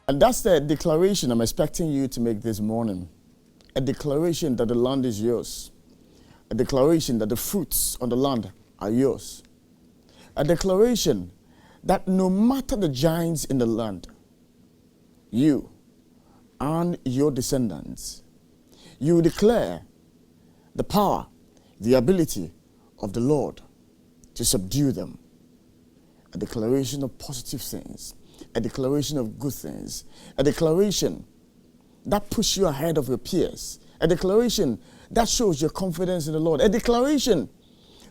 And that's the declaration I'm expecting you to make this morning. A declaration that the land is yours. A declaration that the fruits on the land are yours. A declaration that no matter the giants in the land, you and your descendants, you declare the power, the ability of the Lord to subdue them. A declaration of positive things, a declaration of good things, a declaration that pushes you ahead of your peers, a declaration that shows your confidence in the Lord, a declaration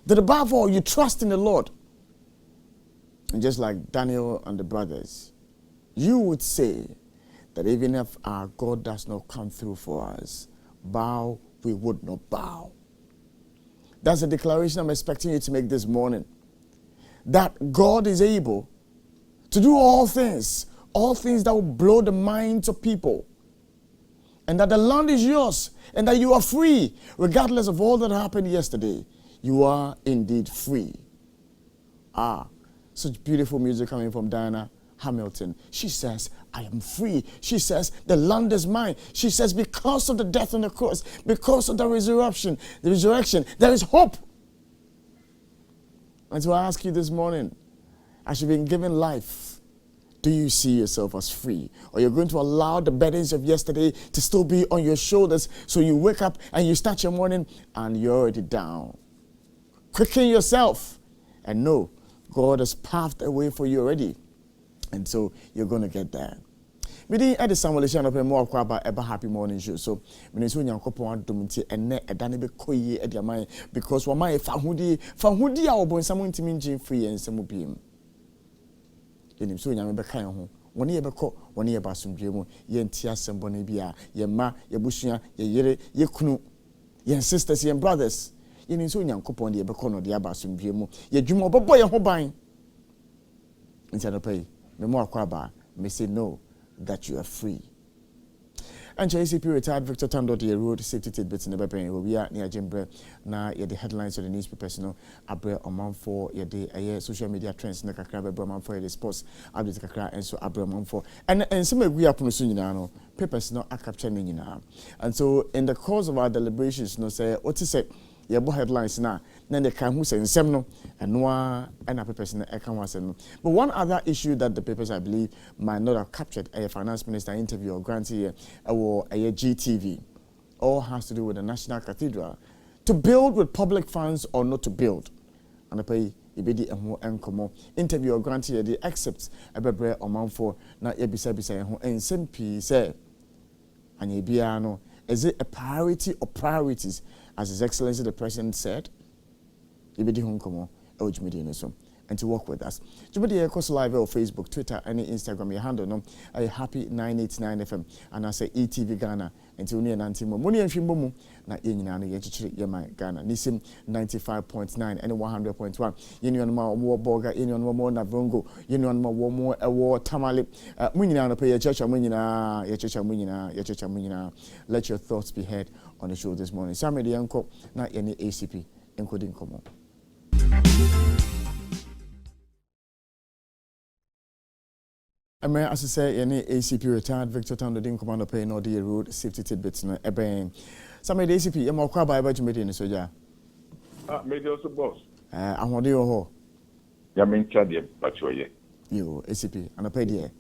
that above all you trust in the Lord. And just like Daniel and the brothers, you would say that even if our God does not come through for us, bow, we would not bow. That's a declaration I'm expecting you to make this morning. That God is able to do all things that will blow the minds of people. And that the land is yours, and that you are free, regardless of all that happened yesterday. You are indeed free. Such beautiful music coming from Diana Hamilton. She says, I am free. She says, the land is mine. She says, because of the death on the cross, because of the resurrection, there is hope. And so I ask you this morning, as you've been given life, do you see yourself as free? Or you're going to allow the burdens of yesterday to still be on your shoulders, so you wake up and you start your morning and you're already down? Quicken yourself and know God has paved a way for you already. And so you're going to get there. We didn't add some relation of more about a happy morning show. So when you say couple dominate and net a danibe koye at your mind, because one my fahudi our born someone to mean free and some beam. In him so young be kind home. 1 year beko, 1 year basum biemu, yen tia semboni bia, ye ma, ye bushia, ye yere, ye kunu, yen sisters, yen brothers. Yen so young couple the beko no the basum biemu, ye jumo boy a hobine. Instead of pay, me more kwaba, me say no, that you are free. And ACP retired Victor Tando the road safety tidbits in the Bepe. We are near Jimbre. Now, the headlines of the newspapers, Abre Oman for your social media trends, Nakakra, Berman for the sports, Abdi Kakra, and so Abre for. And some agree upon Sunino, papers not a capturing now. And so, in the course of our deliberations, say, what to say? Your headlines now, then they can who say Semno and Noah and a papers in the Ekan. But one other issue that the papers, I believe, might not have captured a finance minister interview or grantee or a GTV, all has to do with the National Cathedral. To build with public funds or not to build. And I pay Ibedi and Enkomo interview or grantee the excerpts a bebre or man for na Ebisa and Sempi say, and Yebiano, is it a priority or priorities? As His Excellency the President said, Ibedi Honkomo, Ojimidi and to work with us. Jumadi Ekos Live on Facebook, Twitter, and Instagram. Your handle no, a happy 989 FM, and I say ETV Ghana, and to near Nantimo, Muni and Fimbomu, na Yinana, Yachi Yama Ghana, Nisim 95.9 and 100.1. Union Ma War Boga, Union More Navongo, Union Ma War a war Tamale, Munina, pay a church, Munina, Munina. Let your thoughts be heard on the show this morning. Samedi Uncle, not any ACP, including Como. I may as I say any ACP retired Victor Tando didn't command pay no the road safety tidbits no eben. Some the ACP you more by about meeting in soja. Maybe also boss. I want you ho. Ya mean charge but you ACP and I pay there.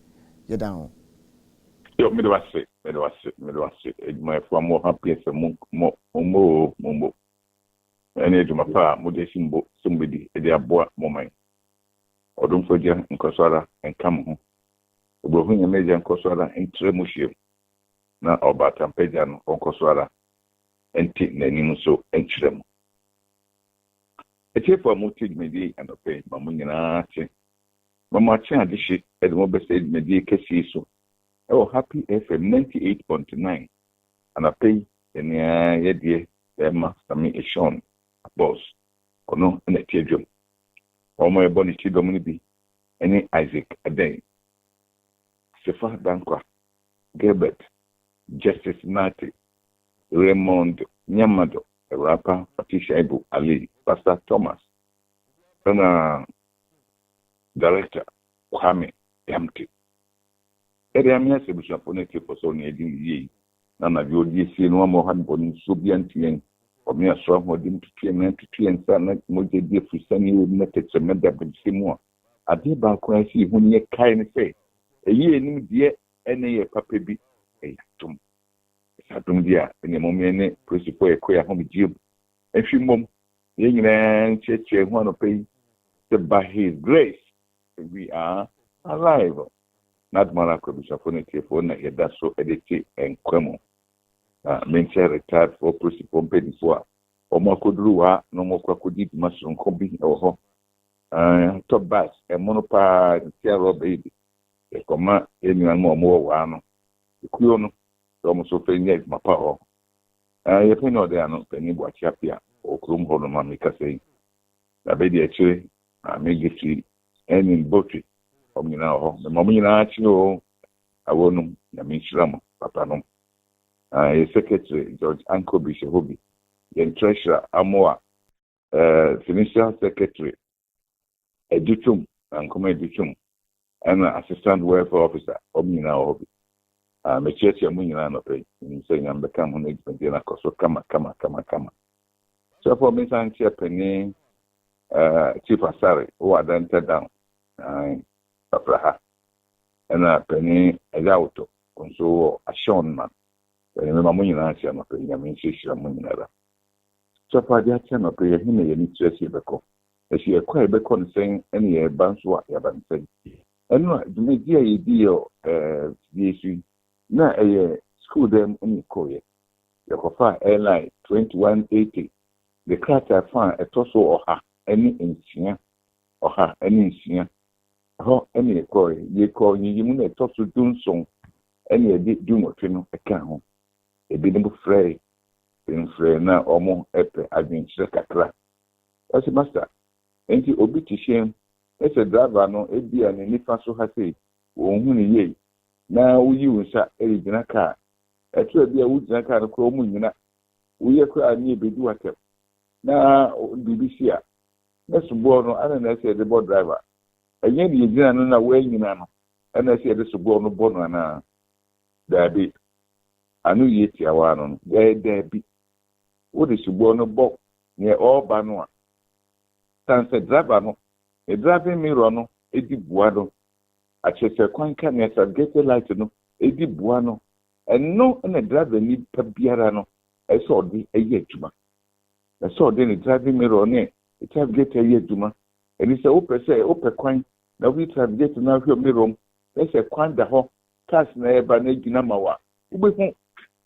You down. Yo me do it. My for more happy as mo. Any to my pa mo de simbo somebody e dey aboa moment. Odum foja nkosara and come home. Obohun yemeje nkosara entre mushie na obata peja no nkosara enti nanim so entrem. Eti for multi media and pay mamu nyina che. Mama che adishi edmo best media kesi so. Oh happy FM 98.9 and I pay enia yedie Emma Sami Eshon boss kono na tiedwom. Omo e boni ti domini bi eni Isaac Aden. Sefa Dankwa, Gilbert, Justice Nati, Raymond Nyamado, a rapper, Patricia Ibu Ali, Pastor Thomas, and Director Kwame Yamti. area me ase busuafo na ke for so na edi yi na na bi odi sie no mo han bonu so bi antien omi aso ho di mtutie na tutie nsa na mo je di fusani o na tete meda bisi mu a ade ba ko asi hu ne kai ne se eyi enim die ene ye papa bi eyatum sadum dia ene mo me ne principal ekoya ho bi ehwi mom ye nyina cheche ho no pay by his grace we are alive. Not Monaco Bishafonity for that's so edited and Quemo. Mention retired for principal penny for or Mokudrua, no more crocodile mushroom combi or top bass, a monopard, terror baby. The command anyone more one. The Kuono, almost so paying my power. You know they are not penny watch up here or Krum Holman, make us say. The baby actually, I make it and in Botry. The moment you I won't Yamishramo, Papa no. Secretary George Anko Bishobi, then Treasurer Amoa, Financial Secretary Edutum and Comeditum, and Assistant Welfare Officer, Omina Hobby. Mechurch Munina no pay, saying I'm become on Expendina Coso, come. So for me, I'm Penny, Chief Asari, who are then down. Abraha and penny Agauto, so a Sean man. Remember, Munina, I'm a penny, I mean, she's a Munina. So far, the action of prayer, he may need to see the call. As she acquired the saying any bounce what you have said. And what the media idea, the na a school them in Korea. The Kofa Airline 2180. The crater found a torso or her, any insignia, or her, any insignia. Ho any call ye call you mun talk to doing song any a bit doom or train account a bit of fray in fray now or more epe adventure kakra. As a master, ain't you obit shame? It's a driver no a be an any faso has said, won't ye now you sat in a car. A trade be a wood like a chrome, we are crying near be do a cap. Now, BBC, that's born, I don't know, say the board driver. Again, the Indian are weighing in, and I said, this will go no bonana. There be. I knew yet, Yawan, there be. What is Suborno box near all Banua? Sansa Drabano, a driving mirror, no, a deep buano. I just a coin can as a get a light, no, a deep buano, and no, and a driver need Pabiarano. I saw the a yetuma. I saw then a driving mirror near, it have get a yetuma. And it's a open coin. Now we try to get to know your mirror. Let's say, Quan the hawk, cast never Namawa. We won't.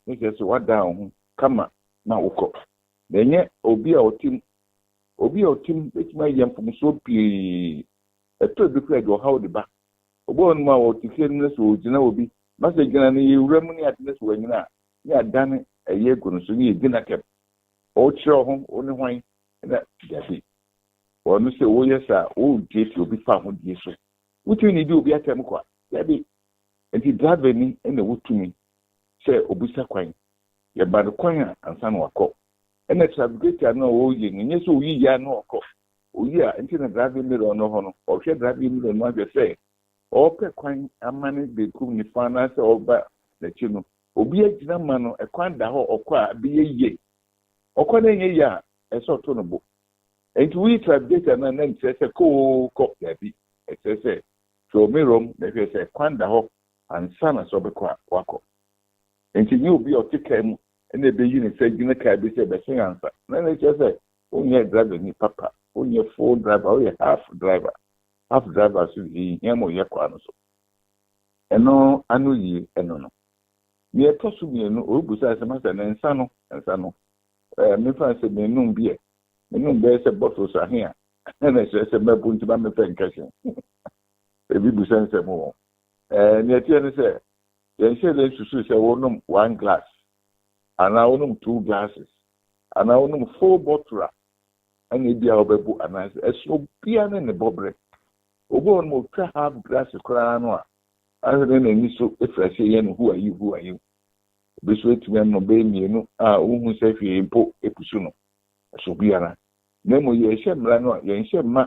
It's just what down. Come on, now, then yet, Obi or Tim, which my young from so be a third declared or how the back. One more to kill this would be. Master Ganani, remedy at this when you are. You are done a year going to see dinner kept. Old show home, only wine, and that's it. Or no say, oh, yes, sir, oh, Jake, you'll be found with you. What do you do? Be a temqua. Yabi. And he drive me and the wood to me. Say, Obusa coin. Ya by the coin and son were caught. And that's a great no old yin, and yes, we ya no caught. Oh, yeah, until a driving mirror no honor, or she driving mirror, no, just say. All per coin and manage the coon finance or back that you know. Obi a German, a coin da or qua be a ye. Or coin a ya, a sort of book. And we try data and then says a cool cop that be, it says, so me room, they say, Quanda hawk and son of Sobaqua, Wako. And she knew be or take him, and they be unit said, you know, can be said the same answer. Then they just say, only a driver, ni papa, only a full driver, only a half driver should be him or Yaquanos. And no, I know ye, and no. We are possibly no, or besides a master and Sano, and Sano. Me fancy me no beer. No, there's a bottles are here. And I said, I'm going to my friend catching. If you send some more. And yet, you say, then say, let's say, I want one glass, and I want 2 glasses, and I want 4 bottles, and maybe I'll be book and I say, so piano in the bobbre. Over more 3.5 glasses, crown. I don't know if I say, who are you? This way to me, no baby, you know, who say, if you import a pusuno. So be a Nemo ye shem rano, ye shem ma,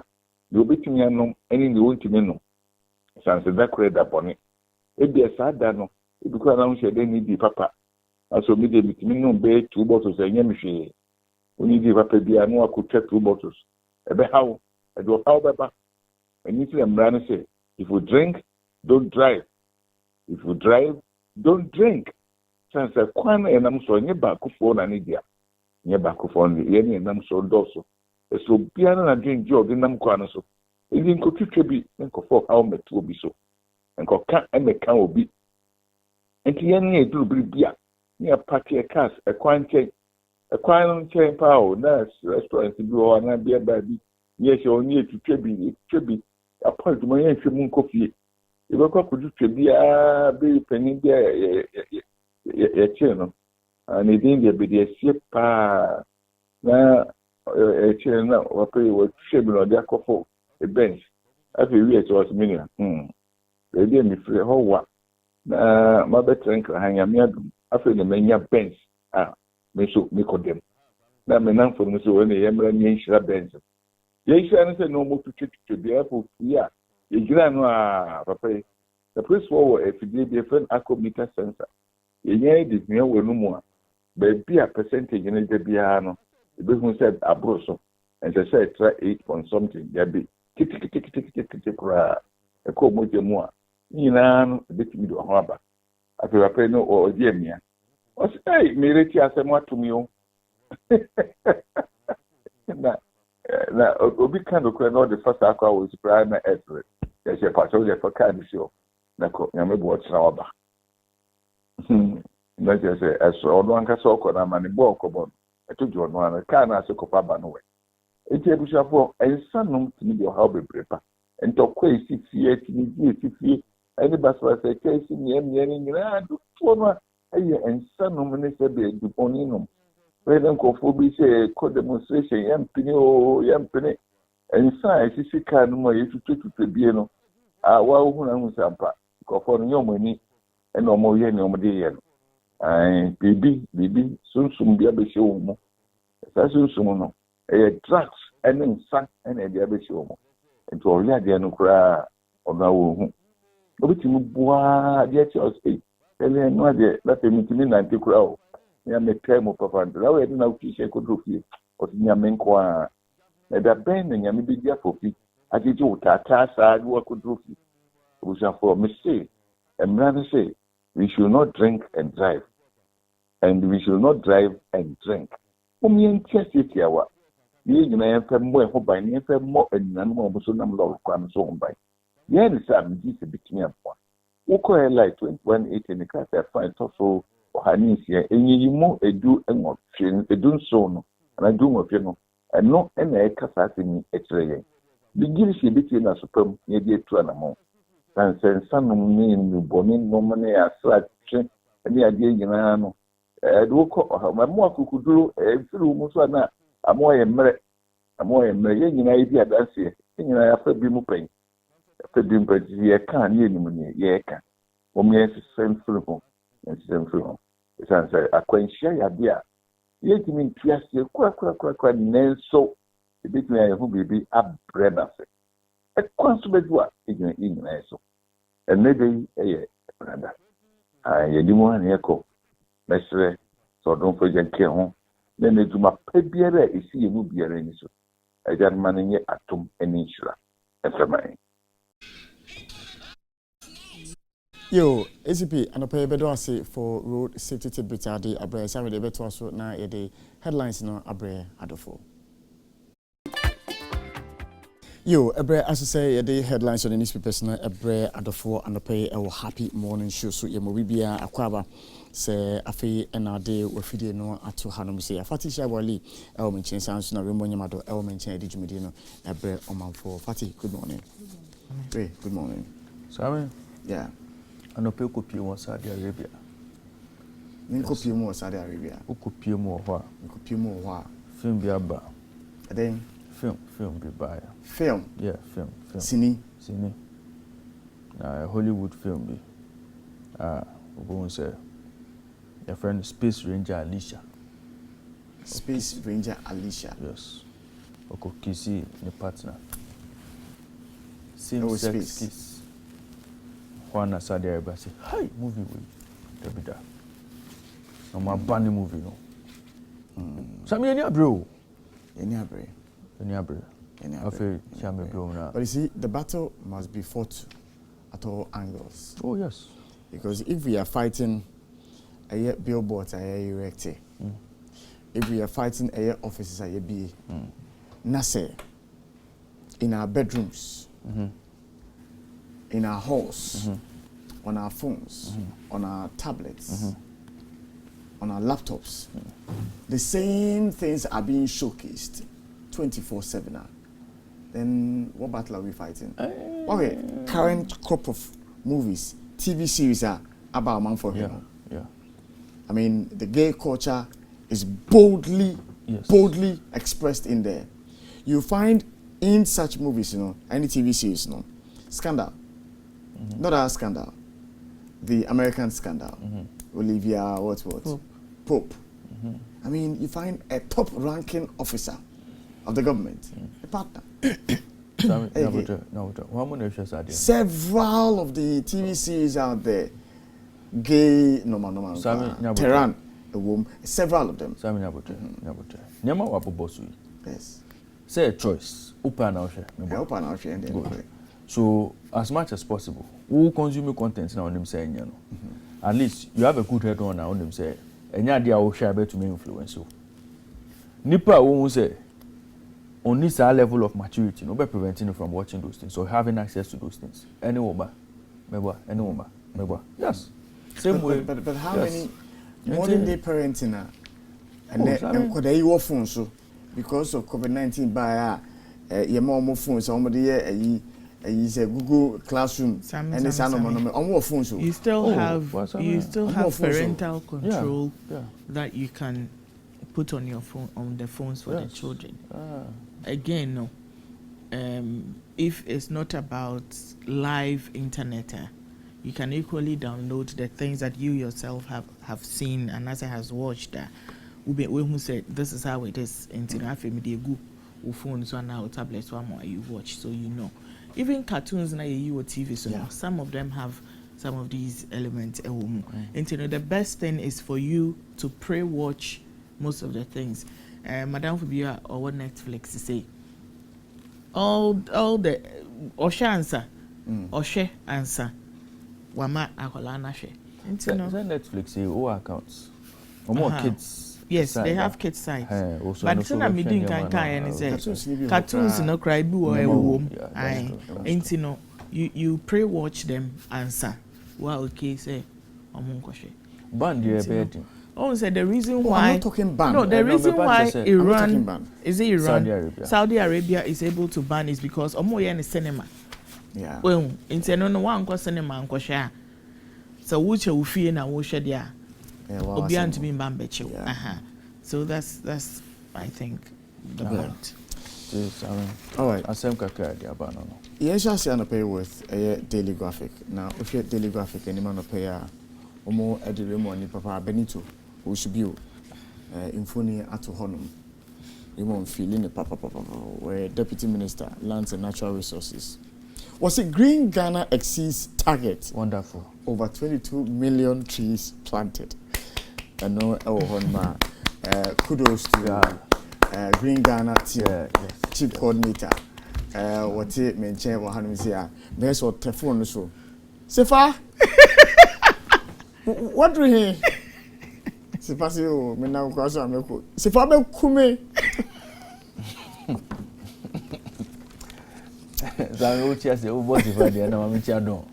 you beat me no, any the ultimate no. Sans the decorate upon it. ebi esa da no ebi kwa na nhwe de ni di papa aso mi de bitimi no be 2 bottles enye mi hwe oni di papa bia no akotwa 2 bottles ebe hawo edo hawo beba eni ti emra no say if you drink don't drive if you drive don't drink sense kwan enam so nye ba kofo na ne dia nye ba kofo no ye ne enam so doso so bia na drink jo de nam kwa no so eni nkotwetwe bi nkofo hawo metu obi so nkoka emeka obi enti ye ne eduru bia ne party cars ekwan nchen pa o na restaurant bi o na bia ba bi ye se onye tutwe bi apart mo ye hwe mu nkofie e be kwa kudutwe bia be pani bia ye che no ani din de be de sie pa na che na wa pe wa hwe bi no de akofo e bench afi wi e to was minia e de mi fre ho wa na ma be trenka hanya mi adum afi ne menya bench me so me kodem na me nan for me so we ne yemra ni nhira bench ye nhira no se no mo tutwe bia fo ya ye gira no papa the place for a fidie be friend acometer sensor ye nya di nwa we no mu ba bia percentage ne de bia no e be hu said abro so and say try 8 point something ya be kiti kura e ko mo je mu nyina no be timi do ho aba afi papa no o die mia o say me reti asemo atumi o na obi kan okura no the first akwa was prime na effort ya she patrol the for kan show na ko nyame bo tsra oba na je say eso odo anka so ko na mane bo ko eto jo no ana kan na se ko pa ba no we enti ebushafo ensanum tini bi ha obebrepa ento ko esi fie tini bi esi fie ani baswa se kesi nyem nyina do to no aye ensanum ne se be du boninum President Kofobi say co-demonstration yampini ensa esisi ka no ma yetutu bie no wa hu na hu sampa Kofo no yomani ena omo ye ne omo de ye no bibi sunsum bia be hye wo mo sa sunsum no drugs ene nsa ena bia be hye wo mo ento o ya de no kura ona wo hu obitimi bua de ti o say ele no de la femitimi na nte kura o ya mekai mo papa ndo we na ukishe ko drofie o nya menko a na da ben na nya me bi dia fofi ajeje utata sa wo ko drofie we shall for me say emran say we should not drink and drive and we should not drive and drink yen tiasiti awa ye nyina yen fa mo ho ban yen fa mo anan mo so nam lo kwa so ho ban ye ni sa mi di se bitimi afwa wo ko like 2180 ni ka sa fa to so ohanisia enyi mu edu enwofye edu nso no na du nwofye no eno na ekasa asemi ekire bigiri shi biti na supam ye di etu anamo san sanum ni boni no mane asra twe ni ade nyina no edu ko ma mo akukuduro firu mu so na amo ye mre ye nyina ibi adanse nyina ya fa bi mu pen fa bi mu pen ye kan ni enimu ni ye kan o mi ensem firu sanse akwanhia ya bia yetimi ntuase kwa nenso ebitimi ya hu bibi abrena se ekwanso bedua egyina eso enebe eye branda yedimu an yeko mesre so don fo jenke ho na neduma pa biara esi yemu biara ni so ejanma nye atom eni nshira efemai Yo, ACP, and a pay bedo say for road safety tidbits ade abre sa we de beto so na ye de headlines no abre adofo. Yo, abre as I say ye de headlines on the newspapers na abre adofo and pay a happy morning show so ye mo bibia akwaba se afi enade wafidie no ato hanom se afati shabwali e o menchen sanso na remo nyamado e o menchen edi dwumedi no abre omanfo fati good morning. Hey, good morning. Sorry. Yeah. And ope copy was Saudi Arabia. Ni copy mo Saudi Arabia. O copy mo ho. Copy mo ho. Film bi aba. Then film bi ba ya. Film. Yeah, film. Sini. Hollywood film bi. Obo say your friend Space Ranger Alicia. Space Ranger Alicia. Yes. Oko kisi ni partner. Same no sex space. kiss. Kwana Saudi Arabia say, "Hi, movie we, Dabida." No more bunny movie no. Sami any bro. Any abre. After Chame bro na. But you see, the battle must be fought at all angles. Oh yes. Because if we are fighting a billboards, erected. If we are fighting offices, Nase, in our bedrooms, in our halls, on our phones, on our tablets, on our laptops, the same things are being showcased 24/7. Then what battle are we fighting? Okay, current crop of movies, TV series are about man for him. Yeah. I mean, the gay culture is boldly expressed in there. You find in such movies, any TV series, Scandal. Not our Scandal. The American Scandal. Olivia, Pope. I mean, you find a top-ranking officer of the government, a partner. Several of the TV series out there, gay, Tehran, a woman, several of them. Yes. Say a choice. Open out. So, as much as possible, who consume content now on them saying, at least you have a good head on them say, and your idea will share to me influence you. Nipa won't say, on this level of maturity, no by preventing you from watching those things or having access to those things. Any woman. Yes. Same way. But how many modern day parenting are and could they your phone so because of COVID-19 by your mom phones, somebody is a Google Classroom and it's on phone so you still have parental control that you can put on your phone on the phones for the children. Again, no. If it's not about live internet, you can equally download the things that you yourself have seen and as I has watched. Who said this is how it is into the phones one now tablets one more you watch so you know. Even cartoons na you TV so some of them have some of these elements. And the best thing is for you to pre-watch most of the things. Madam Fubia or what Netflix say. All the Osha answer. Oshe answer. Wama akolana she. Netflix say all accounts. Or more kids. Yes, they have kids sites. But it's not me doing cartoons no cry do or home. You pre-watch them answer. Well, okay, say Ban the bed. Oh, said the reason why. I'm not talking ban. No, the reason why Iran is it Iran? Saudi Arabia is able to ban is because omo in the cinema. Yeah. Well, into no one go cinema and share. So which you feel na wo share there. Obian to be bambecho. So that's I think the point. All right. Asem kakra dia ba no. Yes, just an pay with a daily graphic. Now, if you're daily graphic, any man of pay omo edire ni papa Benito who should be infoni ato honum. You won't feeling the papa where Deputy Minister Lands and Natural Resources. Was it Green Ghana exceeds target? Wonderful. Over 22 million trees planted. And no kudos to Green Ghana team, chief coordinator. What it mentioned what Hanum say. There's what telephone so. Sefa. What do he? Sefa say oh me na ko so ameko. Sefa be kume. Zawo chia say o body for there na mama chia don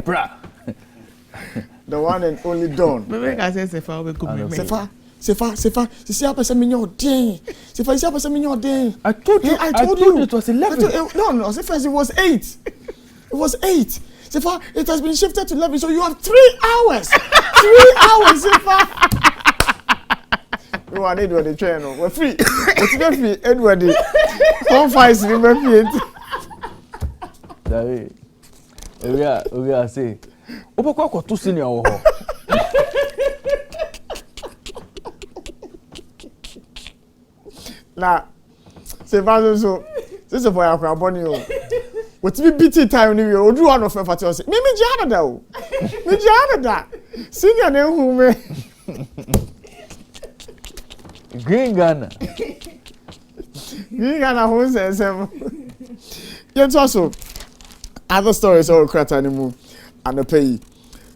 pra. The one and only Don. Me make I say Sefa be kume. Sefa, see how person me day. Sefa, see how person me day. I told you it was 11. No, Sefa, it was 8. It was 8. Sefa, it has been shifted to 11, so you have 3 hours. 3 hours, Sefa. We want Edward the train. We're free. What's the free? Edward the confides in the free. We are say. Opoko ko to senior wo ho. Na, Sefa so this is for your company. What me BT time ni we odu one of fat say. Me jana da o. Me jana da. Senior na hu me. Green Ghana. Green Ghana who says Yet also other stories all kratani mu and pay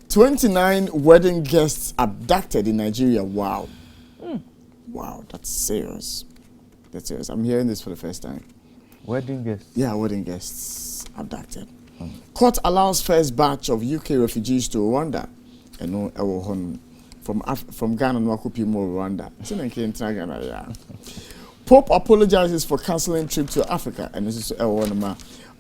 29 wedding guests abducted in Nigeria. Wow. Wow, that's serious. That's serious. I'm hearing this for the first time. Wedding guests? Yeah, wedding guests abducted. Court allows first batch of UK refugees to Rwanda. From Ghana, no Akupi more Rwanda. Pope apologizes for cancelling trip to Africa. And this is a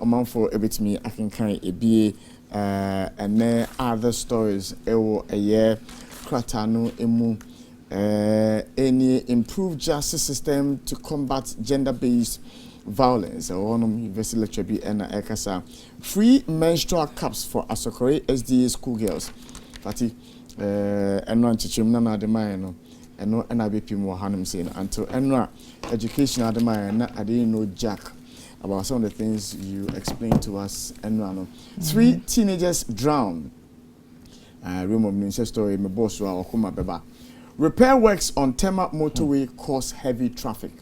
man for a bit me. I can kind of be and then other stories. A year, Kratano, Emu. Any improved justice system to combat gender-based violence. Free menstrual cups for Asokore SDA schoolgirls. Party enwa chichim na na adema no eno na bepi mo hanum say until enwa education adema na I didn't know jack about some of the things you explained to us enwa no. 3 teenagers drowned. Room of news story me boss wa okuma beba. Repair works on Tema motorway cause heavy traffic.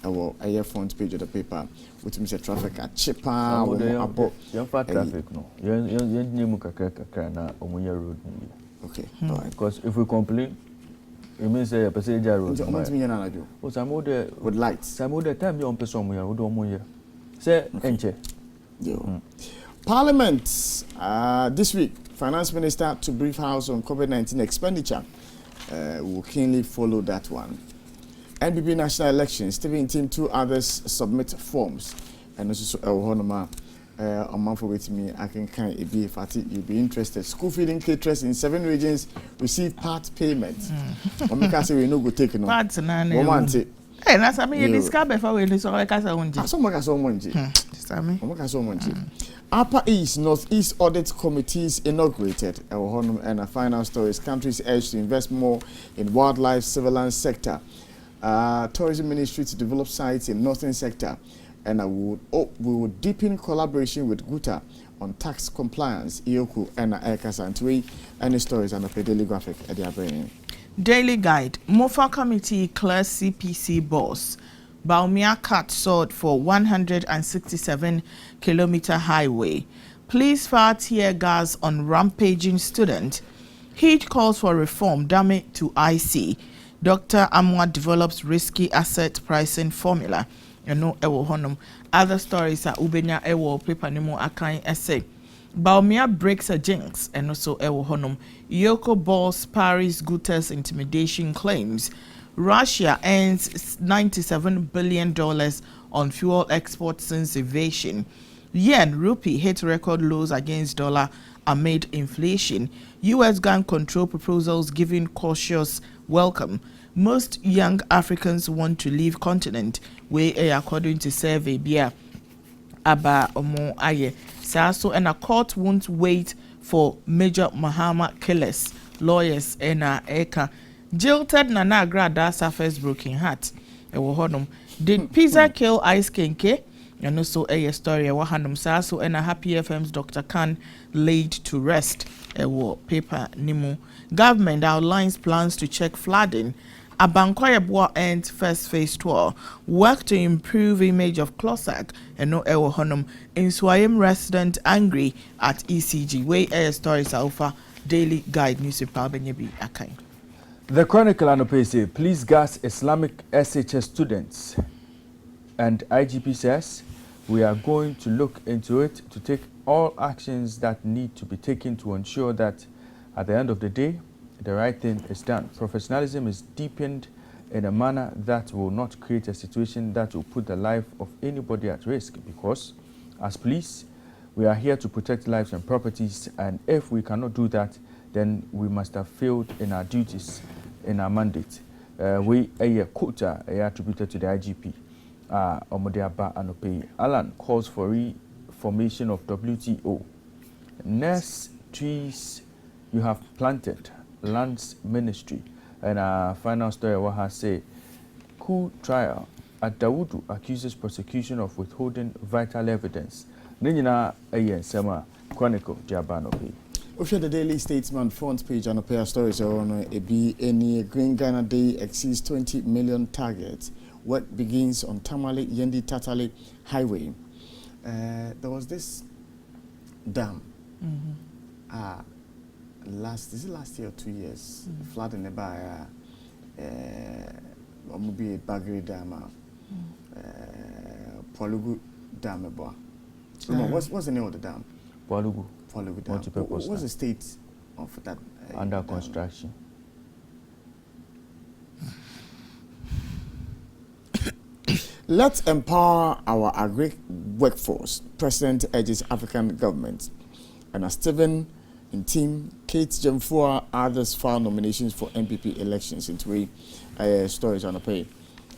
Well, a front page of the paper, which means traffic at cheaper. Traffic, no. Okay, because if we complain, it means a passenger road. With lights. Some of the time you on somewhere, we don't say, enche. Parliament this week, Finance Minister to brief House on COVID-19 expenditure. Will keenly follow that one. NPP national elections, Stephen Team, 2 others submit forms. And also, a month with me, I can kind of be fatty. You'll be interested. School feeding caterers in 7 regions receive part payment. We can't say we no go take no. Parts and hey, that's I mean, you discover before we lose all the casa on G. Someone has so much. Upper East, Northeast Audit Committees inaugurated. And a final story is countries urged to invest more in wildlife surveillance sector. Tourism Ministry to develop sites in northern sector. And we would deepen collaboration with GUTA on tax compliance. Ioku and Ekasa and any stories and a daily graphic at their brain. Daily Guide. Mofa Committee clears CPC boss. Baumia cut sold for 167-kilometer highway. Police fire tear gas on rampaging student. Heat calls for reform, damage to IC. Dr. Amwa develops risky asset pricing formula. You know, ewo honum. Other stories are ubenya ewo paper nimo akai essay. Baumia breaks a jinx and also ewo honum. Yoko balls Paris Guterres intimidation claims. Russia earns $97 billion on fuel exports since invasion. Yen rupee hit record lows against dollar amid inflation. U.S. gun control proposals giving cautious welcome. Most young Africans want to leave continent, where according to survey Bia Aba Omo Aye. So and a court won't wait for Major Mahama killers, lawyers and Eka. Jilted Nana Grada suffers broken heart. Did Pizza kill Ice Kenke? And also a story a Wahanum Saso and a Happy FM's Dr. Khan laid to rest. A war paper Nimu. Government outlines plans to check flooding. Abankwayabwa ends first phase tour. Work to improve image of Closac and no Ewo Honum. In Swayam resident angry at ECG. Way air stories alpha Daily Guide newspaper Benyabi Akai. The Chronicle and say, please gas Islamic SHS students. And IGP says, we are going to look into it to take all actions that need to be taken to ensure that at the end of the day, the right thing is done. Professionalism is deepened in a manner that will not create a situation that will put the life of anybody at risk, because as police, we are here to protect lives and properties, and if we cannot do that, then we must have failed in our duties, in our mandate. We a quota attributed to the IGP. Omodiaba Anope. Alan calls for reformation of WTO. Next trees you have planted, lands ministry. And our final story, what has say, coup trial at Dawudu accuses prosecution of withholding vital evidence. Nina a summer chronicle Jabano P. We share the Daily Statesman front page and a pair of stories on a be any Green Ghana Day exceeds 20 million targets. Work begins on Tamale Yendi Tatale Highway. There was this dam. Is it last year or 2 years? Flood in the Baya, Omubi Bagri Dam, Polugu Dam. What's the name of the dam? Polugu. Polugu Dam. What's the state of that? Under construction. Let's empower our agri workforce. President urges African governments. And as Stephen and team, Kate Jemfua, others filed nominations for NPP elections into stories on the page.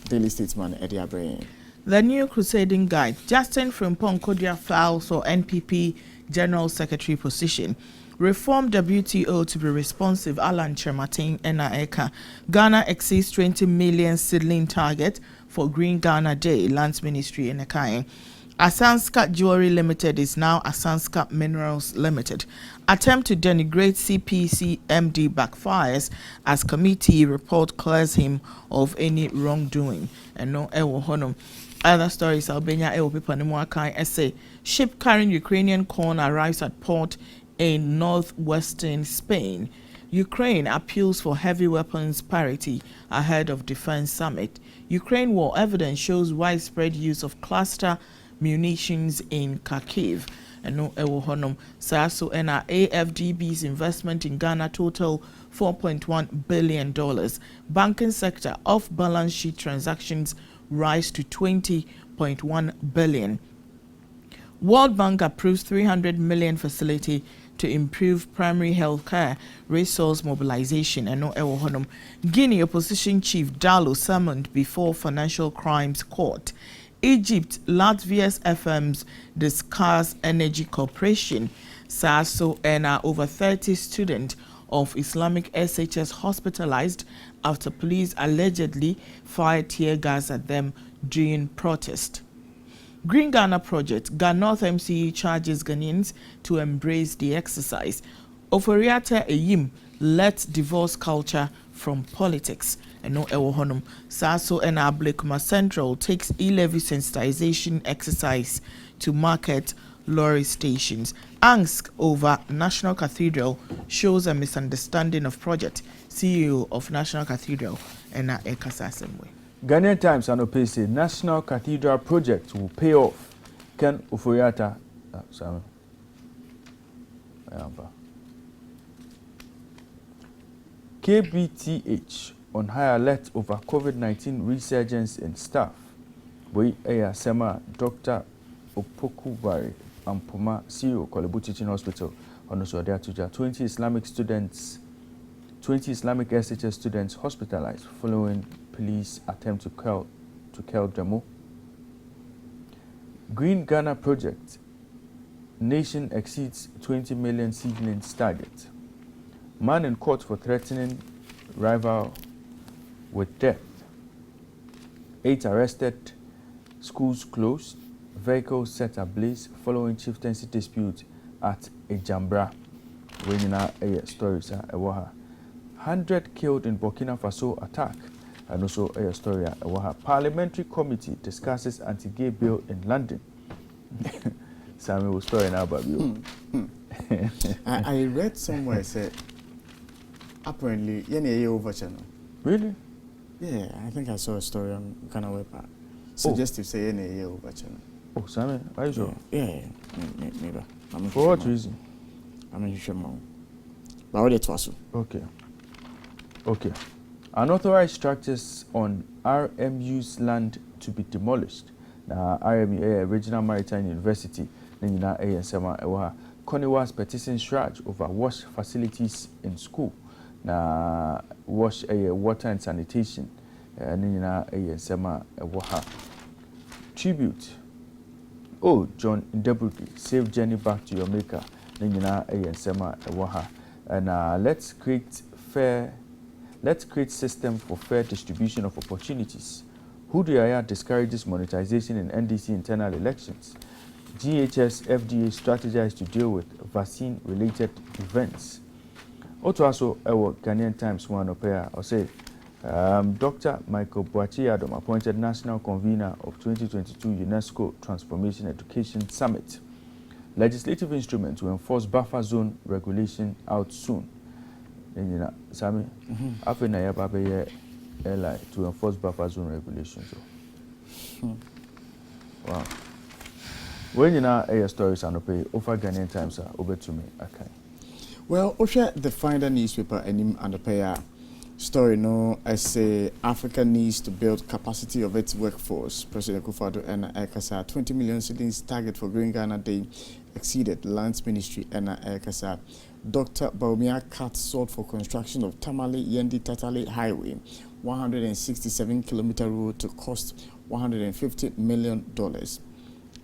Daily Statesman, Eddie Abraham. The new crusading guide, Justin Frimpong Kodia files for NPP General Secretary position. Reform WTO to be responsive, Alan Chermatin Eka. Ghana exceeds 20 million seedling target for Green Ghana Day, Lands Ministry in Ekain. Asanska Jewelry Limited is now Asanska Minerals Limited. Attempt to denigrate CPC MD backfires as committee report clears him of any wrongdoing. And no ewo honum. Other stories, Albania ewo people Nimuakai essay. Ship carrying Ukrainian corn arrives at port in northwestern Spain. Ukraine appeals for heavy weapons parity ahead of defense summit. Ukraine war evidence shows widespread use of cluster munitions in Kharkiv. And no ewo honum. Saso and AFDB's investment in Ghana total $4.1 billion. Banking sector off-balance sheet transactions rise to 20.1 billion. World Bank approves 300 million facility to improve primary health care, resource mobilization, and no ewo honum. Guinea opposition chief Dalo summoned before Financial Crimes Court. Egypt, Latvia's FMs discuss energy cooperation. SASO and over 30 students of Islamic SHS hospitalized after police allegedly fired tear gas at them during protest. Green Ghana Project, Ghana North MCE charges Ghanaians to embrace the exercise. Oforiata Eyim, let divorce culture from politics. And no ewo honum. Saso and Ablekuma Central takes e-levy sensitization exercise to market lorry stations. Angst over National Cathedral shows a misunderstanding of project. CEO of National Cathedral and Ekasa Assembly. Ghanaian Times and Opese National Cathedral project will pay off. Ken Oforiata KBTH on high alert over COVID-19 resurgence in staff. Boy Eya Sema Dr. Opokubari Ampoma CEO Kolebu Teaching Hospital on the Suadia Tuja 20 Islamic SHS students hospitalized following police attempt to kill Jamo. Green Ghana Project. Nation exceeds 20 million seedlings target. Man in court for threatening rival with death. 8 arrested. Schools closed. Vehicles set ablaze following chieftaincy dispute at Ejambra. Wenina stories 100 killed in Burkina Faso attack. And also a story Parliamentary committee discusses anti-gay bill in London. Samuel story now about you. I read somewhere said apparently yene over channel. Really? Yeah, I think I saw a story on Ghana Web. Suggestive say yene over channel. Oh, Samuel, are you sure? Yeah. Maybe. For what reason? I'm not sure. But what it was. Okay. Unauthorized structures on RMU's land to be demolished. Now, RMU, Regional Maritime University, Nina ASMA, Koniwa's petition charge over wash facilities in school. Now, wash water and sanitation. Nina ASMA, tribute. Oh, John Ndebuki, safe journey back to your maker. Nina ASMA, and let's create system for fair distribution of opportunities. Hudu Yahya discourages monetization in NDC internal elections. GHS FDA strategized to deal with vaccine-related events. Also, our Ghanaian Times one up here, I say, Dr. Michael Boakye-Adom appointed national convener of 2022 UNESCO Transformation Education Summit. Legislative instruments to enforce buffer zone regulation out soon. Sami, after na yaba airline to enforce buffer zone regulations. Wow. When you know air stories and pay over Ghanaian Times are over to me. Okay. Well, Osha, the Finder newspaper and the pair story no I say Africa needs to build capacity of its workforce. President Akufo-Addo and Ekasa 20 million cedis target for Green Ghana Day exceeded. Lands Ministry and Ekasa. Dr. Bawumia cut sought for construction of Tamale Yendi Tatale Highway, 167-kilometer road to cost $150 million.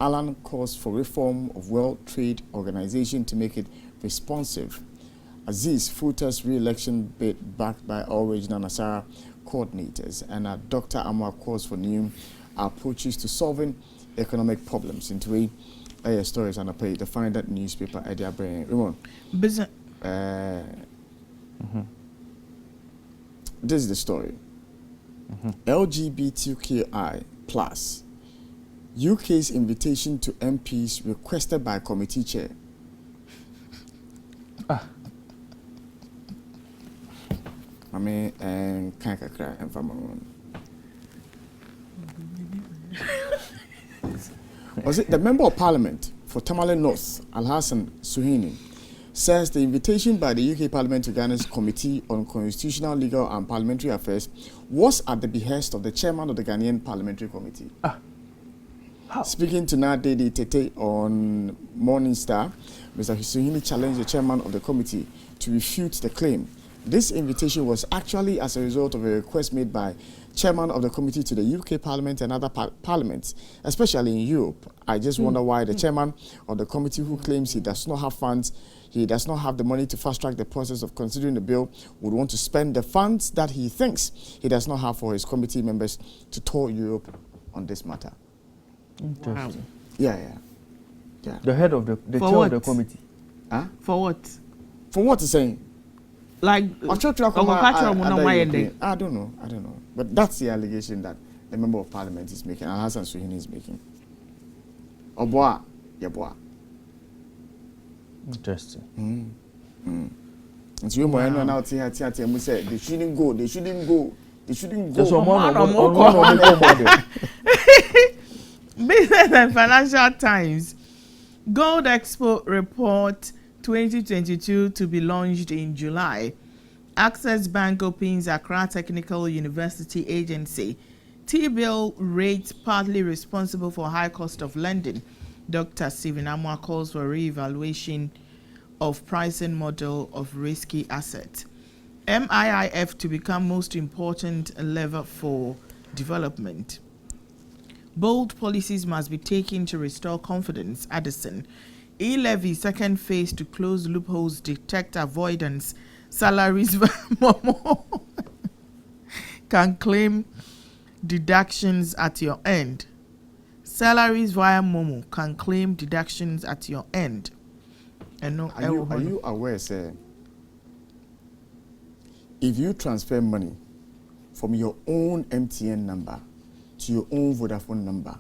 Alan calls for reform of World Trade Organization to make it responsive. Aziz Futta's re-election bid backed by all regional Nasara coordinators, and Dr. Amwa calls for new approaches to solving economic problems. Into stories and the Finder newspaper at their brain. Ramon, this is the story. LGBTQI plus UK's invitation to MPs requested by committee chair. Mame and Kankakra and Famaron. Was it the Member of Parliament for Tamale North, Alhassan Suhini, says the invitation by the UK Parliament to Ghana's Committee on Constitutional, Legal and Parliamentary Affairs was at the behest of the chairman of the Ghanaian Parliamentary Committee. How? Speaking to Nadedi Tete on Morning Star, Mr. Suhini challenged the chairman of the committee to refute the claim. This invitation was actually as a result of a request made by chairman of the committee to the UK Parliament and other parliaments, especially in Europe. I just wonder why the chairman of the committee, who claims he does not have funds, he does not have the money to fast-track the process of considering the bill, would want to spend the funds that he thinks he does not have for his committee members to tour Europe on this matter. Interesting. Yeah. The head of the chair of the committee. Huh? For what? For what he's saying? Like, I don't know. But that's the allegation that the Member of Parliament is making, and Hassan Suhini is making. Oboa, Yaboa. Interesting. And so you might know here, we say they shouldn't go. There's Business and Financial Times. Gold Expo Report 2022 to be launched in July. Access Bank opens Accra Technical University Agency. T-bill rates partly responsible for high cost of lending. Dr. Stephen Amwa calls for re-evaluation of pricing model of risky assets. MIIF to become most important lever for development. Bold policies must be taken to restore confidence. Addison. E-levy second phase to close loopholes, detect avoidance. Salaries Momo can claim deductions at your end. Salaries via Momo can claim deductions at your end. And no, are you aware, sir? If you transfer money from your own MTN number to your own Vodafone number,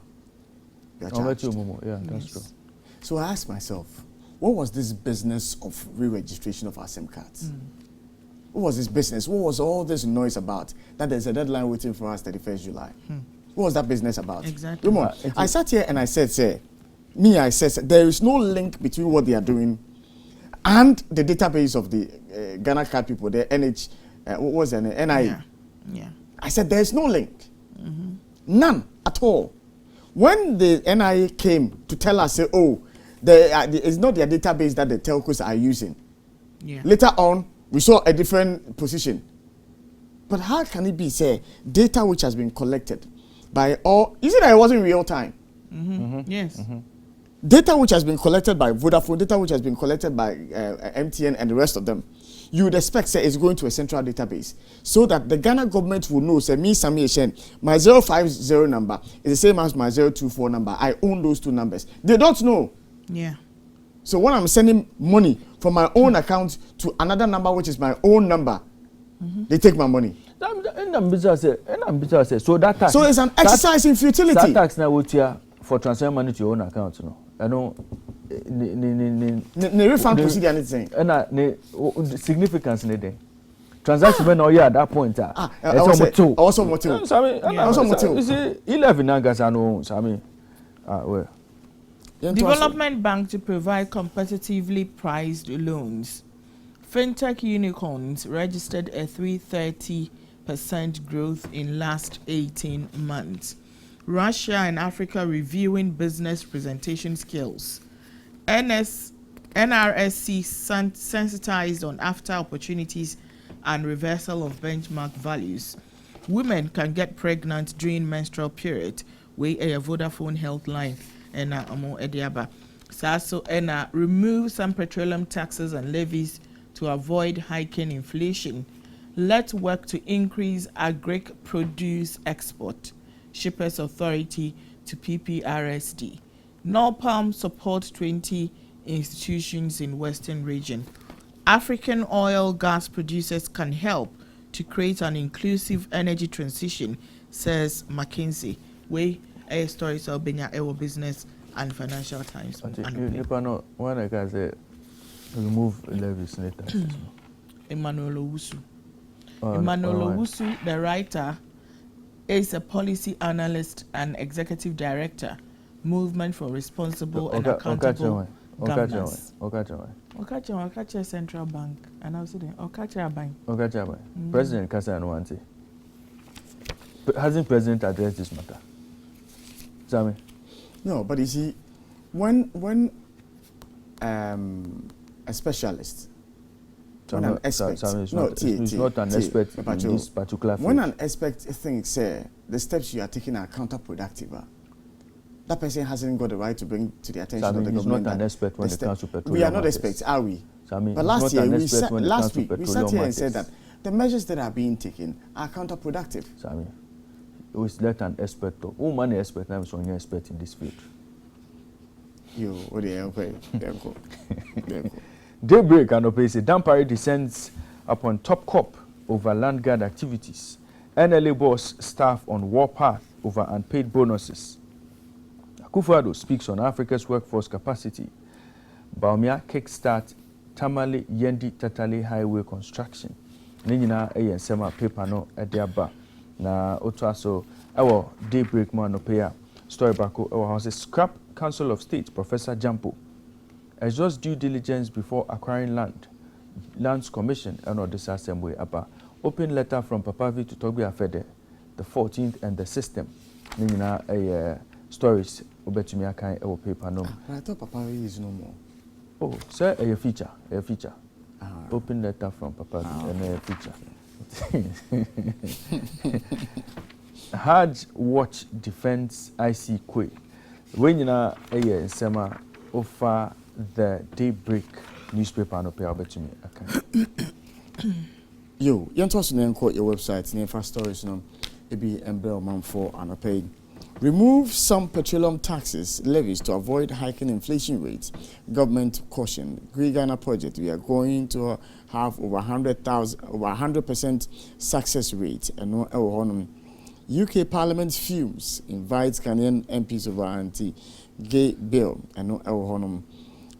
you are charged. Yeah, that's true. So I asked myself, what was this business of re-registration of our SIM cards? What was this business? What was all this noise about? That there's a deadline waiting for us 31st July. What was that business about? Exactly. Ramon, I sat here and I said, I said, there is no link between what they are doing and the database of the Ghana card people, the NH, what was it, NIE? Yeah. I said, there is no link. None at all. When the NIE came to tell us, it's not their database that the telcos are using. Yeah. Later on, we saw a different position. But how can it be, data which has been collected by all, you see that it wasn't real time? Yes. data which has been collected by Vodafone, data which has been collected by MTN and the rest of them, you would expect say it's going to a central database so that the Ghana government will know say me Sami Eshen, my 050 number is the same as my 024 number. I own those two numbers. They don't know. Yeah. So when I'm sending money from my own account to another number which is my own number, they take my money. So that tax. So it's an exercise in futility. That tax now would for transferring money to your own account, you know. I know. The refund procedure anything. And the significance in the transaction when all you at that point. Also motive. You see, 11 August, I know. Sami. Well. Development Bank to provide competitively priced loans. Fintech unicorns registered a 330% growth in last 18 months. Russia and Africa reviewing business presentation skills. NRSC sensitized on after opportunities and reversal of benchmark values. Women can get pregnant during menstrual period. We a Vodafone health line. Amo Ediaba. So remove some petroleum taxes and levies to avoid hiking inflation. Let's work to increase agric produce export. Shippers Authority to PPRSD. NORPAM support 20 institutions in Western region. African oil gas producers can help to create an inclusive energy transition, says McKinsey. A stories of our business and Financial Times. When I can say remove levies later. Emmanuel Owusu. Emmanuel Owusu, the writer, is a policy analyst and executive director, Movement for Responsible and Accountable Governance. Okache Central Bank, and also the Okache Bank. President Kasa Nwante. Hasn't President addressed this matter? Sami? No, but you see, when a specialist, when an expert, he's not an expert in this particular field. When an expert thinks the steps you are taking are counterproductive, that person hasn't got the right to bring to the attention of the government. He's not an expert when it comes to petroleum. We are not experts, are we? But last week we sat here and said that the measures that are being taken are counterproductive. Sami, we let an expert talk. Who man expert? I'm so expert in this field. Daybreak and Opese Dampare descends upon Top Cop over land guard activities. NLA boss staff on warpath over unpaid bonuses. Akufo-Addo speaks on Africa's workforce capacity. Baumia kickstart Tamale Yendi Tatale Highway construction. Nina Sema paper no Ediaba. Na Otaso, our Daybreak man opea. Story bako our house Scrap Council of State Professor Jampo. Exhaust due diligence before acquiring land. Lands Commission and this assembly about open letter from Papavi to Togbi Afede, the 14th and the system. Nina stories obetumi akan e paper no. I thought Papavi is no more. Oh, sir, a feature. Open letter from Papavi and a feature. Hard Watch Defense IC Kwe. When you know Sema offer the Daybreak newspaper no pay obetumi akan. Yo, you to quote your website, name for stories, no, it be Embel Man for and pay. Remove some petroleum taxes, levies to avoid hiking inflation rates. Government caution. Great Ghana project, we are going to have over 100% success rate. And no UK Parliament fumes, invites Ghanaian MPs over anti-gay bill. And no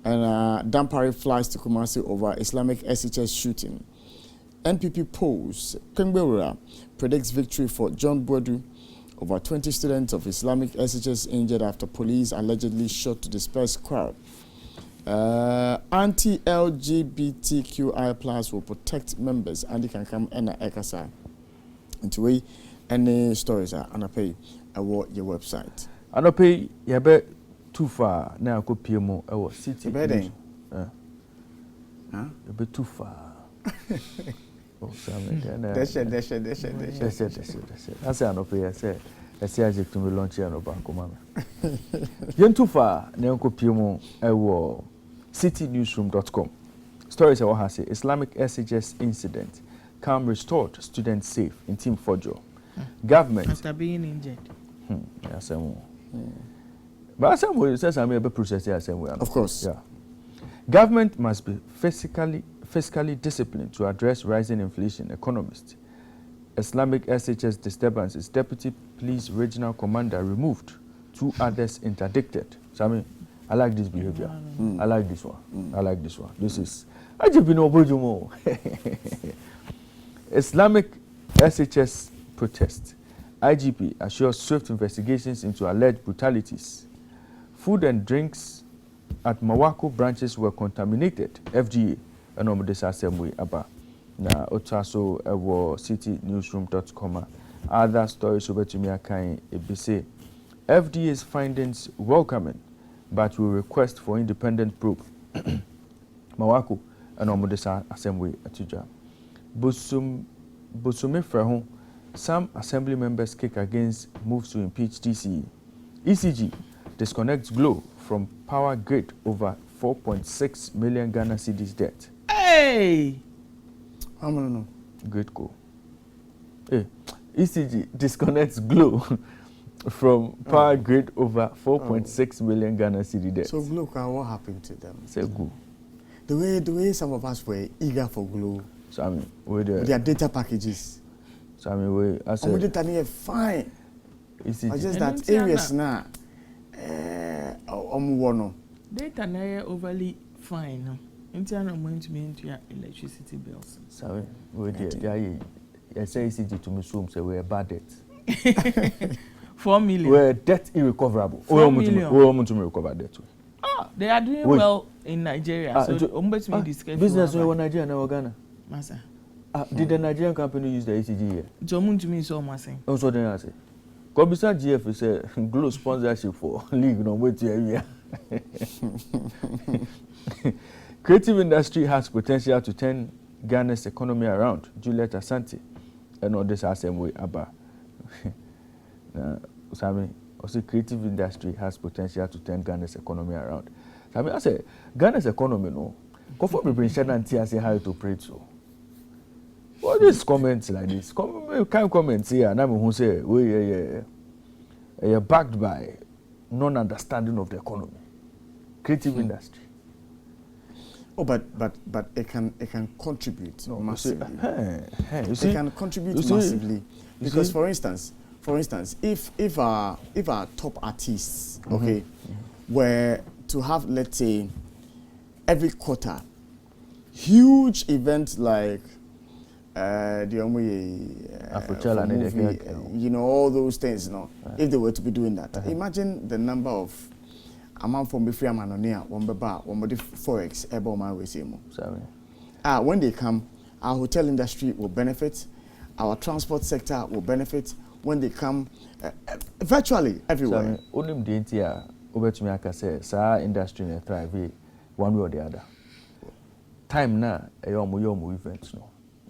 and Dampare flies to Kumasi over Islamic SHS shooting. NPP polls, Kengbewura predicts victory for John Boadu. Over 20 students of Islamic SHS injured after police allegedly shot to disperse crowd. Anti-LGBTQI+ will protect members. Andy can come and Ekasa. And to way any stories are Anape award your website. Anape you bet too far now go PMO our city. Bedding. You bet too far. Oh, Sam, That's it. I say Anape, I say SCIG to me launch here no back mama. Yen too far ne onko piemo ewo citynewsroom.com. Stories I has Islamic SHS incident. Calm restored, students safe in Team Fojo. Government after being injured. Yes, but some way says I'm able to process the same way. Of course. Yeah. Government must be fiscally disciplined to address rising inflation. Economist. Islamic SHS disturbances. Deputy Police Regional Commander removed. 2 others interdicted. So I like this behavior. I like this one. I like this one. This is I just been more. Islamic SHS protest. IGP assures swift investigations into alleged brutalities. Food and drinks at Mawako branches were contaminated. FGA and this assembly aba. Na otaso ewo citynewsroom.com. Other stories over to me akai ebise. FDA's findings welcoming, but will request for independent probe. Mawako and this assembly atuja. Busume Frahon. Some assembly members kick against moves to impeach TCE. ECG disconnects Glow from power grid over 4.6 million Ghana cedis debt. Hey! I'm gonna know. Great call. Hey, ECG disconnects Glow from power grid over 4.6 million Ghana cedi debt. So Glow, what happened to them? Say go. The way some of us were eager for Glow. So I mean, with their data packages. So I mean, I said, we did fine. It's just that areas now, data now overly fine. No, internal going to be into your electricity bills. Sorry, we did. I say ECG to me, so we're bad debt. 4 million. We're debt irrecoverable. 4 million. We want to recover debt. They are doing well in Nigeria. So business in Nigeria now Ghana. Masa. Did the Nigerian company use the ECG here? Jomun to me so much. Also, then I say, Kobisa GF is Glow sponsorship for league. No wait here. Creative industry has potential to turn Ghana's economy around. Juliet Asante, and all this same way about. Sami, also creative industry has potential to turn Ghana's economy around. Sami, I say Ghana's economy no. Conform we bring Shannon T and say how to operate so. What is comments like this? Kind comments here, and I'm who say we are backed by non-understanding of the economy, creative industry. Oh, but it can contribute massively. You see, it can contribute massively because, for instance, if our top artists, were to have, let's say, every quarter, huge events like all those things, if they were to be doing that, imagine the number of amount from Bifria Manonia, one Forex, when they come, our hotel industry will benefit, our transport sector will benefit when they come, virtually everywhere. Only the over to me, I can say, industry thrive one way or the other. Time now, a yomu events,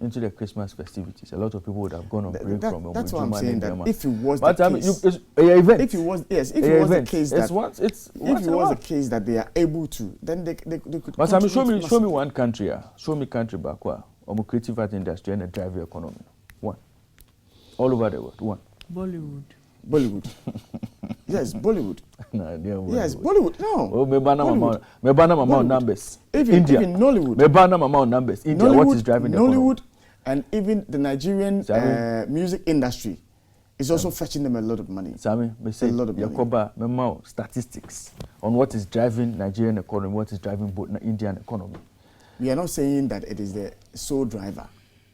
into the Christmas festivities, a lot of people would have gone on break from. That's what I'm saying. That if it was the case, if it was the case that they are able to, then they could. But I mean, show me one country. Show me country back where creative art industry and a drive economy. One, all over the world. One. Bollywood. Yes, Bollywood. Yes, Bollywood. No. Oh, me banana numbers. Even Nollywood. Me banana numbers. India. Nollywood, what is driving the Nollywood, and even the Nigerian music industry is also fetching them a lot of money. Sami, me say a lot of money. Statistics on what is driving Nigerian economy, what is driving both Indian economy. We are not saying that it is the sole driver.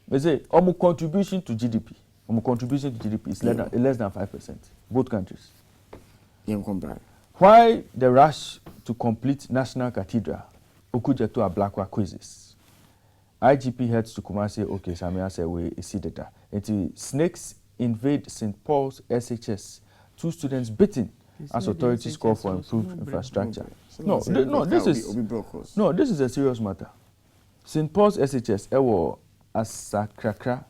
We say our contribution to GDP. Our contribution to GDP is less than 5%. Both countries. Why the rush to complete National Cathedral? Okujeto a Blackwa quizzes. IGP heads to Kumasi. Okay, Samia say we see data. Snakes invade St. Paul's SHS. 2 students beaten as authorities call for improved infrastructure. This is a serious matter. St. Paul's SHS ewo Asakraka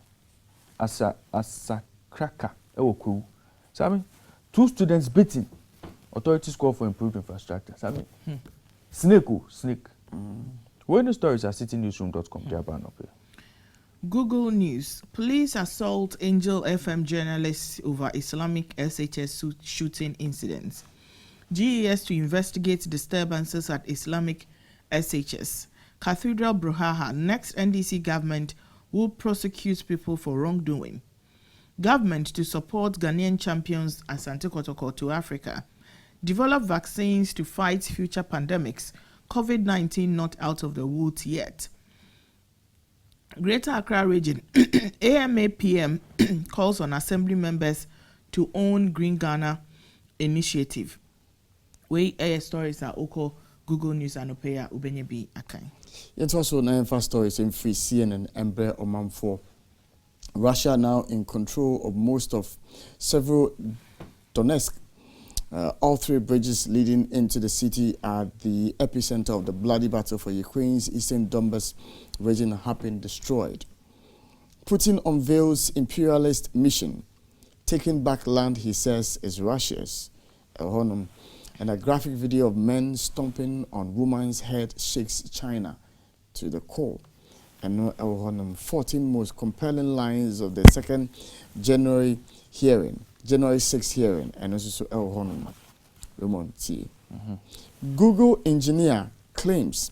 ewo Kuru. Sami, 2 students beaten. Authorities call for improved infrastructure. I mean, snake. When the stories are citynewsroom.com, they are banned up here. Google News. Police assault Angel FM journalists over Islamic SHS shooting incidents. GES to investigate disturbances at Islamic SHS. Cathedral Bruhaha. Next NDC government will prosecute people for wrongdoing. Government to support Ghanaian champions Asante Kotoko to Africa. Develop vaccines to fight future pandemics. COVID-19 not out of the woods yet. Greater Accra region, AMA PM calls on assembly members to own Green Ghana initiative. We air stories are Oko, Google News and Opeya Ubenyebi Akai. It's also 9 fast stories in free CNN and Bre Oman 4. Russia now in control of most of several Donetsk. All 3 bridges leading into the city at the epicenter of the bloody battle for Ukraine's eastern Donbas region have been destroyed. Putin unveils imperialist mission. Taking back land, he says, is Russia's. And a graphic video of men stomping on woman's head shakes China to the core. And 14 most compelling lines of the 2nd January 6th hearing, and also Raymond T. Google engineer claims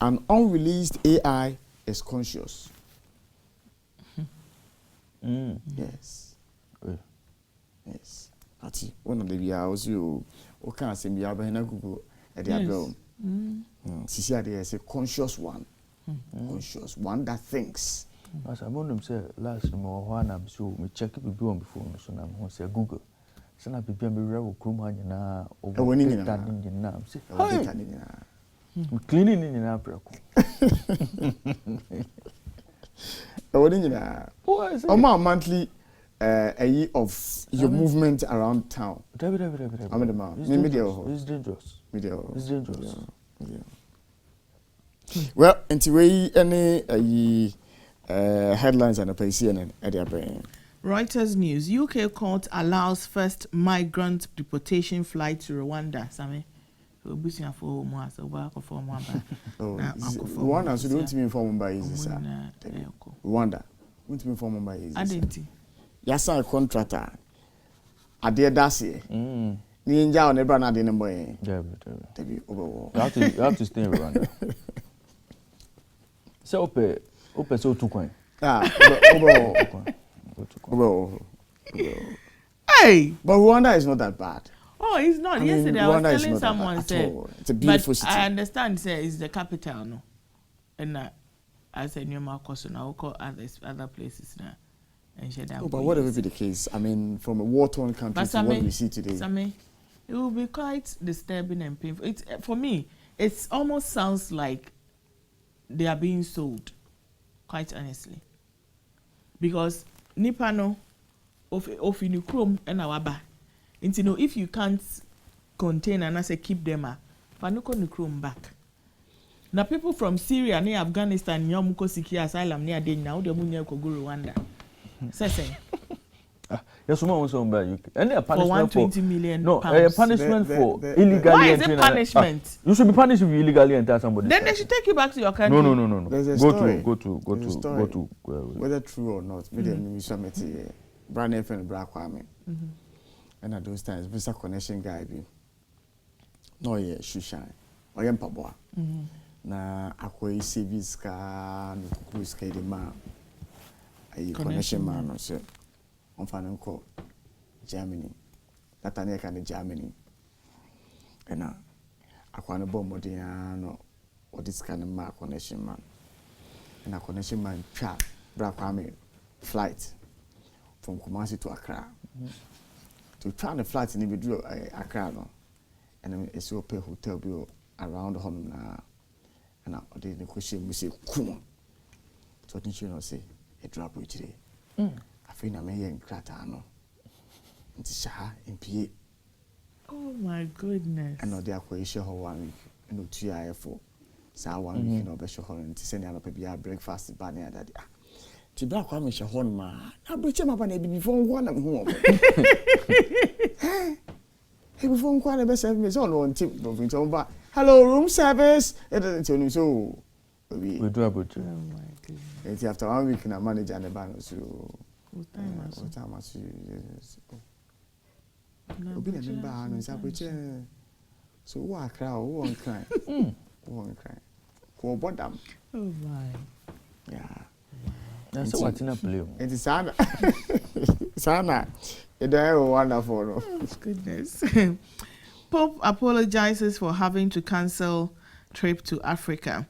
an unreleased AI is conscious. Yes. Yes. Ati one of the bios you can't say me abahina Google at the abel. Sisi ade is a conscious one. Conscious one that thinks. As I want them say last one I'm so me check it before so now I say Google. So na bibia me rewo krom ha nyina over nyina say cleaning nyina preko. Oma monthly of your movement around town. It's dangerous. It's dangerous. Well, anyway, any headlines and a CNN at their brain. Reuters News. UK court allows first migrant deportation flight to Rwanda. Sami. Rwanda, so don't inform by easy. Rwanda. Won't inform by easy. Identity. Yes, a contractor. A dear Darcy. Ninja on the brand at the number. You have to stay in Rwanda. So, open so to coin. Hey! But Rwanda is not that bad. Oh, it's not. Yesterday I was telling someone, it's a beautiful city. I understand, it's the capital, no? And I said, New Marcos, and I will call other places now. But whatever be the case, I mean, from a war-torn country to what we see today. It will be quite disturbing and painful. For me, it almost sounds like they are being sold, quite honestly. Because Nipano, of Chrome and our ba. And if you can't contain and I say keep them, Panuko Chrome back. Now people from Syria, near Afghanistan, Yamuko Siki asylum near Dane now, the Munya Koguru Rwanda. Say. Yes, someone was on by UK. And a punishment for 120 million. No, a punishment for illegally. Why is it punishment? You should be punished if you illegally enter somebody. Then they should take you back to your country. No. There's a story. Go to. Whether true or not, maybe we submit brand name and Black Kwame. And at those times, Mr. Connection guy be no yeah, shine. Or yam paboa. Na akwa service ka no cruise ka de ma. A connection man no so. On fan ko Germany. That ane ka Germany. And akwa no bomb modern no or this kind of ma connection man. And a connection man twa Black Kwame flight from Kumasi to Accra. To try the flight in the Accra no. And it's so pay hotel bill around home na and the negotiation we say come. So didn't you know say a drop with today. I feel I'm here in Krata no. It's Shaha in PA. Oh my goodness. And no they are quite 1 week. No 2 for. So 1 week no be sure and to send out a breakfast banner that ti bra kwa me hye hon ma na breche ma ba na bi before ngwa na me ho hey before ngwa na be serve me so no ntip do fin so ba hello room service so we do about Oh my goodness. it after 1 week na manager na ba no so What time was what time was obi na me ba no sa breche so who are cry who on cry who on cry ko bodam Oh my. yeah. That's what in a play. It is Sana. Sana. It is wonderful. No? Oh, goodness. Pope apologizes for having to cancel trip to Africa.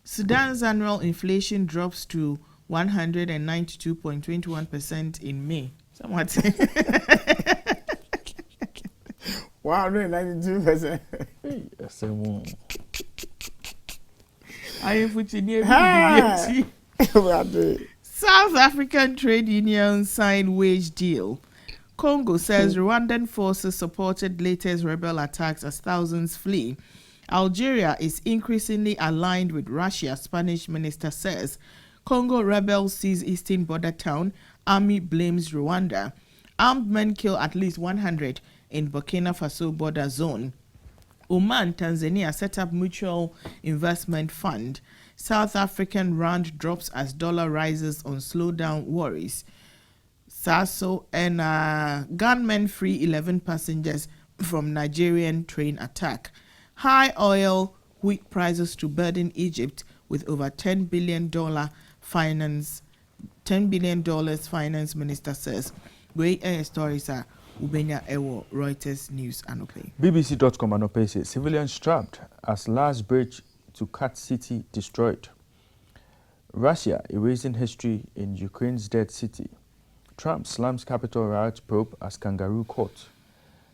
Sudan's annual inflation drops to 192.21% in May. Somewhat. 192%. I am putting here. South African trade unions sign wage deal. Congo says Rwandan forces supported latest rebel attacks as thousands flee. Algeria is increasingly aligned with Russia, Spanish minister says. Congo rebels seize eastern border town. Army blames Rwanda. Armed men kill at least 100 in Burkina Faso border zone. Oman, Tanzania set up mutual investment fund. South African rand drops as dollar rises on slowdown worries. SASO and gunmen free 11 passengers from Nigerian train attack. High oil, wheat prices to burden Egypt with over $10 billion finance minister says. Great air stories are Ubenya Ewo, Reuters News Anope. BBC.com Anope says civilians trapped as last bridge to Kat City destroyed. Russia erasing history in Ukraine's dead city. Trump slams Capitol riot probe as kangaroo court.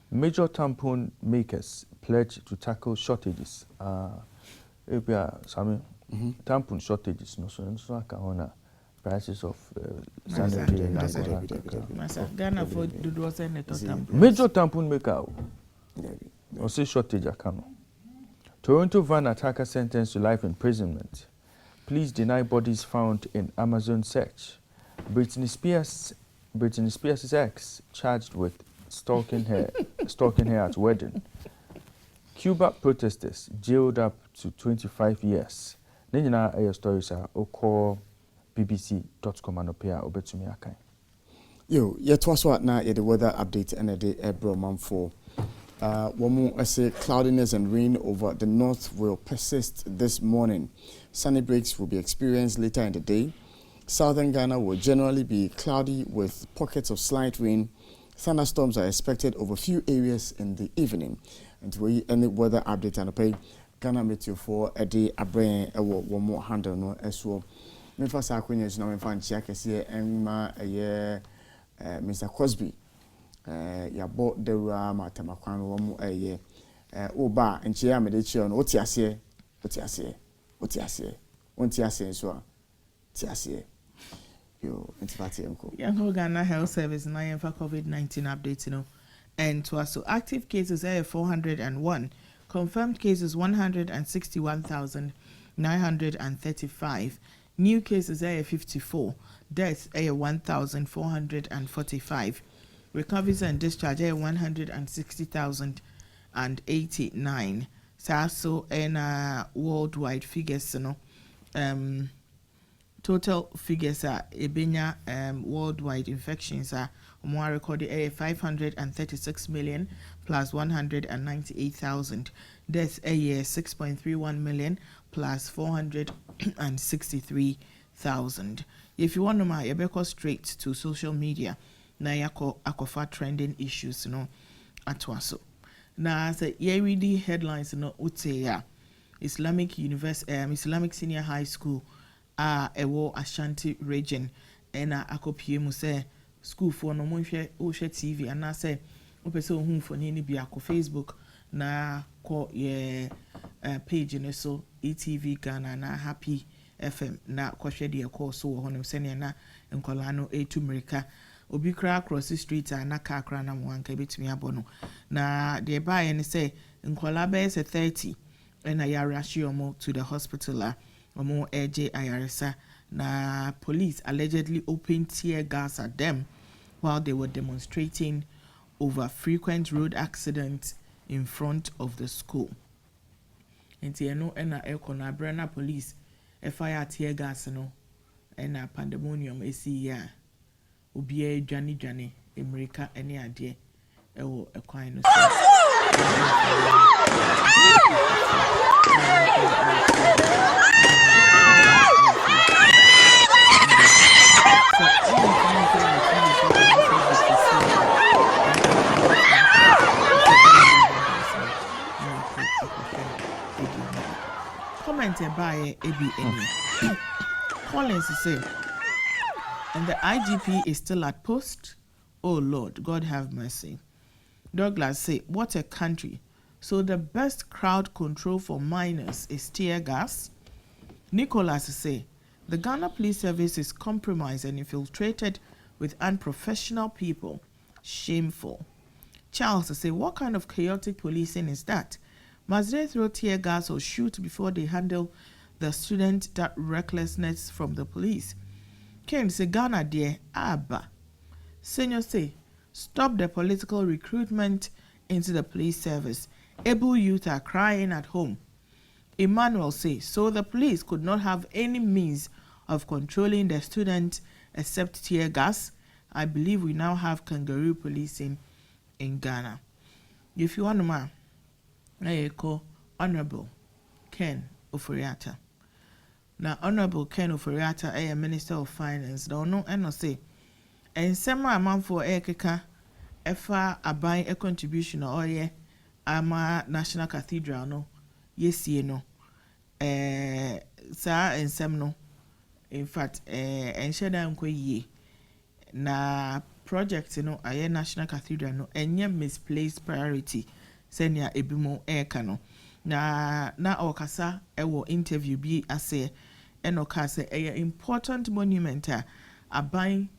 Major tampon makers pledge to tackle shortages. Tampon shortages no so prices of sanitary. Ghana for Major tampon maker. Or say shortage akano. Toronto van attacker sentenced to life imprisonment. Police deny bodies found in Amazon search. Britney Spears' ex charged with stalking her at wedding. Cuba protesters jailed up to 25 years. Nina air stories are oko bbc.com anopia obetumi akan. Yo, yet was what now the weather update and the Ebro month for. One more, I say cloudiness and rain over the north will persist this morning. Sunny breaks will be experienced later in the day. Southern Ghana will generally be cloudy with pockets of slight rain. Thunderstorms are expected over a few areas in the evening. And we any weather update and pay Ghana Meteo for a day a brain one more handle no as well. Me for Sakunya no me fan check here and Mr. Cosby. Ya bought the Matamakan one a year. Oba and Chia Medici on Otiasie, so Tiasie. Yo, it's Fatty Uncle. Young Ghana Health Service 9 for COVID-19 updates, and to us, so active cases are 401, confirmed cases 161,935, new cases are 54, deaths are 1,445. Recoveries and discharge are 160,089. So in worldwide figures, total figures are Ebenya worldwide infections are more recorded 536 million plus 198,000. Deaths a year 6.31 million plus 463,000. If you want to know, you better straight to social media. Na yako akofa trending issues atwaso na say ye read headlines utte ya Islamic Senior High School ewo Ashanti region ena akopie mu say school for no monhwe ohwe TV ana say opese ohun for ni bi akọ Facebook na ko ye page ne so ETV Ghana na Happy FM na kwhwe de call so ho no se na nkola no etumerika obi kra across the street na car kra na mwanka betumi abono na de buy ne say nkola be say 30 and I rush omo to the hospital omo AJ Ayaresa Na police allegedly opened tear gas at them while they were demonstrating over frequent road accidents in front of the school. Nti eno ena ekona brana police fire tear gas no ena pandemonium esi ya obia dwane America ene ade ewo ekwan no so. Comment by ABN. Collins said, and the IGP is still at post. Oh Lord, God have mercy. Douglas say, what a country. So the best crowd control for minors is tear gas. Nicholas say, the Ghana Police Service is compromised and infiltrated with unprofessional people. Shameful. Charles say, what kind of chaotic policing is that? Must they throw tear gas or shoot before they handle the student? That recklessness from the police. Ken say, Ghana dear, Abba. Senior say, stop the political recruitment into the police service. Able youth are crying at home. Emmanuel say, so the police could not have any means of controlling the student except tear gas. I believe we now have kangaroo policing in Ghana. If you want to know, I call Honorable Ken Ofori-Atta. Now, Honorable Ken Ofori-Atta, a Minister of Finance, don't know and say, and some amount for a keka, efa aban a contribution or ye, ama National Cathedral no, yes ye no, sa and some no, in fact, and shada unko ye, na project no, aye National Cathedral no, and ye misplaced priority, senya ebimo kano. Na okasa ewo interview bi ase enokase a important monument aban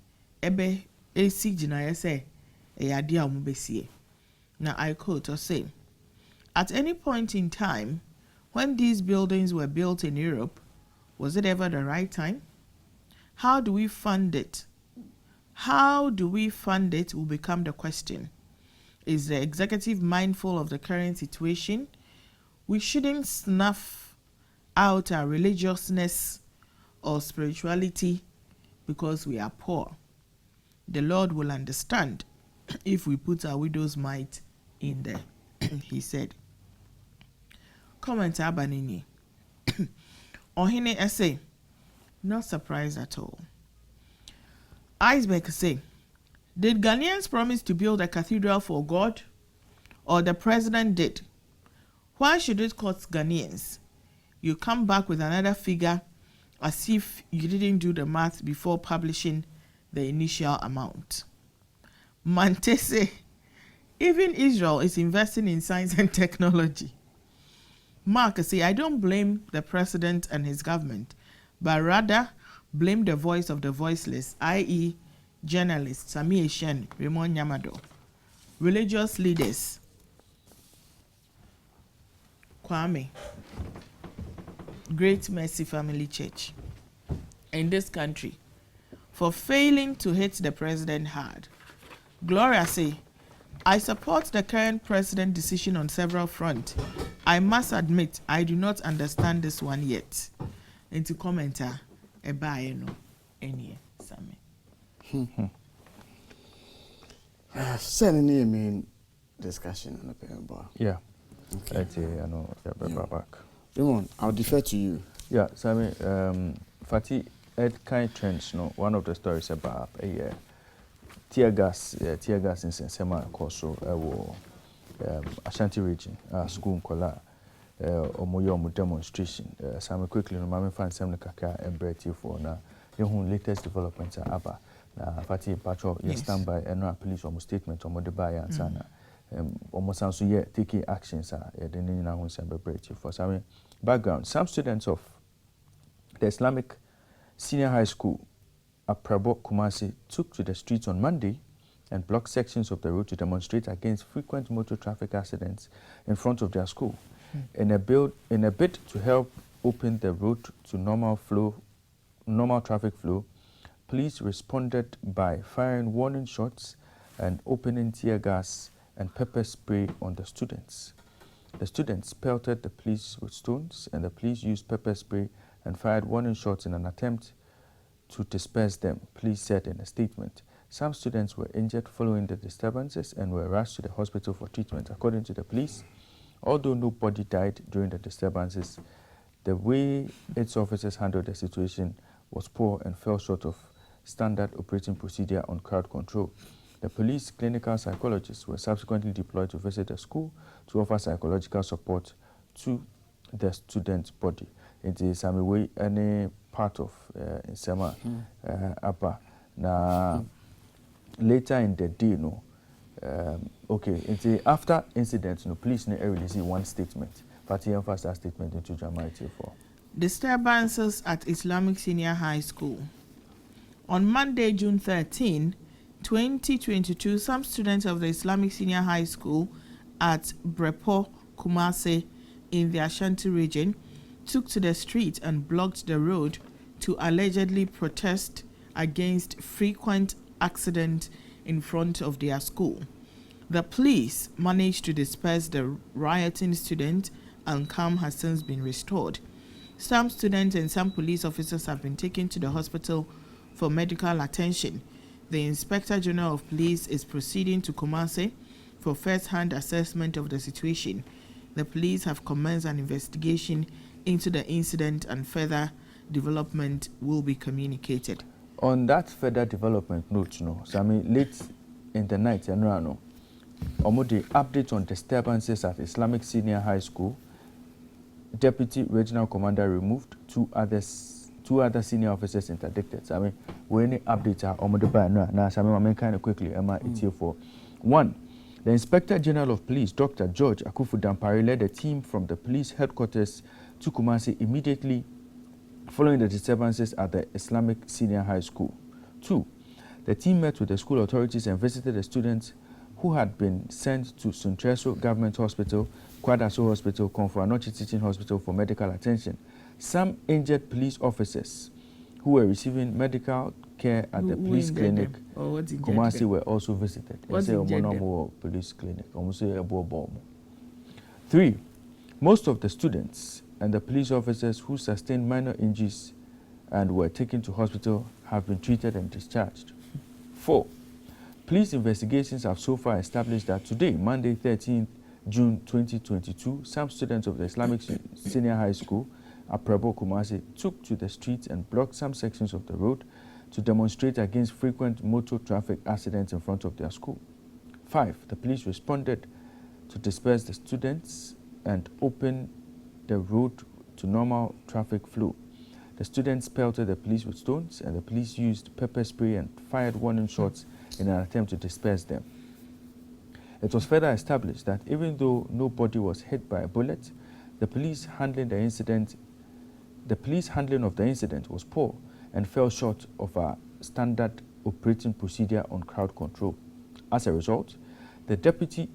ebe esi gina yese ade a omubesie. Now I quote or say, at any point in time when these buildings were built in Europe, was it ever the right time? How do we fund it? How do we fund it will become the question. Is the executive mindful of the current situation? We shouldn't snuff out our religiousness or spirituality because we are poor. The Lord will understand if we put our widow's mite in there, he said. Comment Abanini. Ohine essay, not surprised at all. Iceberg say, did Ghanaians promise to build a cathedral for God? Or the president did? Why should it cost Ghanaians? You come back with another figure as if you didn't do the math before publishing the initial amount. Mantese, even Israel is investing in science and technology. Mark say, I don't blame the president and his government, but rather blame the voice of the voiceless, i.e., journalists Sami Eshen, Raymond Nyamado, religious leaders, Kwame, Great Mercy Family Church, in this country, for failing to hit the president hard. Gloria say, I support the current president decision on several fronts. I must admit, I do not understand this one yet. Into commenter, eba no, any Sami. Sending you mean discussion on the paper. Yeah. Okay. I know. Yeah, back. Raymond, I'll defer to you. Yeah, Sammy. Fatty Ed kind trends. No, one of the stories about a tear gas in Sensema Koso, Ashanti region, school Kola, Omoyo demonstration. Sammy quickly, no, Mammy find some kaka and bread for now. Your latest developments are about. Fatty Patrol, you stand by and police almost statement on the buyer and sana. Almost sounds so yet taking actions are then now celebrate for some background. Some students of the Islamic Senior High School at Prabok Kumasi took to the streets on Monday and blocked sections of the road to demonstrate against frequent motor traffic accidents in front of their school. In a bid to help open the road to normal flow normal traffic flow, police responded by firing warning shots and opening tear gas and pepper spray on the students. The students pelted the police with stones, and the police used pepper spray and fired warning shots in an attempt to disperse them, police said in a statement. Some students were injured following the disturbances and were rushed to the hospital for treatment. According to the police, although nobody died during the disturbances, the way its officers handled the situation was poor and fell short of standard operating procedure on crowd control. The police clinical psychologists were subsequently deployed to visit the school to offer psychological support to the student's body. It is any part of Nsema Apa. Now, later in the day, after incident, police released one statement. But he emphasized that statement into Jamaica for disturbances at Islamic Senior High School. On Monday, June 13, 2022, some students of the Islamic Senior High School at Brepo, Kumasi, in the Ashanti region, took to the street and blocked the road to allegedly protest against frequent accidents in front of their school. The police managed to disperse the rioting students, and calm has since been restored. Some students and some police officers have been taken to the hospital for medical attention. The Inspector General of Police is proceeding to Kumasi for first-hand assessment of the situation. The police have commenced an investigation into the incident, and further development will be communicated. On that further development note, late in the night, the update on disturbances at Islamic Senior High School. Deputy Regional Commander removed, two other senior officers interdicted. When updates are now, kind of quickly, for one. The Inspector General of Police, Dr. George Akufu Dampari, led a team from the police headquarters to Kumasi immediately following the disturbances at the Islamic Senior High School. 2. The team met with the school authorities and visited the students who had been sent to Suntreso Government Hospital, Kwadaso Hospital, Komfo Anokye Teaching Hospital for medical attention. Some injured police officers who were receiving medical care at the police clinic, Kumasi, were also visited. Police clinic. 3. Most of the students and the police officers who sustained minor injuries and were taken to hospital have been treated and discharged. 4. Police investigations have so far established that today, Monday 13th June 2022, some students of the Islamic Senior High School at Prebo Kumasi took to the streets and blocked some sections of the road to demonstrate against frequent motor traffic accidents in front of their school. 5. The police responded to disperse the students and open the road to normal traffic flow. The students pelted the police with stones, and the police used pepper spray and fired warning shots in an attempt to disperse them. It was further established that even though nobody was hit by a bullet, the police handling of the incident was poor and fell short of a standard operating procedure on crowd control. As a result, the Deputy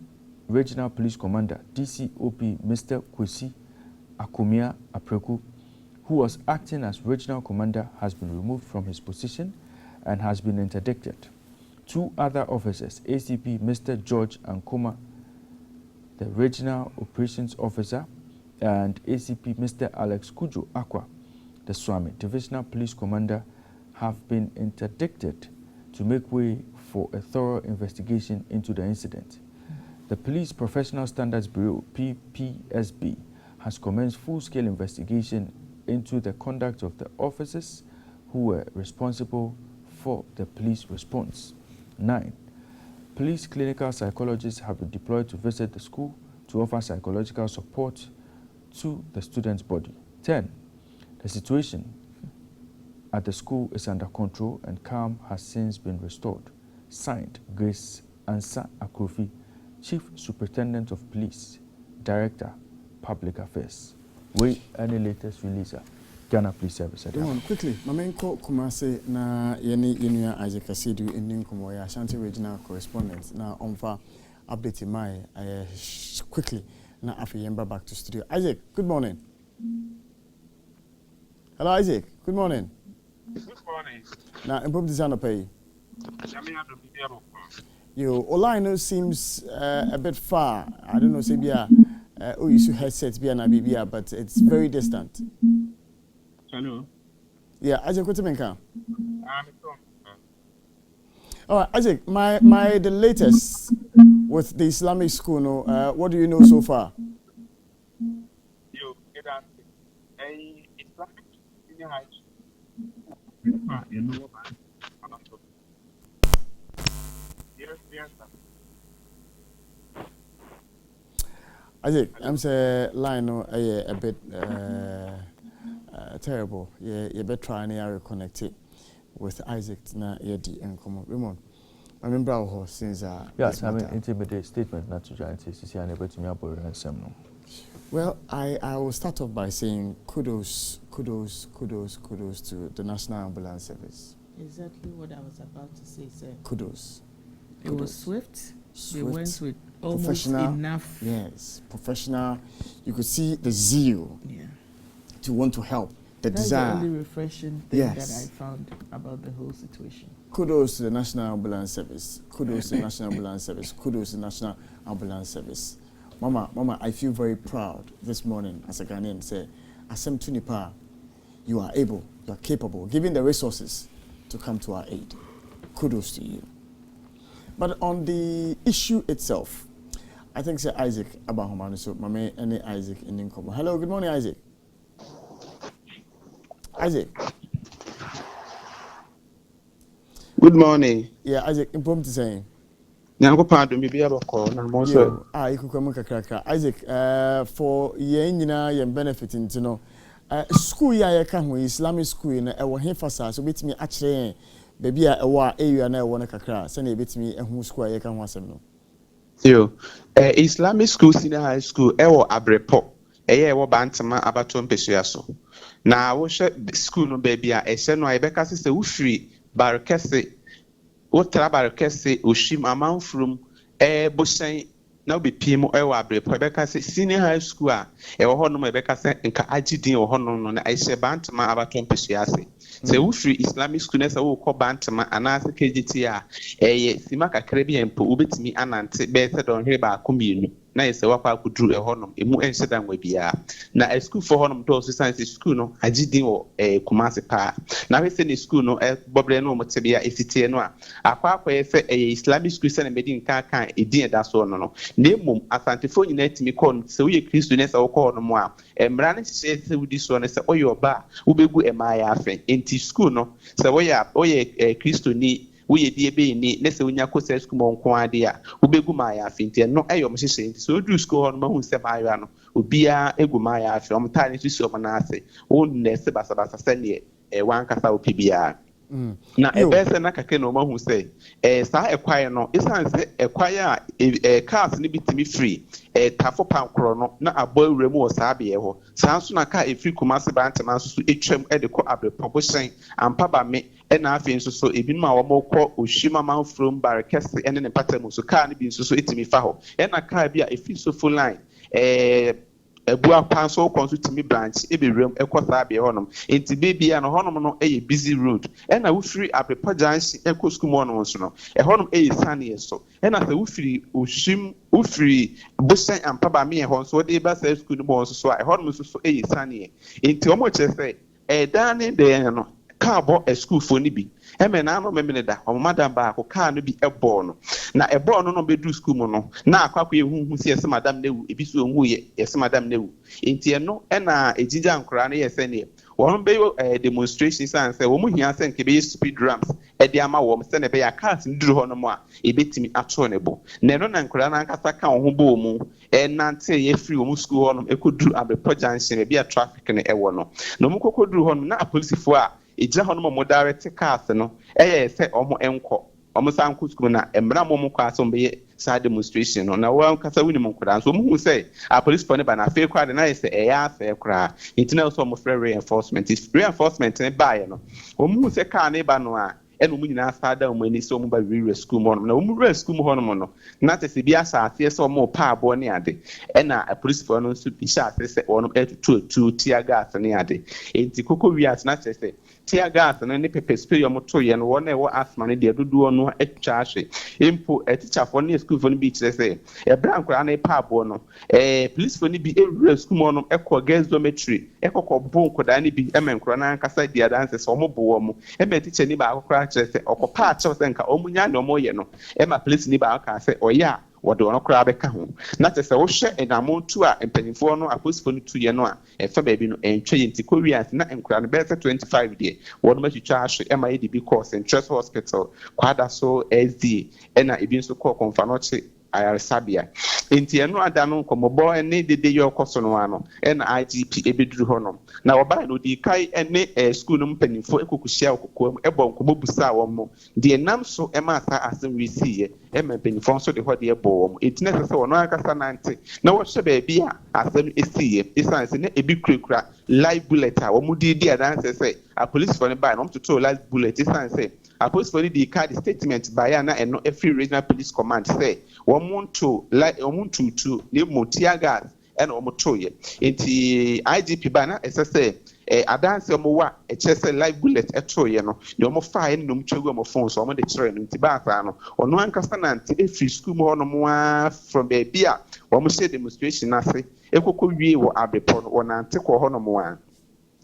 Regional Police Commander, DCOP Mr. Kwesi Akumia Apreku, who was acting as Regional Commander, has been removed from his position and has been interdicted. 2 other officers, ACP Mr. George Ankoma, the Regional Operations Officer, and ACP Mr. Alex Kujo Akwa, the Swami Divisional Police Commander, have been interdicted to make way for a thorough investigation into the incident. The Police Professional Standards Bureau, PPSB, has commenced full-scale investigation into the conduct of the officers who were responsible for the police response. 9. Police clinical psychologists have been deployed to visit the school to offer psychological support to the student's body. 10. The situation at the school is under control and calm has since been restored. Signed, Grace Ansa Akrofi, Chief Superintendent of Police, Director, Public Affairs. We any latest release Ghana Police Service. Quickly, Mamenko Kumasi na yeni Isaac Asidu in Nkomo Ashanti Regional Correspondent na onfa update my quickly na afi yemba back to studio. Isaac, good morning. Hello Isaac, good morning. Now, in Bob Design pay. Your line seems a bit far. I don't know, say, oh, you should headset, but it's very distant. Hello. Yeah, Isaac, what's the all right, Isaac, the latest with the Islamic school, no, what do you know so far? You get that Islamic senior high school. You know what? Yes, Isaac, I'm saying line no a bit terrible. Yeah, you better try and reconnect it with Isaac na yedi and come on. Raymond, I remember our since yes, I mean intimidate statement not to join CCC and able to me up with some. Well, I will start off by saying kudos to the National Ambulance Service. Exactly what I was about to say, sir. Kudos. It was swift. They went with almost professional, enough. Yes, professional. You could see the zeal to want to help, the desire. That's the only refreshing thing that I found about the whole situation. Kudos to the National Ambulance Service. Kudos to the National Ambulance Service. Kudos to the National Ambulance Service. Mama, I feel very proud this morning as a Ghanaian. Say, Asem Tunipa, you are able, you are capable, given the resources to come to our aid. Kudos to you. But on the issue itself, I think say Isaac Abahomanu, so Mame any Isaac in Ninkomo. Hello, good morning, Isaac. Isaac. Good morning. Yeah, Isaac, important to say. Isaac, for your benefiting to know. School ya can Islamic school in a Hefasa, so bit me actually. Baby, a area na one kakra. Send a bit me and who square you can want some. Yo, Islamic school, senior high school, Abrepo, Bantama, Abaton Pesuaso. Now, we share school no baby, a seno, I becca sister, Ufri, Barakese, what Barakese, Ushim, amount from Bushay. Now be PMO Abrepo, Rebecca senior high school, Honor Rebecca and Kajidi or Honor, I say Bantama, Abaton Pesuase. Se wofri Islamic school nesa wo kɔ bantama anase KGT a simaka Caribbean po ubetimi anante be se don hwe ba komienu na yese wakwa akuduru ɛhɔnom emu enhyeda nwa bia na a school for hɔnom to science school no agidin wɔ Kumasi pa na we se ne school no bobre no motebia esitie no a akwa yese Islamic school se na medin kan edin da so no na emom asantefo nyina timi kɔ no se wo ye Kristo nesa wo kɔ hɔnom a mmra ne se wudi so no se oyo ba wo begu emaya afen enti school no se wo ye Kristo ni we ye be ni ne se wonya ko se school mo nko ade a wo begu maya afen enti no eyom hyehyɛ enti so do school hɔnom hu se maya no obia egu maya afen om ta ne so so na ase wo ne se basabasa se ne wan kasa wo pibia na ebese na kake no mahu say sa ekwaye no isan se ekwaye a cars ni bitimi free tafo pankro no na abo awrem wo sa be ho sa so na ka efri Kumasi bantama so etwam de ko Abrepo hyen ampa ba me na afin so ebinum a wo mokɔ Oshima man from Barakese ene ne patamu so car ni bi so etimi fa ho na car bi a efi so full line Ebua Panso Consultimi branch, Ebi Rim, Equasa be honum. Enti baby and honum no a busy road. And I will free Abrepo Junction, Echo School Monosono. A honum a sunny so. And as a Ufri, Ushim, Ufri, Busan and Papa me and Honso, they best school no so I honum so a sunny. Into how much say a darning there no. Car bought a school for Nibi. Emenano memeneda, or Madame Barco car no be a born. Na a born no be do school mono. Na Quacky who sees Madame New, Ebisu who yes, Madame New. Intiano, and a Gijan Crani, yes, any. One bay demonstrations and say, Woman here sent Kebe speed drums. Ediama wom send a bay a cast and drew on a more, a bit me atonable. Nenon and Crana Casaka on Hubomu, and Nante ye free school on a could do Abrepo Junction, be a traffic in a one. No more could do on not police for. Ija hono mo direct cars no se omo enko omo sanku school na embra mo kwa so be sa demonstration no na wan kasa wini mo nkura so mo hu say a police pone ba na fe kwa de na se ya fe kra intina so mo free reinforcement ne ba ye no omo hu say car ne ba no a ɛna ɔmo nyinaa saa da ɔmo ani sɛ ɔmo ba rewura school mu hɔnom na ɔmo wura school mu hɔnom no na te sɛ bi ahyɛ aseɛ sɛ ɔmo pa aboɔ ne ade ɛna apolisifoɔ no nso bi hyɛ aseɛ sɛ wɔn ɛtutu tear gas ne ade enti koko wiase na kyerɛ sɛ tear gas no ne pepper spray ɔmo to yɛ no wɔn a ɛwɔ asthma no deɛ dodoɔ no atwa ahwe mpo teacherfoɔ ne schoolfoɔ no bi kyerɛ sɛ ɛbra nkwadaa no pa aboɔ no policefoɔ no bi ewura school mu hɔnom ɛkɔ girls dormitory ɛkɔkɔ bo nkwadaa no bi ɛmɛ nkwadaa no ankasa di adanse sɛ ɔmo bo wɔn mo ɛmɛ teacher ni baako koraa kyerɛ sɛ ɔkɔpa akyɛw sɛ nka ɔmo nya ne ɔmo yɛ no ɛma police ni baako kaa sɛ ɔyɛ a wɔde ɔno koraa bɛka ho na kyerɛ sɛ wohwɛ ɛnamo tu a mpanyinfoɔ no apolisifoɔ no tu yɛ no a ɛfa baabi no ɛntwa yɛ nti koreans na nkwadaa no bɛyɛ sɛ 25 deɛ wɔn atwitwa ahwe ɛma yɛ de bi kɔɔ st tress hospital kwada so sda ɛna ebi nso kɔɔ kɔnfanɔkye ayaresabea nti ɛno ada no nkɔmmɔbɔ ne dede yɛ ɔkɔ so no ano ɛna igp ebeduru hɔ nom na ɔbaa no odi kae ne school no mpanyinfoɔ ekokuhyia ɔkɔkɔɔ mu ɛbɔ nkɔmmɔ busa wɔn mo deɛ nam so ɛma asa asɛm resi yɛ ɛma mpanyinfoɔ nso de hɔ deɛ bɔ wɔn eti na ɛsɛ sɛ wɔn ankasa nante na wɔhyɛ baabi a asɛm esi yɛ esan sɛ ne ebi kurakura live bullet a wɔn di adanse sɛ apolisifoɔ no baa na wɔn toto live bullet esan sɛ apolisifoɔ no di card statement baayɛ na ɛno every regional police command sɛ wɔn ntutu ne mu tear gas ɛna wɔn to yɛ nti igp baa na ɛsɛ sɛ adanse wɔn wɔ a ɛkyɛ sɛ live bullet ɛto yɛ no deɛ wɔn fa yɛ ne nom twɛ gu wɔn phone so wɔn de kyerɛ no nti baasa no ɔno ankasa nante efiri school mu hɔ nom waa from baabi a wɔn hyɛ demonstration ase ekoko wie wɔ abepɔ no wɔnante kɔ hɔ nom waa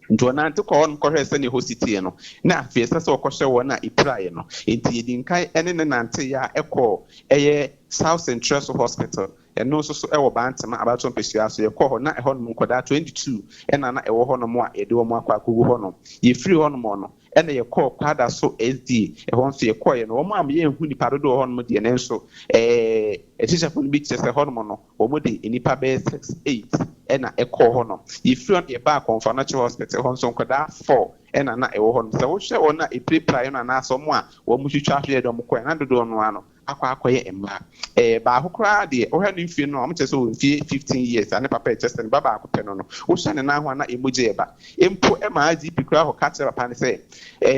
nti ɔnante kɔ hɔ nom kɔhwɛ sɛ ne hɔ sitie no na afei ɛsɛ sɛ ɔkɔhyɛ wɔn a epiraeɛ no nti yɛdi nkan ɛne ne nante yɛ a ɛkɔ ɛyɛ south central hospital ɛno nso so ɛwɔ bantama abato mpɛsua so yɛkɔ hɔ na ɛhɔ nom nkɔdaa 22 ɛna na ɛwɔ hɔ nom a yɛde wɔn akɔ akɔgu hɔ nom yɛfiri hɔ nom no ɛna yɛkɔ kwada so sda ɛhɔ nso yɛkɔ yɛ no wɔn a yɛnhu nipa dodoɔ hɔ nom deɛ ne nso ɛhyehyɛfo no bi kyerɛ sɛ hɔ nom no wɔn de nipa bɛyɛ 6-8 ɛna ɛkɔ hɔ nom yɛfiri hɔ yɛbaa kɔnfanɔkye hospital hɔ nso nkɔdaa 4 ɛna na ɛwɔ hɔ nom sɛ wohwɛ wɔn a epirepira yɛ no anaasɛ wɔn a wɔn twitwa ahwɛ dɔm kɔɛ na dodoɔ no ano akɔyɛ mmaa baako koraa deɛ ɔhwɛ ne mfie no a wɔn kyerɛ sɛ wɔn mfie 15 years a ne papa ɛkyɛ sɛ ne ba baako pɛ no wohwɛ ne nan ho a na emogya yɛ ba mpo ɛma igp koraa hɔ ka kyerɛ papa no sɛ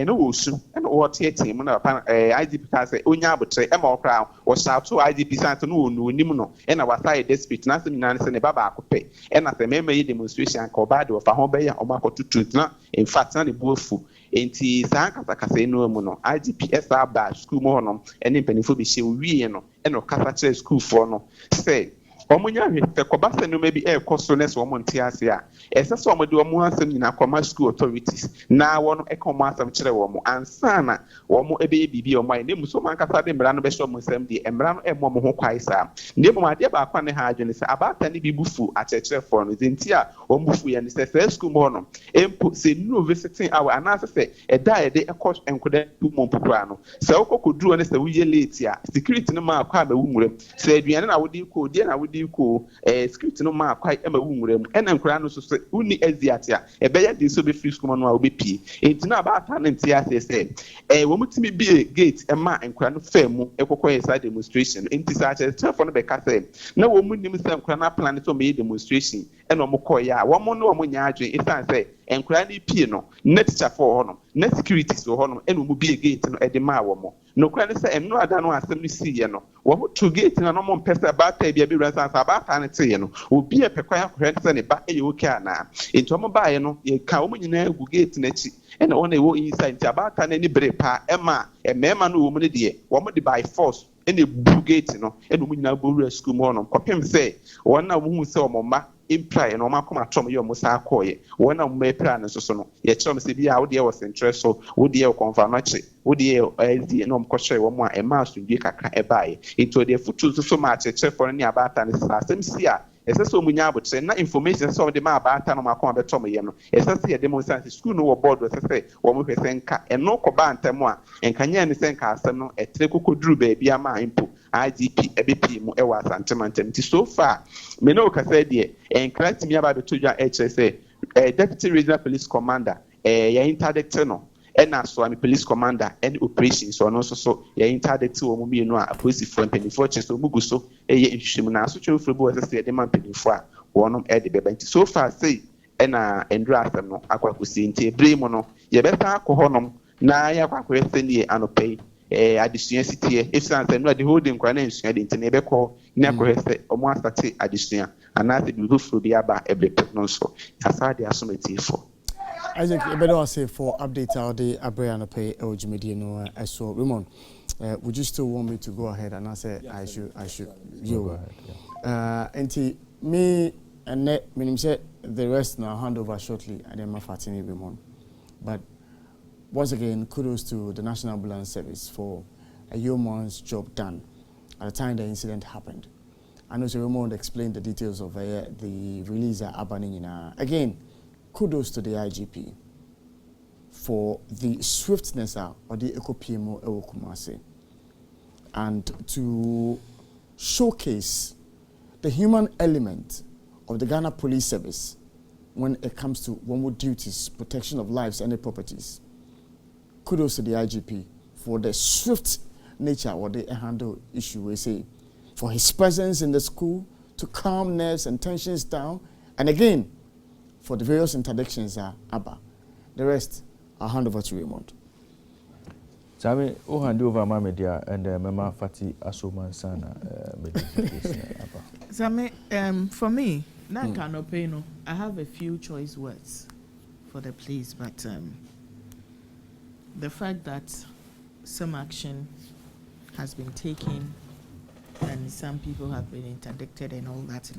ne wɔ su ɛna wɔteɛteɛ mu na papa igp kaa sɛ onya abotire ɛma ɔkoraa wɔhyɛ ato igp san so no wɔ n'onim no ɛna wasa yɛ desperate na asɛm nyinaa ne sɛ ne ba baako pɛ ɛna sɛ mɛɛma yɛ demonstration anka ɔbaa de ɔfa ho bɛyɛ a ɔmo akɔtutu na in fact na ne bu afu nti saa nkasakasa yi no mu no igp ɛsa aba school mu hɔ nom ɛne mpanimfoɔ bi hyɛ owie no ɛna ɔkasa kyerɛ schoolfoɔ no sɛ wɔn nyɛ ahwɛ sɛ kɔba sɛ nneɛma bi ɛrekɔ so na sɛ wɔn nte ase a ɛsɛ sɛ wɔn de wɔn asɛm nyinaa kɔma school authorities na wɔn ɛka wɔn asɛm kyerɛ wɔn ansa na wɔn ɛbɛyɛ biribi a wɔn ayɛ na emu so wɔn ankasa de mmara no bɛhyɛ wɔn nsɛm deɛ mmara no ɛmmɔ wɔn ho kwae saa na emu adeɛ baako a ne ha adwene sɛ abaata ne bi bufu akyerɛkyerɛfoɔ no nti a wɔn bufu yɛ no sɛ sɛ school mu hɔ no mpo sɛ nnuro visiting hour anaasɛ sɛ ɛda a yɛde ɛkɔ nkɔda mu mpokura no sɛ wɔkɔ koduro ne sɛ woyɛ late a security no maa kɔ a bɛwu nwura mu sɛ aduane na wode kɔ deɛ na wode kɔ script no maa kɔ a ɛma wu nwura mu ɛna nkɔda no so sɛ wonni aziate a ɛbɛyɛ de nso bɛfiri school no a wobɛpie nti na abaata no nte aseɛ sɛ wɔn tumi bie gate ɛma nkɔda no fɛ mu ɛkɔkɔ yɛ saa demonstration nti saa akyerɛkyerɛfoɔ no bɛka sɛ na wɔn nim sɛ nkɔda no aplan sɛ wɔn yɛ demonstration ɛna wɔn kɔɔ yɛ a wɔn ne wɔn nyɛ adwene ɛsan sɛ nkɔda no pie no na teacherfoɔ wɔ hɔ nom na securities wɔ hɔ nom ɛna wɔn bie gate no ɛde maa wɔn nokura ne sɛ ɛno ada no asɛm no si yɛ no wɔn to gate na wɔn mpɛ sɛ abaata bi abɛwura nsa abaata no te yɛ no obi a pɛ kwan akɔhwɛ sɛ ne ba ɛyɛ oke anaa nti wɔn baayɛ no yɛka wɔn nyinaa gu gate n'akyi ɛna wɔn a ɛwɔ inside nti abaata no ani bere paa ɛma mmarima no wɔ mu no deɛ wɔn de by force ɛna ebu gate no ɛna wɔn nyinaa bɔ wura school mu hɔ nom kɔpem sɛ wɔn a wɔn hu sɛ wɔn mma imply na wɔn akɔma atɔm yɛ wɔn saa kɔɔyɛ wɔn a wɔn apira no nso no yɛkyerɛ wɔn sɛ bi a wodeɛ wɔ sentire so wodeɛ wɔ kɔnfanɔkye wodeɛ ɛdi na wɔn kɔhyɛ wɔn a ɛma asundue kakra ɛbaayɛ nti wɔdeɛ futu nso so ma akyerɛkyerɛfoɔ no ne abaata no saa asɛm si a ɛsɛ sɛ wɔn nyɛ abotire na information sɛ wɔde ma abaata no wɔn akɔma bɛtɔm yɛ no ɛsɛ sɛ yɛde mo nsa sɛ school no wɔ board ɛsɛ sɛ wɔn hwɛ sɛ nka ɛno kɔba ntɛm a nkanyɛ ne sɛ nka asɛm no ɛtire kokoduru baabi ama mpo igp ɛbɛpie mu ɛwɔ asantemantam nti so far me ne okasa deɛ nkran timi aba bɛtɔ dwa ɛkyerɛ sɛ deputy regional police commander yɛ interdict no ɛna so ami police commander ɛne operations ɔno nso so yɛ interdict wɔn mmienu a apolisifoɔ mpanyinfoɔ kyerɛ sɛ wɔn gu so ɛyɛ nhwehwɛmu na asotwe ofuro bi wɔ sɛ yɛde ma mpanyinfoɔ a wɔn ɛde bɛbɛ nti so far sei ɛna ndura asɛm no akɔ akɔsi nti ebire mu no yɛbɛsa akɔ hɔnom na ya kwa kwese ni anope adesua sitie esan se no de holding kwa na nsua de ntene be ko na kwese omo asate adesua anase de hufuru bi aba ebepe no so asade asometi fo Isaac, I better say for update all the Abre and pay Ojimedi no I saw Raymond. Would you still want me to go ahead? And I said yes, I should. You go ahead. Yeah. And me and net meaning say the rest now hand over shortly and then my Fatini Raymond. But once again, kudos to the National Ambulance Service for a yeoman's job done at the time the incident happened. I know Sir Raymond explained the details of the release at Abanina. Again, kudos to the IGP for the swiftness or the EcoPMO Ewokumase and to showcase the human element of the Ghana Police Service when it comes to one duties, protection of lives and properties. Kudos to the IGP for the swift nature or the handle issue, we say, for his presence in the school to calm nerves and tensions down, and again, for the various interdictions are Abba. The rest, I'll hand over to Raymond. Sami, who hand over my media and Mama Fati Asuman Sana Sami, for me, I have a few choice words for the police, but the fact that some action has been taken and some people have been interdicted and all that,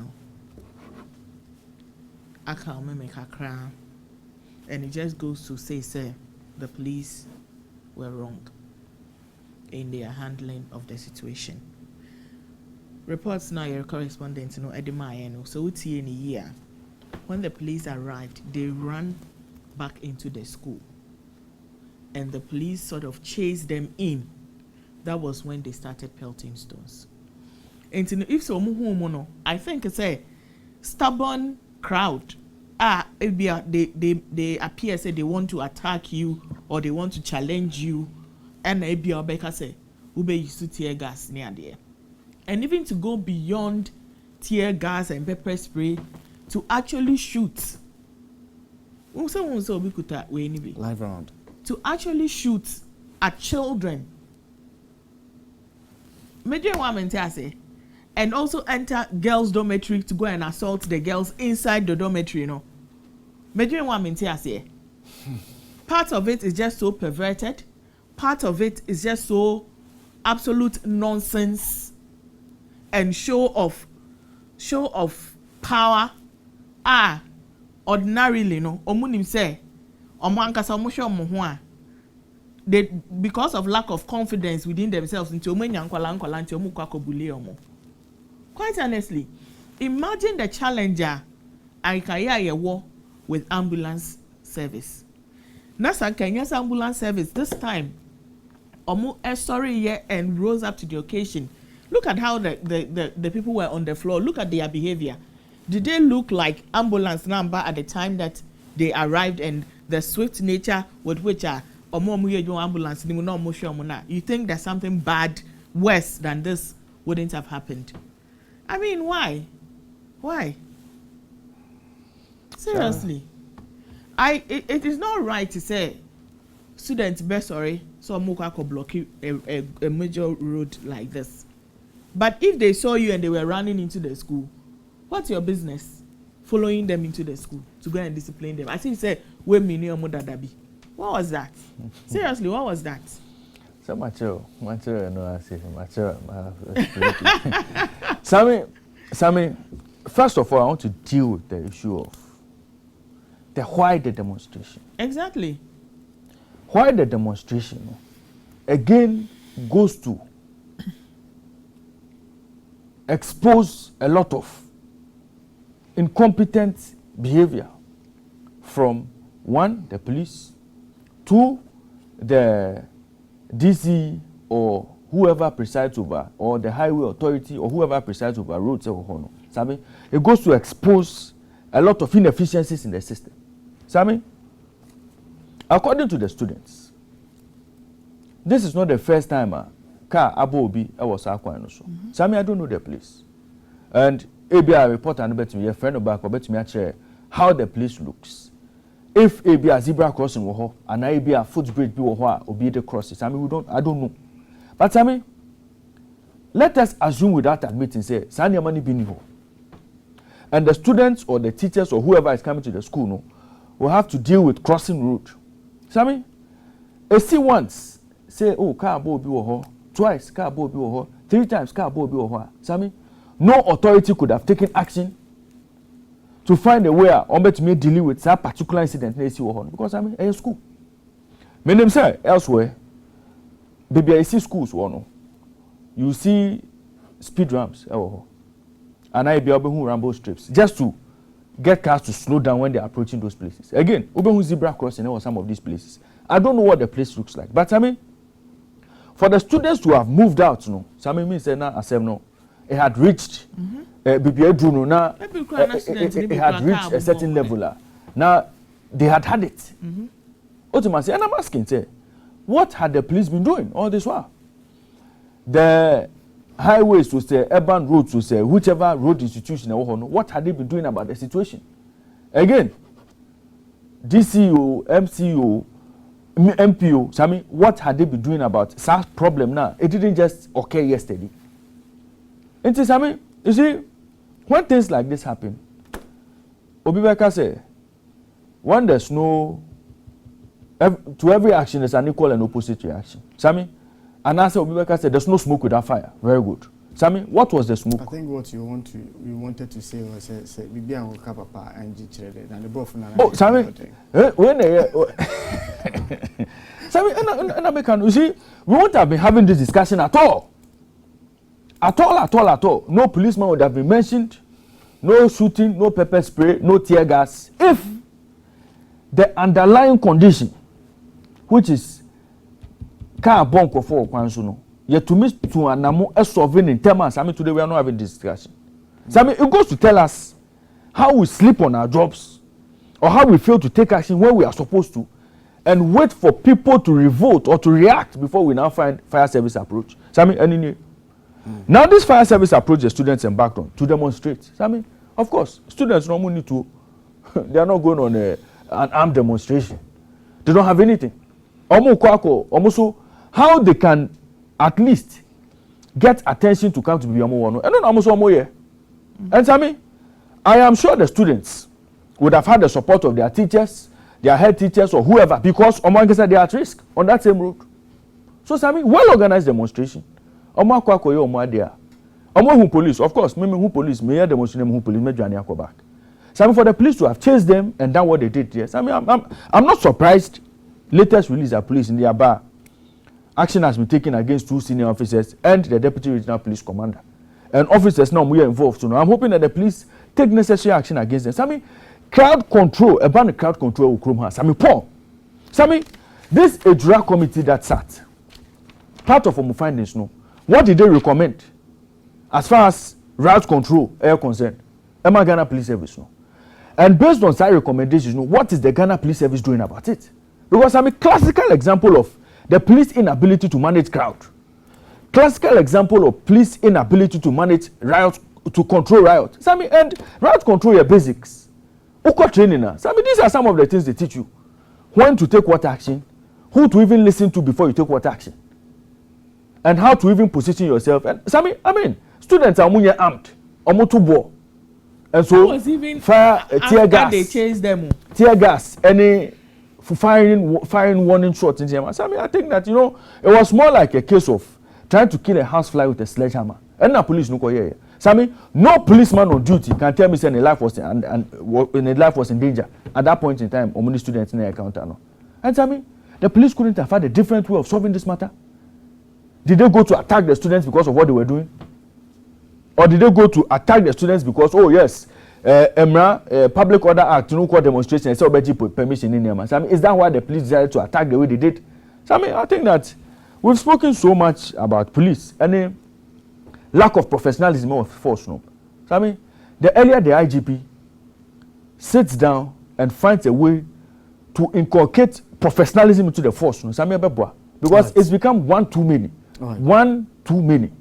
I can't make a crown. And it just goes to say, the police were wrong in their handling of the situation. Reports now, your correspondent, Edema, so it's in a year. When the police arrived, they ran back into the school. And the police sort of chased them in. That was when they started pelting stones. And if so, I think it's a stubborn crowd. They appear say they want to attack you or they want to challenge you, and Obeka say ube used to tear gas near there, and even to go beyond tear gas and pepper spray to actually shoot. Live round. To actually shoot at children. And also enter girls' dormitory to go and assault the girls inside the dormitory, Part of it is just so perverted. Part of it is just so absolute nonsense and show of power. Ordinarily, they, because of lack of confidence within themselves, quite honestly, imagine the challenger I war with ambulance service. Nasa Kenya's ambulance service this time sorry and rose up to the occasion. Look at how the people were on the floor. Look at their behavior. Did they look like ambulance number at the time that they arrived, and the swift nature with which ambulance? You think that something bad, worse than this wouldn't have happened? I mean, why? Seriously. It is not right to say students best sorry so Mukako block a major road like this. But if they saw you and they were running into the school, what's your business following them into the school to go and discipline them? I think you said we Dadabi. What was that? Seriously, what was that? So mature, no, I say mature. Sammy, first of all, I want to deal with the issue of why the demonstration. Exactly. Why the demonstration again goes to expose a lot of incompetent behavior from one, the police, two, the DC or whoever presides over, or the highway authority or whoever presides over roads. It goes to expose a lot of inefficiencies in the system. Sammy, according to the students, this is not the first time car Abobi was Aquano. Sammy, I don't know the place. And ABI report and bet me a friend back or bet me how the place looks. if a be a zebra crossing wo ho and I be a footbridge be wo ho obi the crosses. I mean I don't know. But I mean let us assume without admitting say sanya money be ni ho. And the students or the teachers or whoever is coming to the school no will have to deal with crossing road. So I mean see once say oh car bo bi wo ho, twice car bo bi wo ho, 3 times car bo bi wo ho. So I mean no authority could have taken action to find a way on bet me dealing with that particular incident na see wo ho because I mean a school. Me name say elsewhere baby I see schools wo no. You see speed ramps and I be able to rambo strips just to get cars to slow down when they're approaching those places. Again, open zebra crossing or some of these places. I don't know what the place looks like, but I mean, for the students to have moved out, no, some means say now no, it had reached BBA now it had reached a certain level. Now they had it. Ultimately, and I'm asking, say, what had the police been doing all this while? The highways to say, urban roads to say, whichever road institution, what had they been doing about the situation? Again, DCO, MCO, MPO, Sammy, what had they been doing about such problem now? It didn't just occur yesterday. And Sammy, you see, when things like this happen, Obibeka say, when there's no, to every action there's an equal and opposite reaction. Sammy, and as Obibeka said, there's no smoke without fire. Very good. Sammy, what was the smoke? I think what you wanted to say was say Bibi and Oka Papa and Jichire and the both. Oh, Sammy, when Sammy, and American, you see, we won't have been having this discussion at all. At all. No policeman would have been mentioned. No shooting, no pepper spray, no tear gas. If the underlying condition, which is car bonk for Kwansuno, yet to miss to anamo a solving in 10 months. I mean, today we are not having this discussion. So I mean, it goes to tell us how we sleep on our jobs or how we fail to take action when we are supposed to and wait for people to revolt or to react before we now find fire service approach. So I mean, now this fire service approach the students embarked on to demonstrate. So I mean, of course, students normally need to, they are not going on an armed demonstration. They don't have anything. Almost how they can at least get attention to come to Bibiamo. And then almost one more year. And Sammy, I am sure the students would have had the support of their teachers, their head teachers, or whoever, because said they are at risk on that same route. So Sammy, well organized demonstration. Who police, of course, who police, may demonstration who police, may back. Sammy, for the police to have chased them and done what they did, yes. I mean, I'm not surprised. Latest release of police in the Aba. Action has been taken against 2 senior officers and the deputy regional police commander. And officers now we are involved. So now I'm hoping that the police take necessary action against them. Sammy, crowd control, about crowd control will come. Sammy, Paul. Sammy, this Ejura committee that sat, part of our findings, no. What did they recommend as far as route control are concerned? Emma Ghana Police Service, no. And based on that recommendations, no, what is the Ghana Police Service doing about it? Because I'm a classical example of the police inability to manage crowd. Classical example of police inability to manage riot, to control riot. Sammy, and riot control your basics. Uko training now. Sammy, these are some of the things they teach you. When to take what action, who to even listen to before you take what action, and how to even position yourself. And Sammy, I mean, students are more armed, or and so fire, tear gas. They chase them. Tear gas, any firing warning shots in Germany. So I think that, you know, it was more like a case of trying to kill a housefly with a sledgehammer. And the police no here. So no policeman on duty can tell me that a life was in danger at that point in time. Many students in the encounter no. And the police couldn't have had a different way of solving this matter. Did they go to attack the students because of what they were doing, or did they go to attack the students because Public Order Act, no court demonstration, and so permission in them? So is that why the police decided to attack the way they did? So I think that we've spoken so much about police and the lack of professionalism of force. No, so the earlier the IGP sits down and finds a way to inculcate professionalism into the force, no, because it's become one too many. One too many.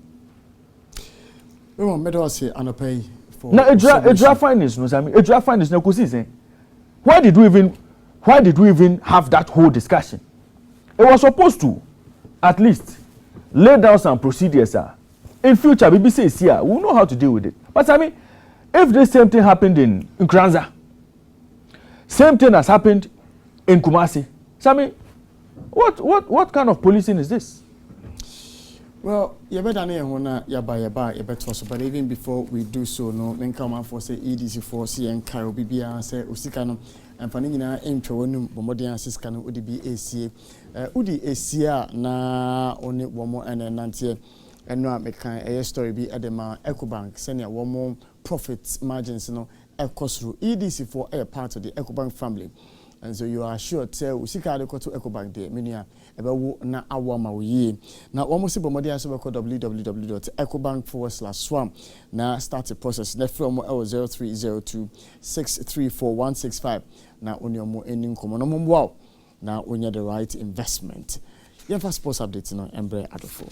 We want to say Anapay for now. A draft findings, no, Sammy. A draft findings, no, because why did we even why did we even have that whole discussion? It was supposed to, at least, lay down some procedures. In future, BBC is here. We'll know how to deal with it. But I mean, if the same thing happened in Nkranza, same thing has happened in Kumasi, so I mean, what kind of policing is this? Well, you better know yaba also, but even before we do so, no, then come out for say EDC for C and Carol BBA say Usikano and Fanina Intro Bomodian Siskano UDB ACA Udi ACA na only one more and Nantia and no make a story be at the EcoBank senior one more profit margins no cost through EDC for a part of the EcoBank family. And so you are sure tell Usika to EcoBank there minia ebe na awama uye na almost bomodi aso be www.ecobank/swam na start the process na from 0302 634 na onyomo eni nkomo no mwa na onya the right investment. Yen for sports update no Embre Adofo.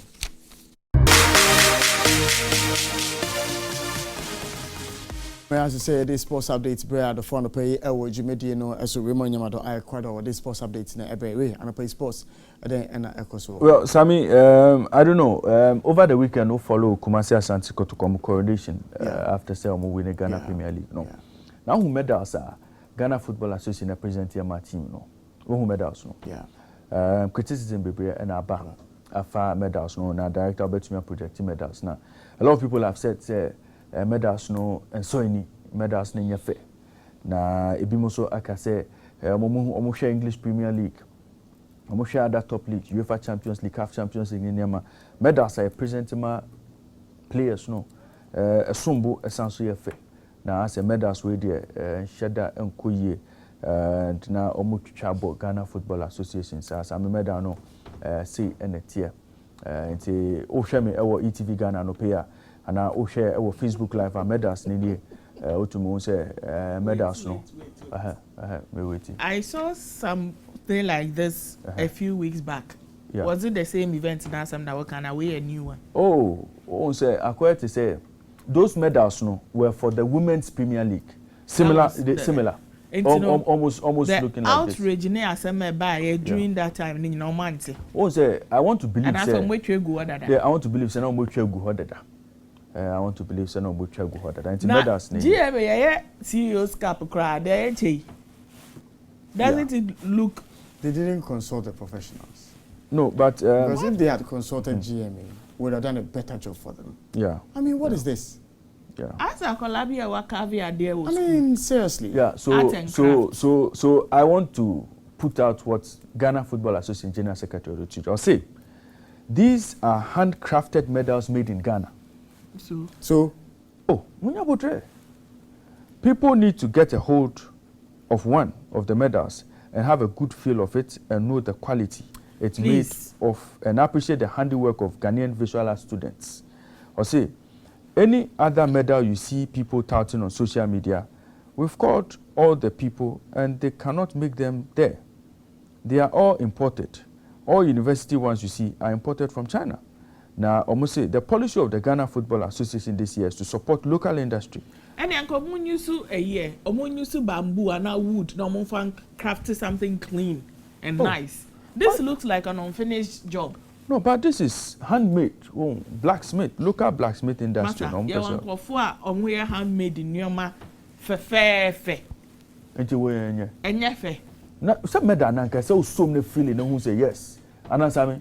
As I say, this sports update, Brad, the phone pay, Jimmy, no, as a reminder, I quite over this sports updates in every way, and I play sports, and I so. Well, Sammy, I don't know, over the weekend, we follow Kumasi Asante Kotoko coronation after say, we win the Ghana Premier League. No, now who medals are Ghana Football Association representing my team, no, who medals, no, criticism, baby, and our afa medals, no, now director, bet me projecting medals. Now, a lot of people have said, medals no and so any medals na nyafe na ebimo so aka say omo share English Premier League omo share other top league UEFA Champions League CAF Champions League nyama medals are presenting ma players no esombo esanso yafe na as medals we there shada enkoye na omo twabo Ghana Football Association sa medal no say enetia nti o hwe me ewo ETV Ghana no pay and I share our Facebook Live and medals ni otumo say medals no me waiting. I saw something like this a few weeks back. Yeah. Was it the same event now some that can away a new one? Oh say according to say those medals no were for the Women's Premier League. Similar. Almost looking like this. Outrage during that time in no man say. Oh say I want to believe. And I from which way go yeah, I want to believe say no which way go I want to believe no which way go that. Medals name. GM CEO's cap crowd doesn't it look? They didn't consult the professionals. No, but because if they had consulted GMA, would have done a better job for them. Yeah. I mean, what is this? Yeah. As a collabia wakavia there was. I mean, seriously. Yeah. So I want to put out what Ghana Football Association General Secretary Richard or say. These are handcrafted medals made in Ghana. So people need to get a hold of one of the medals and have a good feel of it and know the quality it's made of and appreciate the handiwork of Ghanaian visual art students. Or say, any other medal you see people touting on social media, we've called all the people and they cannot make them there. They are all imported. All university ones you see are imported from China. Now, almost say the policy of the Ghana Football Association this year is to support local industry. And Uncle Munyusu a year, Omunyusu bamboo and now wood, no more fun crafted something clean and nice. This looks like an unfinished job. No, but this is handmade. Blacksmith, local blacksmith industry. Handmade in Yoma fe. Enye. Na some medal na nka say so many feeling who say yes. Anasami.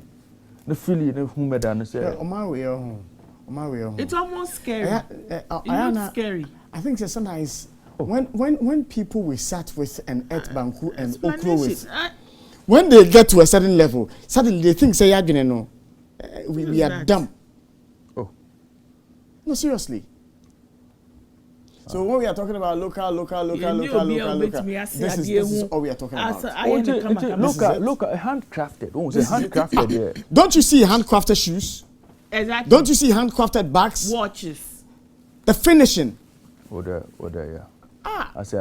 The feeling who medal na say. It's almost scary. It looks scary. I think that sometimes when people we sat with and ate banku and okro with, when they get to a certain level, suddenly they think say no, we are dumb. Oh, no, seriously. So when we are talking about local, this is all we are talking about. Look, handcrafted. Handcrafted. Yeah. Don't you see handcrafted shoes? Exactly. Don't you see handcrafted bags? Watches. The finishing. Order, yeah. I say,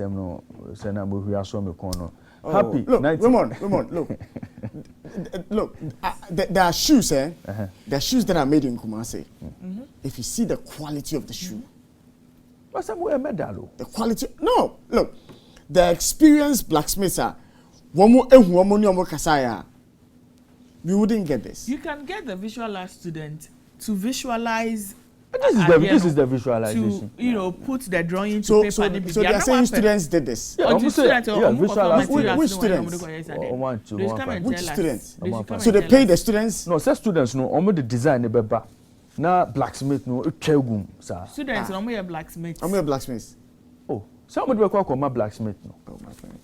no. Say na we are so me kono. Happy. Look, Ramon, look. Look, there are shoes, There are shoes that are made in Kumasi. If you see the quality of the shoe. But some wear medal. The quality. No, look. the experienced blacksmiths are we wouldn't get this. You can get the visual art student to visualize. This is the visualization. To put the drawing to paper. So they are saying students did this. Which students? Which students? So they pay the students. No, say students no. Omo the design the beba. Na blacksmith no chegum sir. Students omo your blacksmiths. Omo your blacksmiths. Oh, somebody will call my blacksmith no. Oh my friend.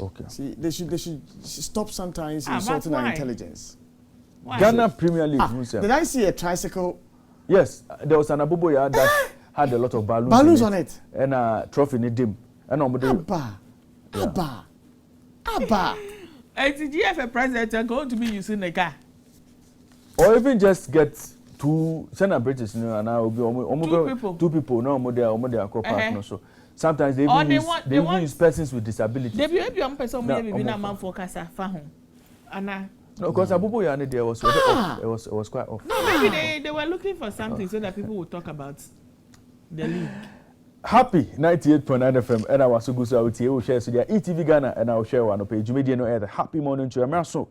Okay. See, they should stop sometimes insulting our intelligence. Why? Ghana Premier League. Did I see a tricycle? Yes, there was an Abuboya that had a lot of balloons on it. And a trophy in it. And Abba. As the GFA president are going to be using a car. Or even just get two celebrities, and I will be two people, no more there, co-partner. So sometimes they even use persons with disabilities. They be one person maybe a man for casa fahom. No, because Abuboya there was it was quite off. No, maybe they were looking for something so that people would talk about the league. Happy 98.9 FM and I was so good so I would share so their ETV Ghana and I'll share one page. You may know the happy morning to America.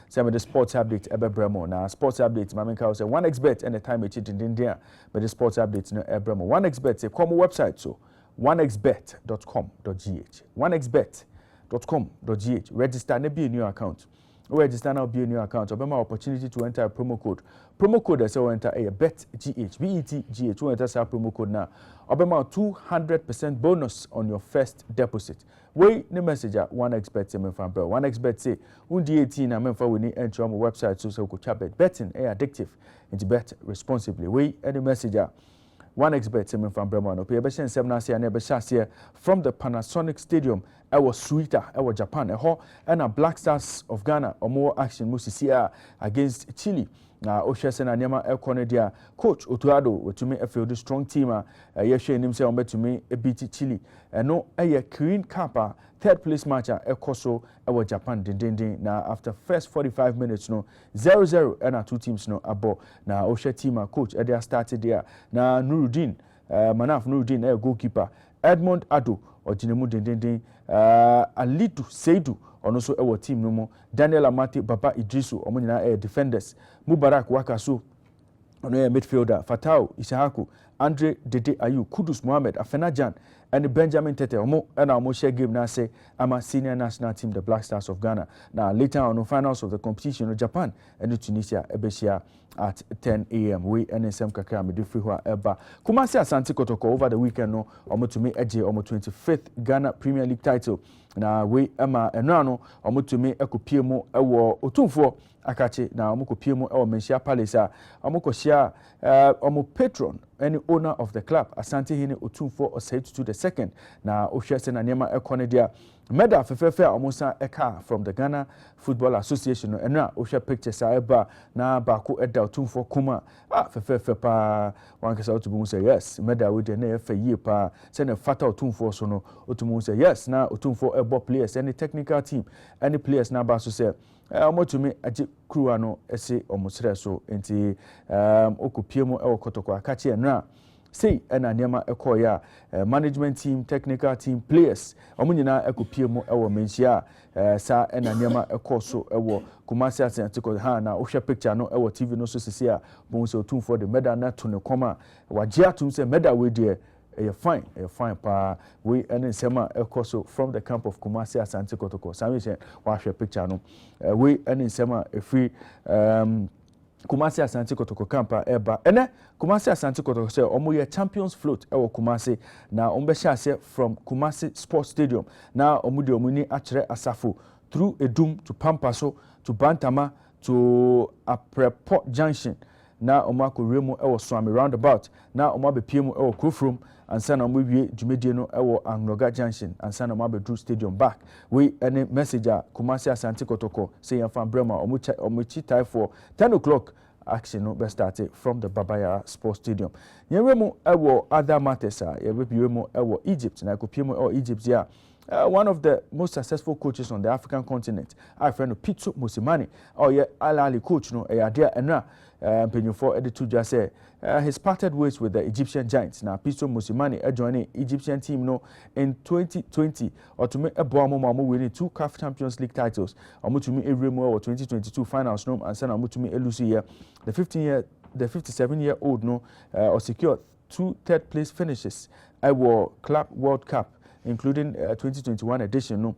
Some of the sports update Bremo. Now sports updates Mama Cow say 1xbet and the time it in India, but the sports updates no Bremo. 1xbet say come website so 1xbet.com.gh. 1xbet.com.gh. Register and be a new account. Register now be a new account. Obama opportunity to enter a promo code. Promo code as well enter a BETGH. BETGH. You enter a promo code now. Obama 200% bonus on your first deposit. Wait the message at 1xbet say memfa bro. 1xbet say undi 18 na memfa we need enter on my website so ko chat betting addictive and bet responsibly. Wait any message at 1xbet say memfa bro no pay be 7 na say na be share from the Panasonic Stadium. Was sweeter, was Japan, and Black Stars of Ghana, or more action musisia against Chile. Now, Oshesen and Yama Elconedia, Coach Otuado, to me a field strong team, Yeshe himself to me a beat Chile, and no a Korean Kappa, third place matcher, Ekoso, our Japan, ding. Now, after first 45 minutes, no 0-0, and our two teams no abo. Now, Osha team, coach, Edia started there. Now, Nuruddin, Manaf Nuruddin, a goalkeeper, Edmond Ado, or Jinemu ding. Alidu Seidu ono so ewo team no mo Daniel Amate Baba Idrisu omo nyina defenders Mubarak Wakaso ono midfielder Fatau Ishaku Andre Dede Ayu Kudus Mohammed Afenajan and Benjamin Tete omo and omo share game na say ama senior national team the Black Stars of Ghana. Now later on the finals of the competition in Japan and Tunisia ebeshia at 10 a.m. We and some kakra me free ho eba Kumasi Asante Kotoko over the weekend no omo to me eje omo 25th Ghana Premier League title. Na we ema enano omo to me ekopie mu ewo otumfo akache na omo kopie mu ewo Menchia Palace a omo koshia omo patron any owner of the club Asante Hene Otumfo Osei the second na ohwese na niema ekone dia medal fefefe omosa eka from the Ghana Football Association no enra ohwe pictures a eba na bako eda Otumfo kuma fefefe pa wankasa otumu say yes medal we dey na efa yie pa say na fata Otumfo so no otumu say yes na Otumfo ebo players any technical team any players na ba so say omotumi agi crew ano ese omosre so enti okopie mu e okotoko akache enra say ena niema ekoya management team technical team players omunyina ekopie mu ewo Menchia sa ena niema ekoso ewo Kumasi Asante ha na ohwe picture no ewo TV no so sisi a bon se Otumfo the medal na to ne koma wagye atum se medal we dey fine pa we and sema ekoso from the camp of Kumasi Asante Kotoko Samishe wa hwe picture no we and sema free Kumasi Asante Kotoko campa eba ene Kumasi Asante Kotoko say omo ye champions float ewo Kumasi na ombesha say from Kumasi Sports Stadium na omo de omo ni akere asafo through Edum to Pampaso to Bantama to Apreport Junction na omo akoremu ewo Swami roundabout na omo abepie mu ewo Krofrom ansa na omo wie dwumedie no ewo Angloga Junction ansa na omo abedru stadium back we any message Kumasi Asante Kotoko say yamfa brema omo chi tie for 10 o'clock action no be started from the Babaya Sports Stadium. Yenwemu ewo other matters ye be mu ewo Egypt na kopie mu ewo Egypt ya one of the most successful coaches on the African continent, our friend Pitso Mosimane, Al Ahly coach, no, Penyufo Editu just say he's parted ways with the Egyptian Giants. Now, Pitso Mosimane joining Egyptian team no in 2020 or to make a bomb winning 2 CAF Champions League titles. Omutumi Eremo or 2022 finals no and send Omutumi Elusi the 57-year-old no or secured 2 third-place finishes at Club World Cup, including 2021 edition. No,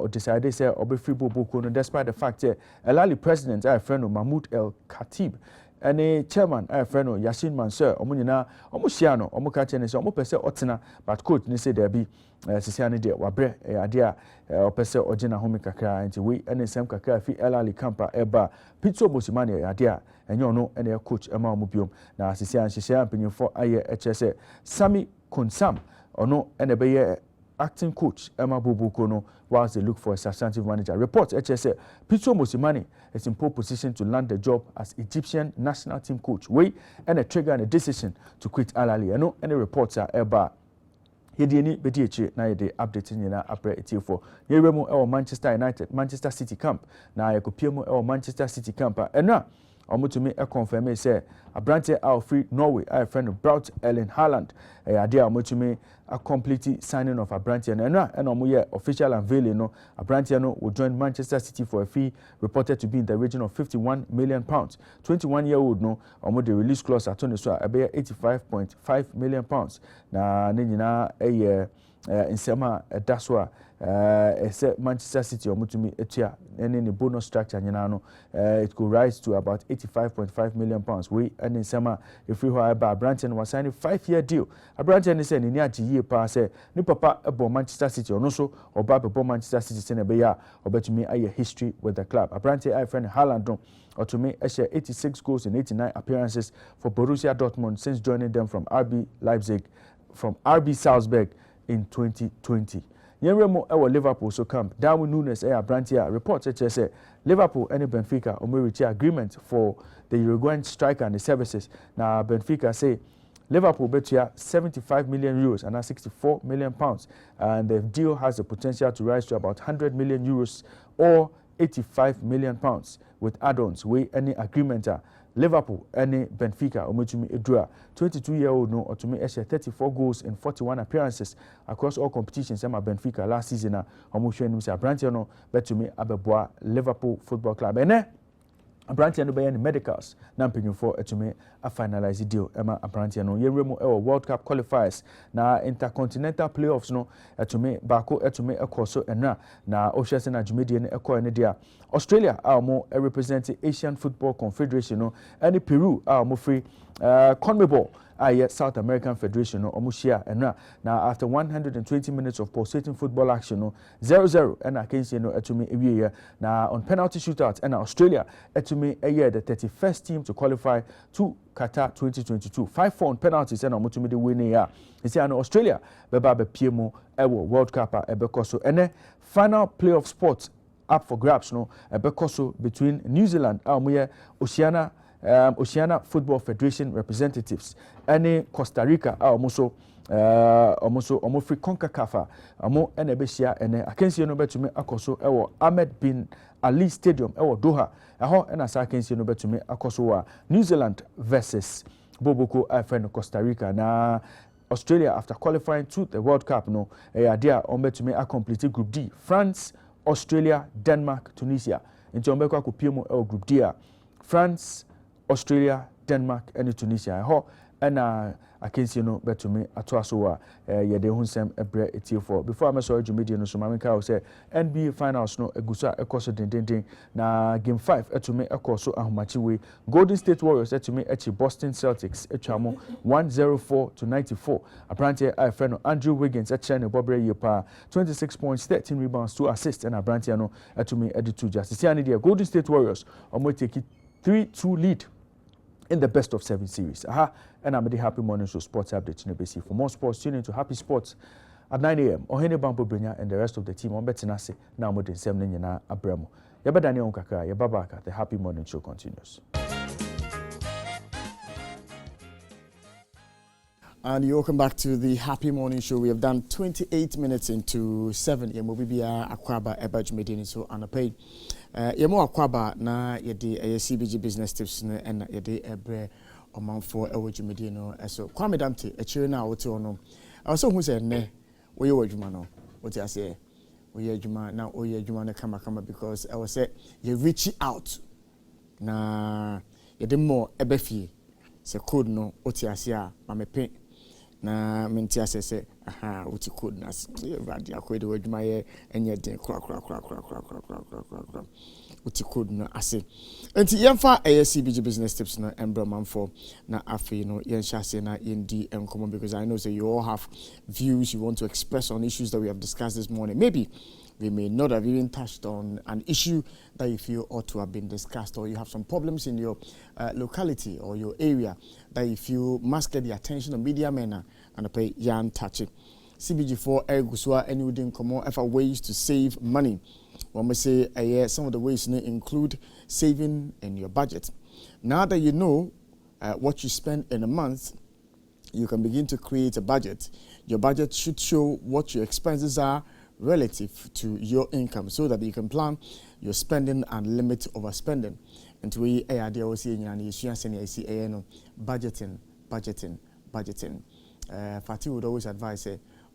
or decided say obe free Boko no, despite the fact that Al Ahly president our friend Mahmoud El Khatib and a chairman our friend Yassin Mansour omunyina omuhia omuka ne say omopese otena, but coach ni say there be sisiane de wabre ade opese ogina home kakra nti we ene sem kakra fi Al Ahly campa eba Pitso Mosimane ade enye ono ene coach ema omubiom na sisiane hyehyɛ mpanyimfo aye ekyese Sami Konsam ono ene beye acting coach Emma Boboko no whilst they look for a substantive manager. Reports HSA Pitso Mosimane is in pole position to land the job as Egyptian national team coach. Way and a trigger and a decision to quit Al Ahly. I know any reports are about Yedieni Bediachi na yede updating na apre etifo. Yeremo e Manchester United, Manchester City camp. Na yekopiemo e Manchester City camp. Enra omutumi e confirm say abrante out free Norway our friend Braut Erling Haaland ade omutumi a complete signing of abrante and omuye official unveiling no abrante no will join Manchester City for a fee reported to be in the region of £51 million. 21-year-old no omu the release clause atone so abeya £85.5 million na ne nyina insema daswa Manchester City omutumi etua any bonus structure nyina no it could rise to about £85.5 million. We and insema if we were by Branton was signing 5-year deal. A Branton is saying in year pa say ni papa ebo Manchester City or so or babo Manchester City senebeya or bet me a history with the club. A Branton I friend Haaland or to me 86 goals in 89 appearances for Borussia Dortmund since joining them from RB Salzburg in 2020. Yenremo ewo Liverpool so camp. Darwin Núñez Brantia reports say Liverpool and Benfica reach agreement for the Uruguayan striker and the services. Now Benfica say Liverpool bet here €75 million and £64 million, and the deal has the potential to rise to about €100 million or £85 million with add-ons. We any agreement Liverpool any Benfica omutumi edura 22-year-old no otumi 34 goals in 41 appearances across all competitions ema Benfica last season omuhwe nim say Brantia no betumi abeboa Liverpool Football Club ene Brantia no be any medicals na mpanyufo etumi a finalize deal ema Brantia no yeremu World Cup qualifiers na intercontinental playoffs no etumi bako etumi ekoso enra na ohwese na Jumedie ne ekọ ene dia Australia mo represent Asian Football Confederation no any Peru mo free CONMEBOL South American Federation no omushia enra na after 120 minutes of pulsating football action no 0-0 and against no etumi ewie na on penalty shootout and Australia etumi the 31st team to qualify to Qatar 2022 5-4 on penalties and omutumi de win ya isi an Australia beba be piemo ewo World Cup ebekoso ene final playoff spot up for grabs no ebekoso between New Zealand Oceania Football Federation representatives any Costa Rica almost free CONCACAF ene besia ene akensie no betumi akoso ewo Ahmed bin Ali Stadium ewo Doha eho ena sa akensie no betumi akoso wa New Zealand versus Boboko friend Costa Rica na Australia after qualifying to the World Cup no dia betumi a complete group D France, Australia, Denmark, Tunisia into ombeko akopiem group D France, Australia, Denmark, and Tunisia. Ho and I can see no better me at Twasoa, yede hunsem ebre etiofo. Before I'm sorry, Jumedia no Sumaminka say NBA finals no egusa ekoso ding na game 5 etume ekoso ahumachiwe. Golden State Warriors etume echi Boston Celtics etwamo 104-94. Apparently I friend Andrew Wiggins etchene bobre yepa 26 points, 13 rebounds, 2 assists and Apparently no etume editu justice. Yani dia Golden State Warriors omo take 3-2 lead in the best of 7 series. And I'm the Happy Morning Show Sports Update in ABC. For more sports, tune into Happy Sports at 9 a.m. Ohene Bambo Brenya and the rest of the team on Betinase. Now more than 7 na Abremo. Yaba Daniel Nkaka, Yababaka. The Happy Morning Show continues. And you're welcome back to the Happy Morning Show. We have done 28 minutes into 7. Yemo bibia akwaba eba jumedini so anapay. Yemo akwaba na yedi CBG business tips na ena yedi ebre omanfo ewo jumedino eso. Kwame Damte echire na wote ono. Also who say ne we ye wadwuma no. What I say we ye adwuma na we ye adwuma na kama because I was say you reach out na yedi more ebefie. Se code no oti asia mamepe na menti asese aha oti code na radio akwede wadwuma ye enye den kra oti code no ase enti yemfa CBG business tips no embra manfo na afi no yenhase na yendi enkomo because I know say you all have views you want to express on issues that we have discussed this morning. Maybe we may not have even touched on an issue that you feel ought to have been discussed, or you have some problems in your locality or your area that you feel must get the attention of media men and pay yan touch it. CBG4 Erguswa and within common effort ways to save money. When we say some of the ways include saving in your budget. Now that you know what you spend in a month, you can begin to create a budget. Your budget should show what your expenses are relative to your income so that you can plan your spending and limit overspending. And we budgeting. Fatih would always advise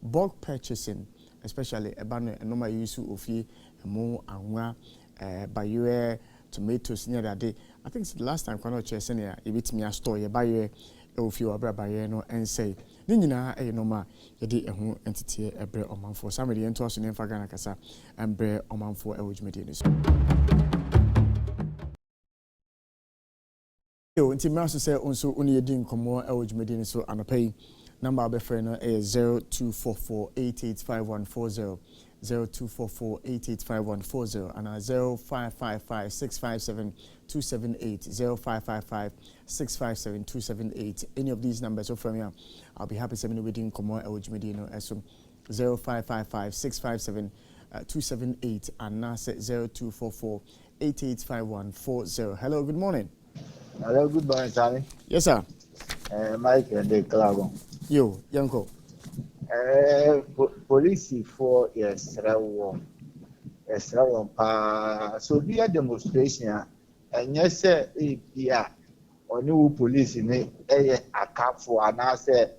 bulk purchasing, especially a normal use of more and buy tomatoes near that day. I think the last time I check senior a bit me a store you buy if you are buy no and say Nina normal yedi ehu entity ebre omanfo somebody into us in Fagana Kasa and bre omanfo ewujmedinis. Yo inti me aso say onso oni yedi nkomo ewujmedinis so anapay number abe friend is 0244885140 0244885140 and 0555657278 0555657278. Any of these numbers from here, I'll be happy sending within Komo Ewujmedino as 0555657278 and NASA 0244885140. Hello, good morning. Hello, good morning, Tommy. Yes, sir. Mike and the Clagon. Yo, Yanko. Police for Esrawan so be a demonstration and yes, sir, yeah, or new police in a cap for an answer.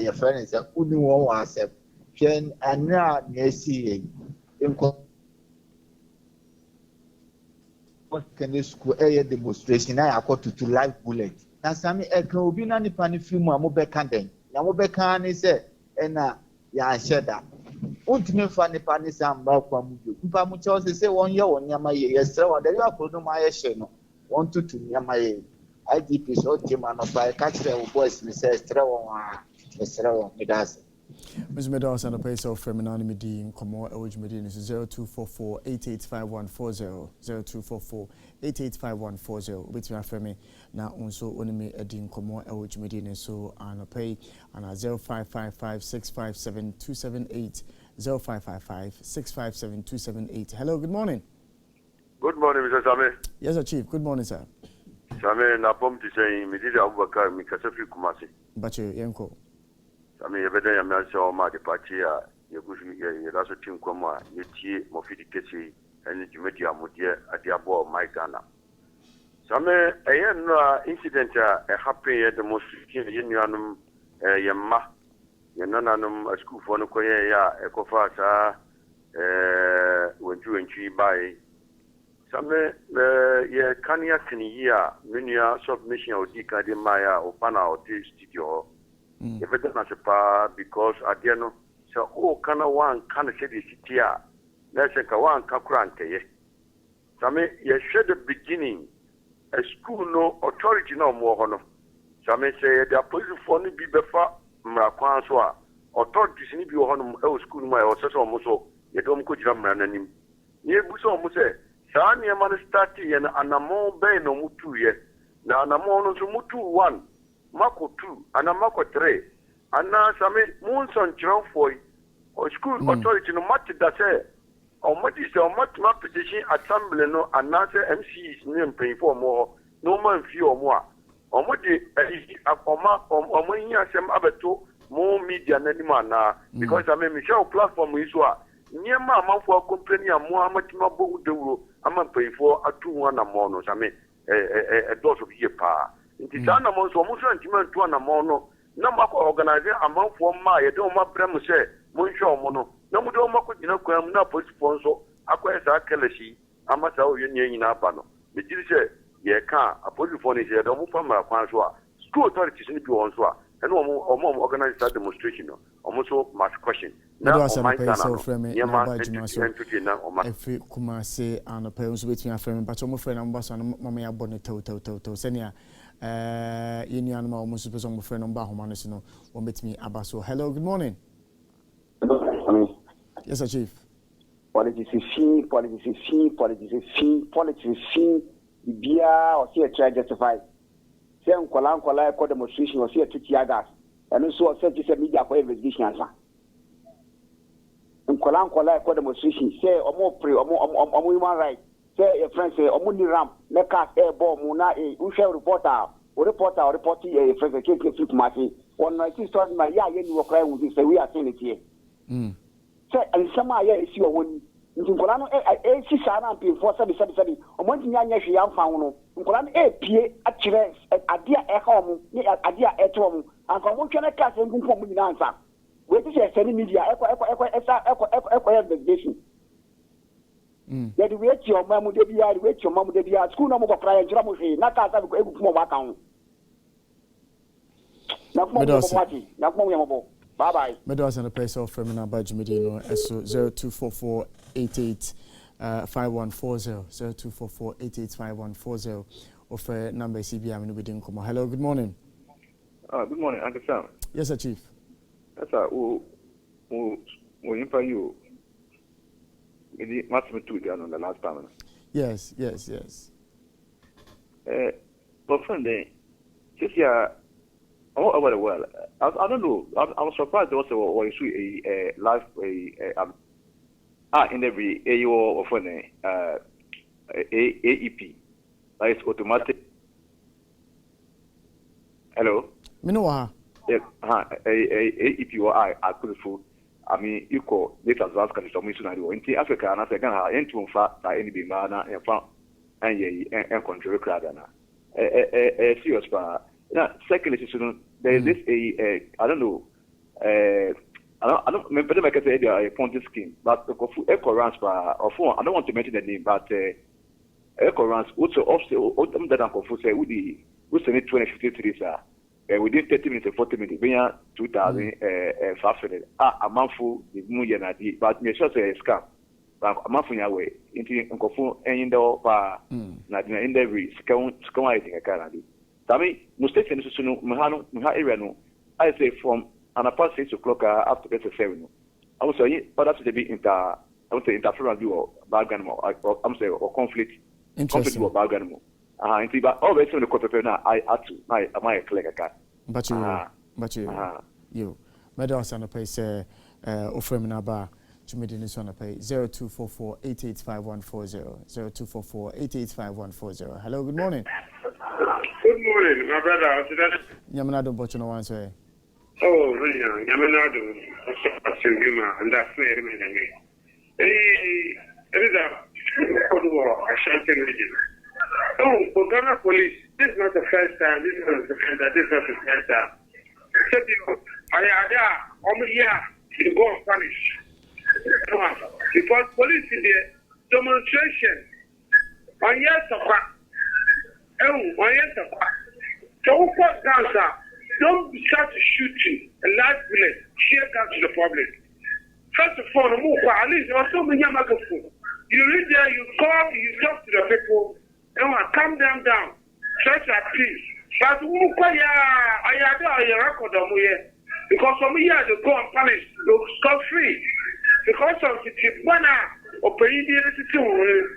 Your friend is a good one answer. Ken and now near seeing in can this school a demonstration? I got to live bullet. Now, Sammy, a can be none upon a few more candle. Now, Becan is ena ya sheda untime fa ne pa ne samba kwa mudu mpa mu cho se won ye won nyama ye yesre wa da ya kono ma ye hye no won tutu nyama ye IGP so tima no pa ka kire wo boys ni se stre won a esre won medas Mr. Medas and a pace of Feminine Medi in Komo Ewujmedi is 0244885140 0244885140 between Femi now also only Edin Komo Ewujmedi so and a pay and 0555657278 0555657278. Hello, good morning. Good morning, Mr. Same. Yes, sir, Chief. Good morning, sir. Same na pom ti say mi didi Abubakar mi kasafi Kumasi. Bache Yanko. Same yebeda ya mi anse o ma de party a yegusu ye laso team kwama yetie mofidi kesi eni jumedi amudie ade abo my Ghana. Same eyen no incident a happen ye demonstration ye nuanum ye ma ye nananum school for no koye ya ekofa sa wentu bai. Same ye kania kiniya minia submission odi kade maya opana odi studio. Ye better na sepa because adiano so o kana wan kana shedi sitia na se ka wan kakura nkeye. Same ye share the beginning a school no authority no mo ho no. Same say the police for ni bi befa mra kwan so a authorities ni bi ho no e school no e so mo so ye dom ko jira mra nanim. Ye bu so mo say saa nneɛma no start yɛ no anamɔ bɛn na mutu yɛ na anamɔ no nso mutu 1 mako 2 ana mako 3 ana same mu nsɔnkyerɛfoɔ yi o school authority no mate da sɛ ɔmɔdi sɛ ɔmɔtema petition assembly no anaasɛ MCs ne mpanyinfoɔ ɔmɔ hɔ na ɔma mfie ɔmɔ a omodi omo yin asem abeto mo media nanima na because I mean Michelle platform is wa nyema amanfo company amo amatima bo dewuro amampayfo atu wana mo no same doors of year pa nti sana mo so mo so antima atu na mo no na mako organize amanfo ma ye de o ma brem se mo nhwe mo no na mo de o mako gina kwam na police sponsor akwai sa kalashi amasa o yenye nyina ba no me jiri se ye ka a police for ni se de mo fama kwan so a school authorities ni bi won so a and omo organize that demonstration no almost must question now o my kana so frame na ba juma so efi kuma se an pay so betimi aframe but omo frame na mba so mama ya bone to senia yenu anu ma omo so person omo frame no mba homa no no o betimi abaso. Hello, good morning. Yes sir, chief. Politics bia o see try justify say nkola ko demonstration o see tuti agas and so o say media for investigation answer nkola ko demonstration say omo human right say a friend say omo ni ram make us air bomb na who share reporter a friend ke flip mati on 19 start my ya ni wo cry we say we are saying it here say and some ya isi o woni nkola no si sana mpinfo sabi omonti nya hwe ya mfa no nkola no pie akire ade a ɛha omo ni ade a ɛto omo anka omo twene ka se nkunfo omo nyina ansa we ti se send media ekɔ investigation ya di we ti omo mu de bia school no mo ko prayer njira mo hwe na ka sa ko egufu mo aka ho na ko mo mo bye bye. Meadows and the place of Femina Bajumidino, SO 024488 5140 024488 5140 of number CBM within Como. Hello, good morning. Good morning, Uncle Sam. Yes, sir, Chief. Yes, sir. Who invite you? It must be two on the last time. Yes. But friend, just yeah. Oh, well, I don't know. I was surprised there was a live in every AO of an AEP. That is automatic. Hello? Minoa. Yes, AEP or I could fool. I mean, you call this as last country to in Africa and African into fact by any mana and found and control crowd. A serious bar. Now, secondly, there is this I don't know. I don't remember if I can say a Ponzi scheme, but the Eco Rans I don't want to mention the name, but Eco Rans also that Uncle Fu say we send it 2053 sir. Within 30 minutes and 40 minutes, we are 2,500. A month full is more than a but me sure say a scam. A month in your way into Uncle Fu and in the not in every scam I think I can. Tami, mistake in the Mahano, area no. I say from an apart 6 o'clock up to 7. I was saying, but that's to be interference or bargain I'm saying or conflict or bargain. But always on the quarter now, I had to, my click a cat. But you, Meadows and the place, Ofreminaba. To me, this one pay 0244 885140 0244 885140. Hello, good morning. Good morning, my brother. Yamanado Bochino once way. Oh, really? Yamanado. And that's very many. It is a Cold War, Ashanti region. Oh, for Ghana police, this is not the first time. This is not the first time. So, I had to go and punish. Because police in the demonstration on so don't start shooting a large bullet, share gun to the public. First of all, at least there was so many microphones. You read there, you call, you talk to the people, and calm them down, try to appease. But I had a record of me because from here they go and punish, they'll scot free. Because of the Tipana or Payidity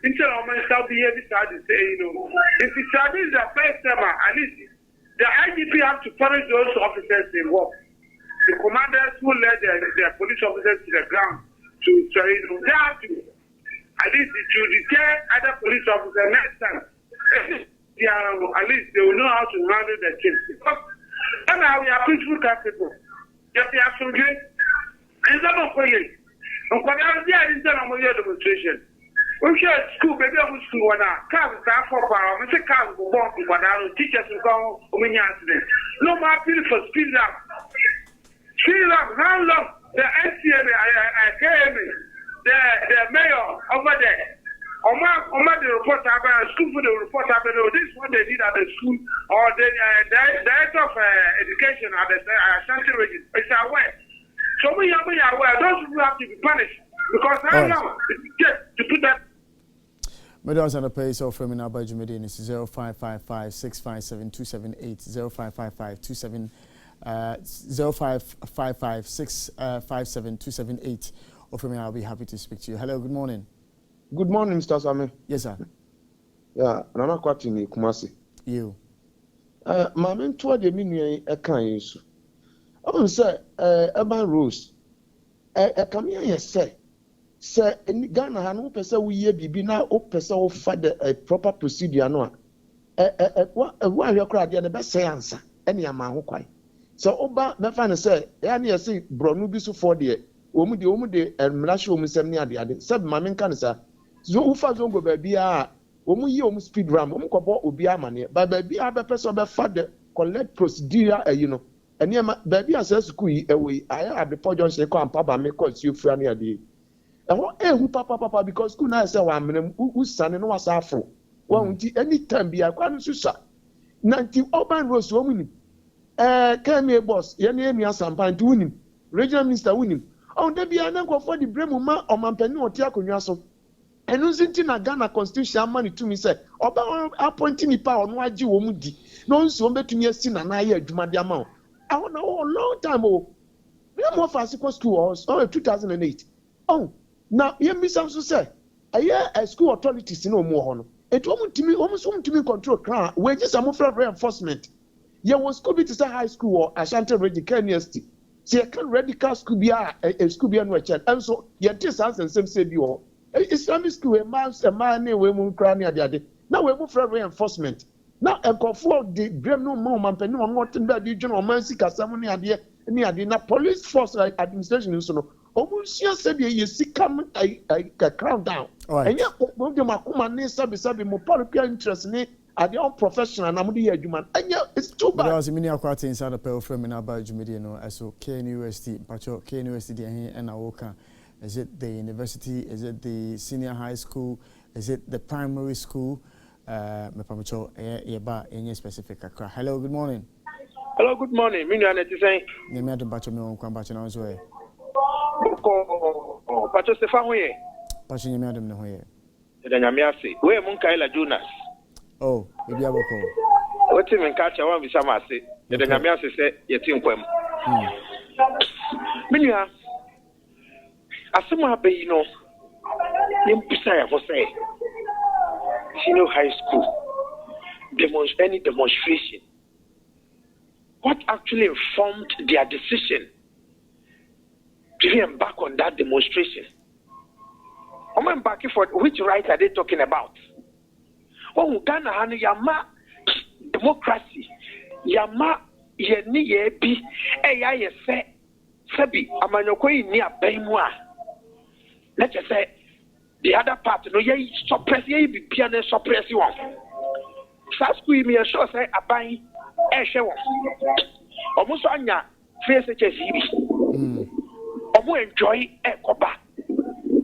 until our man shall be able to say, if it's the first time, at least the IGP have to punish those officers in work. The commanders who led their police officers to the ground to they have to at least to deter other police officers next time. at least they will know how to handle the thing. Because now we are peaceful people. Just they have some good. And some of them, and what I did on my demonstration. We share school, baby, I'm school one now. Cars are for power. Mr. Cars will walk with one hour. Teachers will go when you answer them. No more appeal for speed up. Speed up, how long? The NCMA, the mayor over there. Oma the report about school for the report about this is what they did at the school or the director of education at the Ashanti region. It's aware. So we are aware. Those people have to be punished because how long to put that. Medals and the pay so from in Abba Jumedi is 0555 657 278 0555 0555 657 278. Or from I'll be happy to speak to you. Hello, good morning. Good morning, Mr. Sami. Yes, sir. Yeah, Nana Kwatini Kumasi. You. Mamma, toward the minion, a kind. Oh, sir, Urban Rose. Come here, say, in Ghana, I know person we be now, oh, person for the proper procedure. No, why you cried the best answer, any amount quite. So, Oba, my fan say, I see Bronubisu for the Omu and Mlasho Musemnia the other. Sub Mamma Cancer. So ufa zongo baby omu yi omu speed ram omu kobo obi amane ba baby a be person be fa the collect procedure you know ene baby asa school yi ewe aya abepo junction ko ampa ba me ko si ofura na ade e ho ehu papa because school na say wa menem usane no wasa afro wa unti anytime bia kwa no susa nanti Urban Rose omu ni kemi boss ye na emi asampa nti unim regional minister unim on de bia na ko for the bremu ma omampani oti akonwa so and using na Ghana constitution money to me say oba appointing nipa onu agi wo mu di no nso betumi asi na na ye adwuma de ama I want a long time we are more fast school 2008 now you miss some say a school authorities no more hono it almost control crowd we just am for reinforcement ye was school be to say high school or Ashanti Radical University say can radical school be a school be no check and so ye this answer same say bi o Islamic school a man we mun kra ne ade now we move for reinforcement now and control the blame no more man pen no what that the general man sika sam ne ade na police force administration so no omusia said ye sika a crown down and ya mo de makoma ne sabi mo political interest ne ade on professional na mo de adwuma and it's too bad because many akwati inside the pearl frame na ba adwumede no so KNUST pacho KNUST de hen na woka. Is it the university? Is it the senior high school? Is it the primary school? Any specific. Hello, good morning. Hello, good morning. Me na say. Me me adum bacho me on kwan bacho na onzo e. Bacho Stefan hoye. Bacho me adum ne hoye. Da nyame ase. We mun Kaila Jonas. Oh, ebi aboko. What me nka cha wan bisa ma ase. Da nyame ase se yeti nkwam. Me nua Asuma be no impisa ya for say senior high school any demonstration. What actually informed their decision to embark on that demonstration? I'm embarking for which right are they talking about? Oh, Ghana hani yama democracy yama yeni yebi eya yese sebi amanyoko ni abenwa. Let's just say the other part, no, ye suppress ye be piano suppress you one. School me sure say aban ehwe one. Almost anya face HSEB. Omo enjoy ekoba.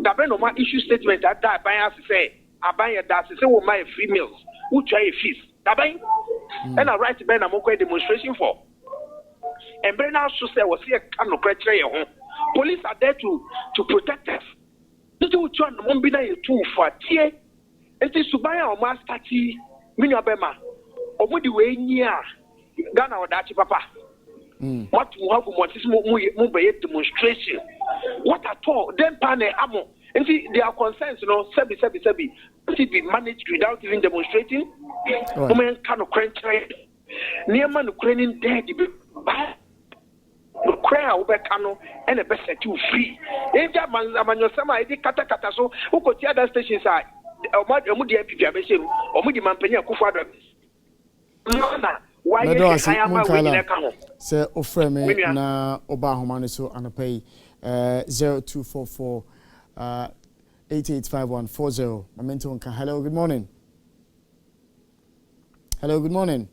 Da be no ma issue statement that aban has say aban that say we my free meals, who try fees. Da ben and I write ben am go demonstration for. And ben now so say we see a can no criteria home. Police are there to protect us. Tito John Mombina is too for tie. It is Subaya or Mastati, Minabema, or Moody way near Ghana or Dachi Papa. What will have Mumbai demonstration? What at all? Then Pane Amo. And see, there are concerns, you know, Sebi. Could it be managed without even demonstrating? Women cannot crunch near man Ukrainian dead. The crowd over Kano and the best set you free. If that man, Amanyosama, I did kata so who could see other stations are Omudi MPP, or Mudi Mampenia Kufada, why you hire my say offer me na oba homa so anapay 0244 885140. Momento nka. Hello, good morning. Hello, good morning.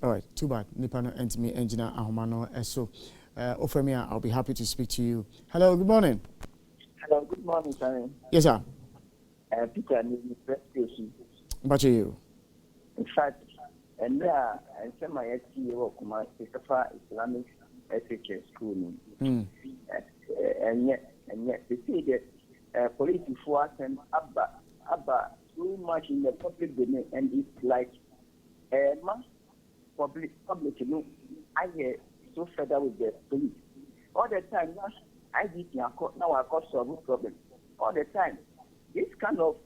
All right, too bad. Nipano Entimi Engineer Ahomano Eso. Offer me, I'll be happy to speak to you. Hello, good morning. Hello, good morning, sir. Yes, sir. Peter, New Station. But you? In fact, and there, I sent my STO of my Islamic SHS school. And yet, they say that police before and Abba too much in the public domain, and it's like mass public, you know, I get so fed up with the police. All the time, now I got solve problem. All the time, this kind of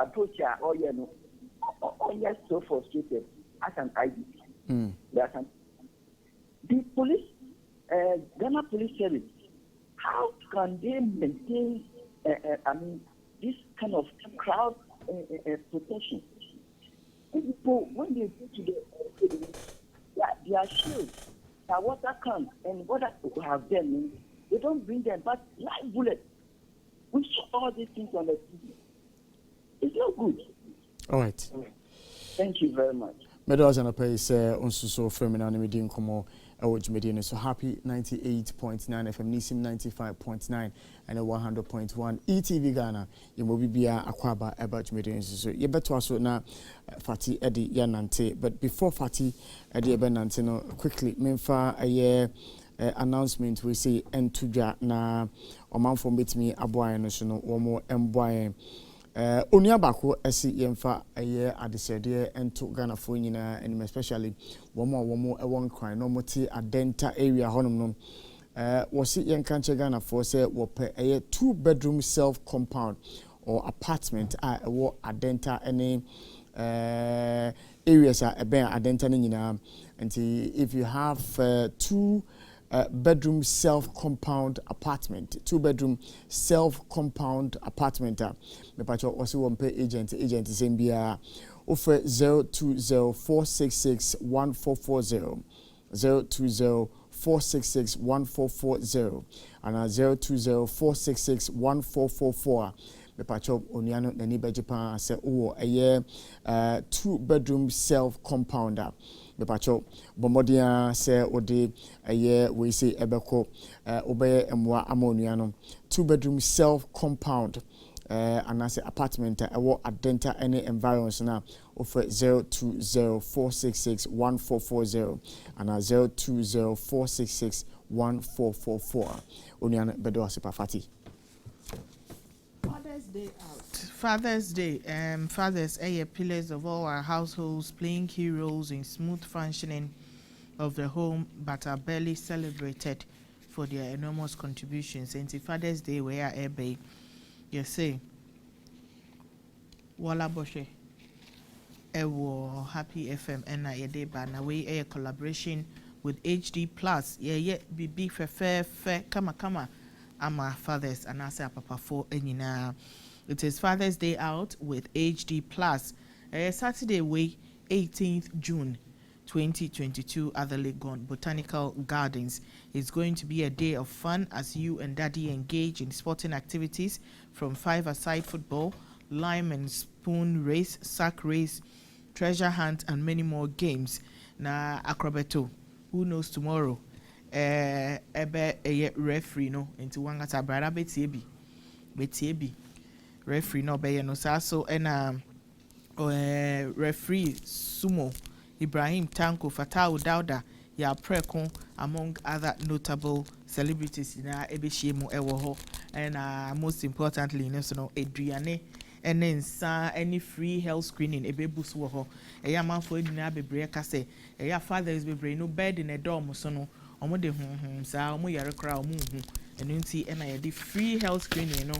approach, so frustrated as an IDP. The police, Ghana Police Service, how can they maintain, this kind of crowd protection? People, when they go to they are shields, their water cans, and what I have them, they don't bring them back live bullets. We saw all these things on the TV. It's not good. All right. Thank you very much. Meadows and a pace on so feminine medium como Median so happy 98.9 FM Nisim 95.9 and 100.1 ETV Ghana you will be Akwaba about Median so you better also now Fati Eddie Yanante but before Fati Eddie Benante no quickly memfa a year announcement we say entuja na oman for meet me aboy no so no omo emboy onua bako esi yemfa aye adesede ento Ghana fo nyina and especially womo ewon kran no moti adenta area honum no wose yenka nche Ghana fo se wope aye 2-bedroom self compound or apartment ewo adenta any areas ben adenta nyina and if you have 2-bedroom self-compound apartment, 2-bedroom self-compound apartment. Me pacho osi wompe agent Zambia offer 020-466-1440, 020-466-1440, and 020-466-1444. Me pacho oniano nani bejipa se uwo aye 2-bedroom self-compounder. Me pacho bomodia se ode aye we say ebeko obeye emwa amoniano 2-bedroom self compound and as apartment ewo adenta any environs na offer 020-466-1440 and 020-466-1444 oniano bedo asipafati. Father's Day out. Father's Day, fathers are pillars of all our households, playing key roles in smooth functioning of the home, but are barely celebrated for their enormous contributions. And Father's Day, we are bay, you say, Wala Boshe, Ewo Happy FM, and I day ban away a collaboration with HD Plus. Yeah, be big fair, kama. Ama fathers and asa papa for enina. It is Father's Day out with HD Plus. Saturday way 18th June 2022 at the Legon Botanical Gardens. It's going to be a day of fun as you and daddy engage in sporting activities from 5-a-side football, lime and spoon race, sack race, treasure hunt and many more games. Na acrobato. Who knows tomorrow? Ebe referee no into wangata brada betiebi referee no be no so and referee Sumo Ibrahim Tanko Fatau Dauda ya preko among other notable celebrities na ebeshemu ewo ho and most importantly no Adriane and then any free health screening ebebusu wo ho eya manfo edina bebre ka say eya fathers bebre no bed in a dorm so no omo de sa omo yare kra omo enu nti na ye de free health screening no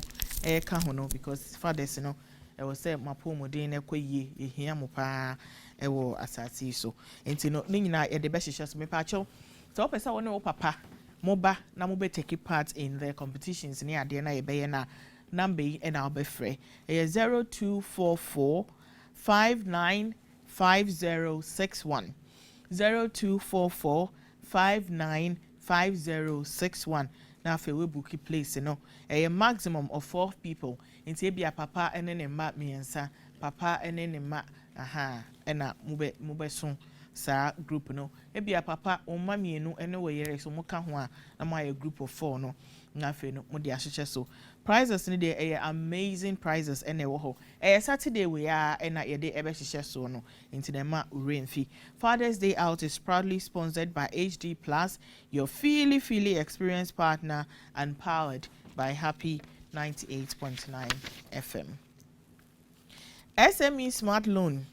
ka ho no because fathers no e was say mapomodin na kwaye ehia mo pa e wo asasi so nti no ni nyina ye de be hihye so me pa acho so opesa wona wo papa mo ba na mo be take part in the competitions ni ade na ye be ye na number and I'll be free. 0244 595061. 0244 595061. Now if we book a place, a maximum of 4 people. Inti be a papa and then a mat me and sa papa and then a mat and a mube soon sa group no. It be a papa or mammy no anyway so muka na my group of 4 no. Nafe no mudi ashiche so. Prizes ni dey amazing prizes ene wo ho. Saturday we are na ye dey ebe hihye so no. Inti dem ma uremfi. Father's Day Out is proudly sponsored by HD Plus, your feely experienced partner, and powered by Happy 98.9 FM. SME Smart Loan.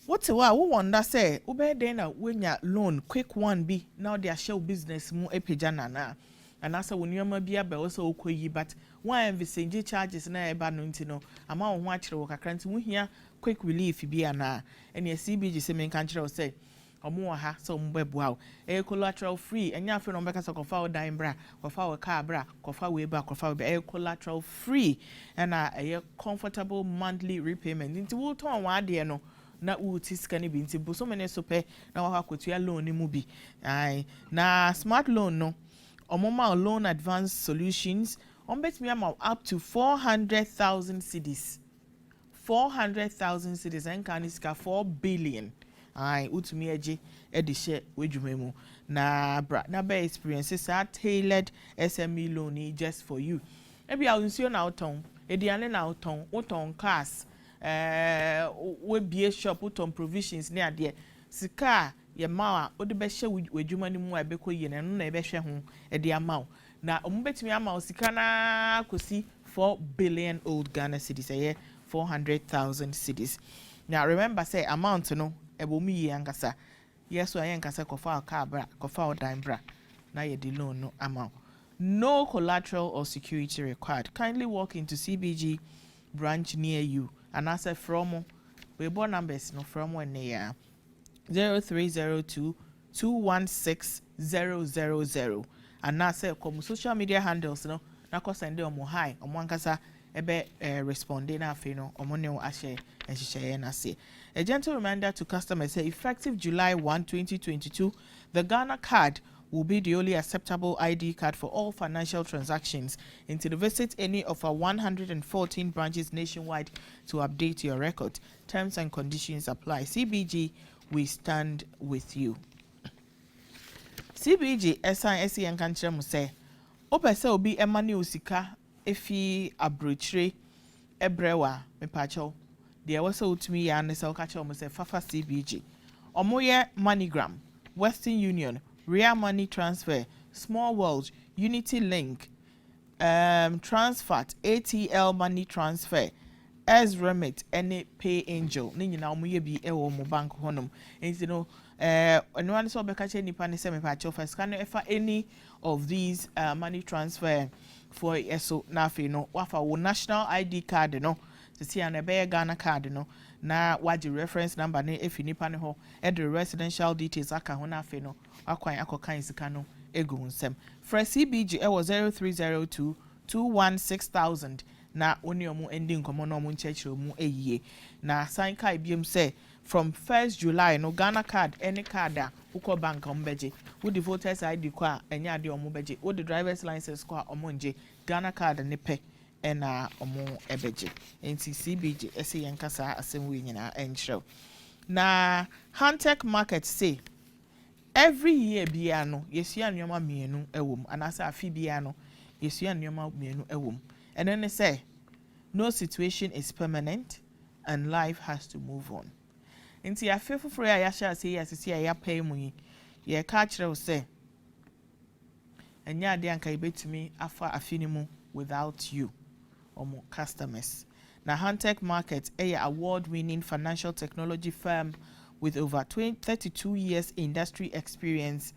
What's a while? Who wonder say, Ube dena when ya loan quick one be now their show business mu epijana na. And as when you may be a also okoyi, but why envisage charges na eba no ntino. Ama on watch the work account we here quick relief be na. And your CBG se main country say. Omo ha so mbeb wow collateral free enya fe no beka so kofa dime bra kofa car bra kofa we ba kofa be collateral free and a comfortable monthly repayment nti wo ton wa de no na uti scan bi nti bo so many so pe na wa kwatua loan ni mu bi ai na smart loan no omo ma loan advance solutions on bet me am up to 400,000 cedis 400,000 cedis and can is 4 billion. Ai utumi eje edishe wedwumemu na bra na be experiences are tailored SME loan just for you. Ebi a unsio na uton ediane na uton cars we bie shop uton provisions ne ade sika ye ma ode be hye wedwuma ni mu abekọ ye na no na ebe hwe ho ede ama na ombetumi ama sika na kosi 4 billion old Ghana cedis 400,000 cedis. Now remember say amount no ebomi ye ankasa yes so ayenkasa kofa car bra kofa dime bra na ye the loan no amount. No collateral or security required. Kindly walk into CBG branch near you and answer from we born numbers no from when they are 0302 216 000 and now say come social media handles no na ko send omo hi omo ankasa ebe responding na fe no omo ne o ahye enhihye na se. A gentle reminder to customers say effective July 1, 2022, the Ghana card will be the only acceptable ID card for all financial transactions. Until visit any of our 114 branches nationwide to update your record. Terms and conditions apply. CBG, we stand with you. CBG SISE and Kanchra mu say, Opese obi emani osika efi abrochire ebrewa mepacho. There was so to me and the catch almost a Fafa CBG. Omoye MoneyGram, Western Union, Real Money Transfer, Small World, Unity Link, Transfat, ATL Money Transfer, Ezremit, any Pay Angel. Nini na omoye bi ewo mo bank honum. And you know, anyone saw Bekache ni pani semi patch offers can ever any of these money transfer for eso na fe no wafa wo national ID card no. See an ebe Ghana card no na waji reference number ne efi nipa ne ho e the residential details aka ho na afi no akwan akokan sika no egu nsem for CBG e was 0302 216,000 na oni omu ending komo no omu nchechiro mu eyiye na sign kai biem say from 1st July no Ghana card any card a uko bank ombeje wo the voters ID kwa enya ade omu beje wo the driver's license kwa omu nje Ghana card ne pe ena omo ebeje enti CBG ese yankasa asem nyina enchrew na Hantech market say every year bia no yesua nneoma mienu ewom anasa afi bia no yesua nneoma mienu ewom and then they say no situation is permanent and life has to move on enti afefoforo ya yasha say yasisi ya pay mu ye ka kyerɛw say enya ade anka ibetumi afa afinimu without you omo customers. Now Hantech Market, a award-winning financial technology firm with over 32 years industry experience.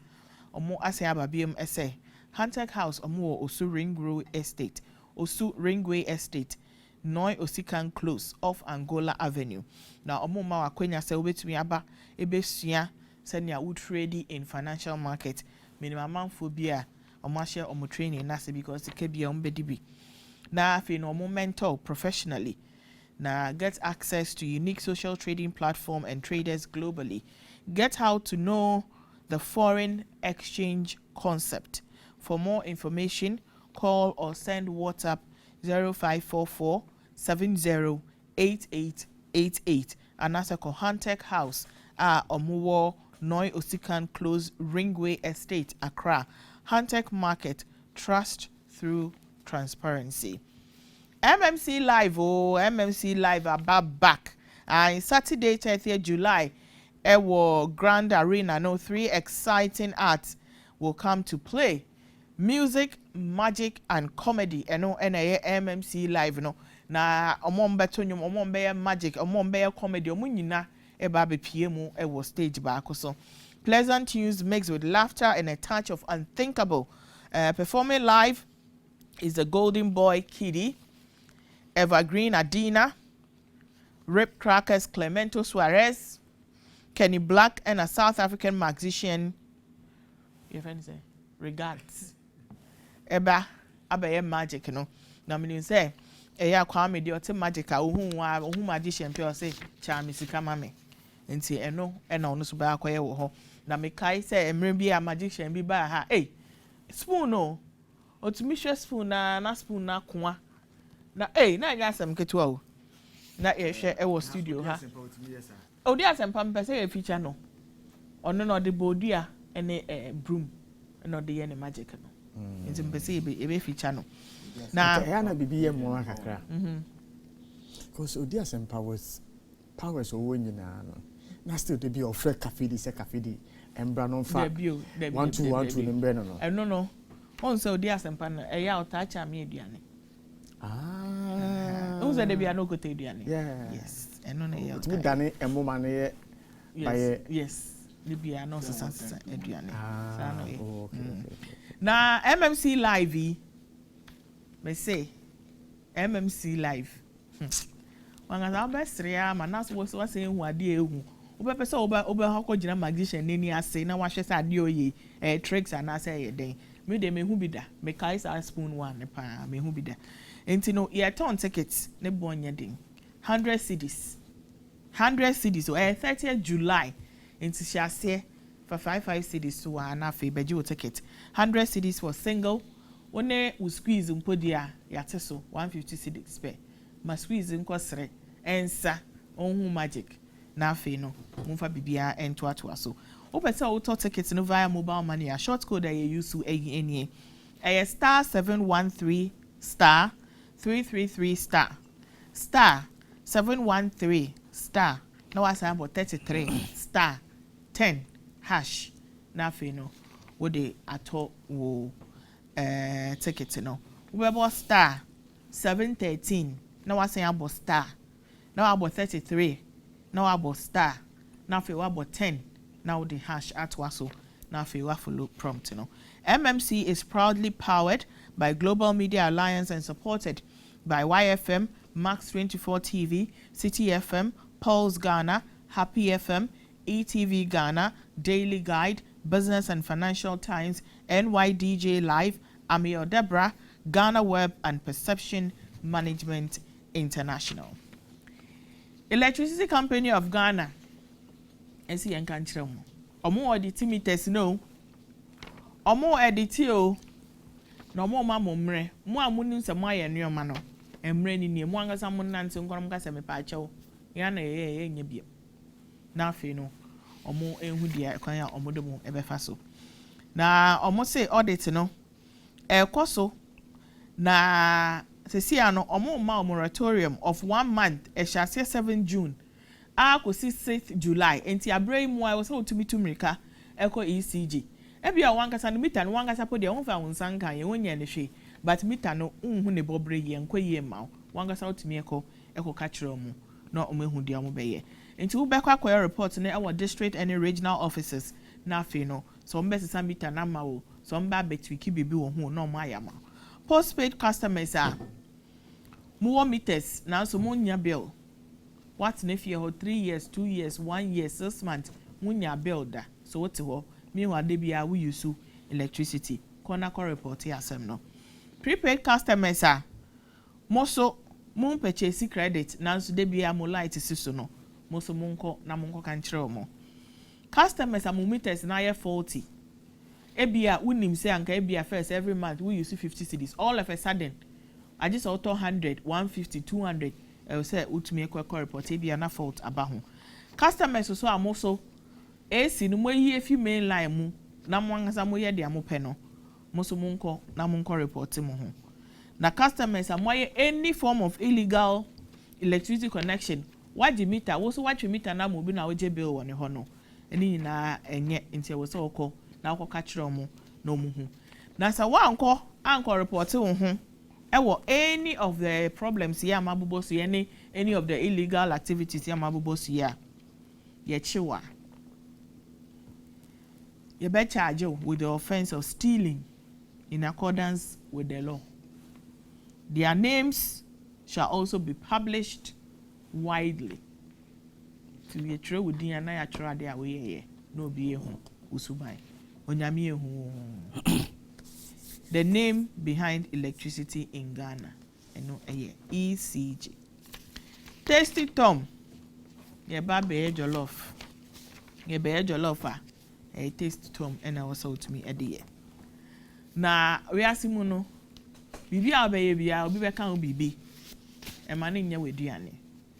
Omo ase ababiem ese Hantech House omo Osu Ringway Estate, Osu Ringway Estate, Noi Osikan Close off Angola Avenue. Now omo ma wakwenya se obetumi aba ebesua senya would trade in financial market. Minimum amount for beer omo share omo training na se because the kebia ombedibi. na afi no mo mentor professionally na get access to unique social trading platform and traders globally. Get how to know the foreign exchange concept. For more information, call or send WhatsApp 0544 708888 and that's a Kohantech House Omuwo Noi Osikan Close Ringway Estate Accra. Hantech Market, trust through transparency. MMC Live about back. Saturday 30th July, Grand Arena. No, 3 exciting arts will come to play. Music, magic, and comedy. MMC Live. No, na omombe tonyum, omombe magic, omombe comedy. Omunyina ebabe piemu ewo stage back so. Pleasant tunes mixed with laughter and a touch of unthinkable. Performing live is the Golden Boy Kiddy, Evergreen Adina, Rip Crackers Clemento Suarez, Kenny Black, and a South African musician. You have anything? Regards. Eba magic, you know. Now me say, eya kwame di ote magic a ohu magician pe o say charm sika mame. Nti eno na ono so ba akoye wo ho. Na me kai say emre bi a magician bi ba ha. Hey, spoon no. Otumi hwe spoon na spoon na koa. Na na ya asem ketua o. Na ye hwe e wo studio ha. Odi asempa mpese ye feature no. Ono no de bodua ene broom. No de ye ne magic no. Nti mpese ebe feature no. Na na bibi ye mo kakra. Because odi asempa was powers owo nyina no. Na still de bi ofre kafidi se kafidi embra no fa 1212 nembe no no. No on say odi asempa no eya otacha me aduane. On say de bi no gote aduane. Yes. Eno na eya. Timi dane emoma na ye baye. Yes. De bi no sesa aduane. Okay. Na MMC Live me say MMC Live. Wanga besria manas wo say hu ade ehu. Obe pese obe hakọ gina magician nani ase na wahwe say ade oye tricks and say den. Me de me hu bi da. Me kai sa spoon one pa me hu bi da. Enti no ye turn tickets ne bonye den. 100 cedis. 100 cedis so 30th July. Enti she ase for 55 cedis so na fe beji ticket. 100 cedis for single. One we squeeze mpodia yate so 150 cedis pe. Ma squeeze nkosre ensa onhu magic na afi no mumfa bibia ento ato so opese auto tickets no via mobile money a short code you use to any star 713 star 333 star 713 star no asa about 33 star 10 hash na afi no wo de ato wo ticket no we star 713 now I say about star. Now about 33. Now about star. Now for about 10. Now the hash at waso. Now for follow prompt, you know. MMC is proudly powered by Global Media Alliance and supported by YFM, Max 24 TV, City FM, Pulse Ghana, Happy FM, ETV Ghana, Daily Guide, Business and Financial Times, NYDJ Live, Amio Debra, Ghana Web and Perception Management International. Electricity Company of Ghana. Ensi yankanchire mo. Omo edit meters no. Omo edit o. Na omo ma momre. Mo amuni nse mo aye nneoma no. Emre ni ni mo angasa mo nante nkonom ka se me pa achew. Ya na ye nya biem. Na afi no. Omo ehu dia kwan ya omo de mo ebefa so. Na omo say audit no. Ekoso na Sesia no omo moratorium of 1 month eshase 7 June akosi 6 July enti abrei mu I was how to mirika eko ECG ebia wankasa no mita no wankasa po de wonfa wonsanka ye wonya ne hwe but mita no unhu ne bobre ye nkwaye ma wankasa otimi eko ka kire mu na omo ehu dia mo beye enti wo bekwa kwaya report na our district and regional offices na afi no so mbesesa mita na ma wo so mba betwiki bibi wo hu na omo ayama. Postpaid customers are more meters now, so munya bill. What's if you hold 3 years, 2 years, 1 year, 6 months, munya bill da. So what's the meanwhile, they we use electricity. Corner report here, some no. Prepaid customers are Moso mon purchase credit nanso de bia mo light so no. Moso monko na monko kan kyerɛ mo. Customers are meters na ye 40. Ebia unim say anka ebia first every month we use 50 cedis. All of a sudden I just auto 100, 150, 200. I will say utumi ekwa report ebia na fault aba ho. Customers so am also AC no mo yi efi main line mu na mo angasa mo ye de amopɛ no. Moso monko na monko report mo ho. Na customers am any form of illegal electricity connection. What the meter? Also watch meter na mo bi na oje bill wɔ ne ho no. Eni na enye nti wo se okɔ na akɔ ka kyerɛ mo na omu hu. Na sa wa anko report wo ho. Ewo any of the problems here amabubo so any of the illegal activities here amabubo so here. Ye chiwa. You be charge you with the offense of stealing in accordance with the law. Their names shall also be published widely. To be true with the na ya try there we no be ehun usubai. Onyame ehun. The name behind electricity in Ghana. Eno ECG. Tasty Tom. Ye ba be jollof. Ye be jollof Tasty Tom and also to me ede. Na we asimu no. Bibi abeye bia obi be kan obibi. E ma nya weduane.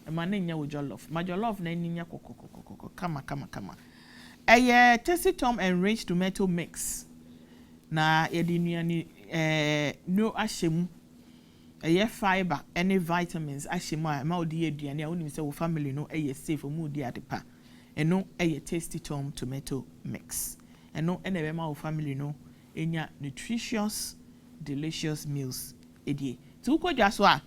E ma nya wo jollof. Ma jollof na nya kokokokoko kama. Tasty Tom enriched tomato mix. Na yedi nuani no ahyemu. Fiber any vitamins ahyemu a ma odi aduane a wonim se wo family no safe mu di adepa. Eno Tasty Tom tomato mix. Eno ebe ma wo family no enya nutritious delicious meals edie. Ti ukwadwa so a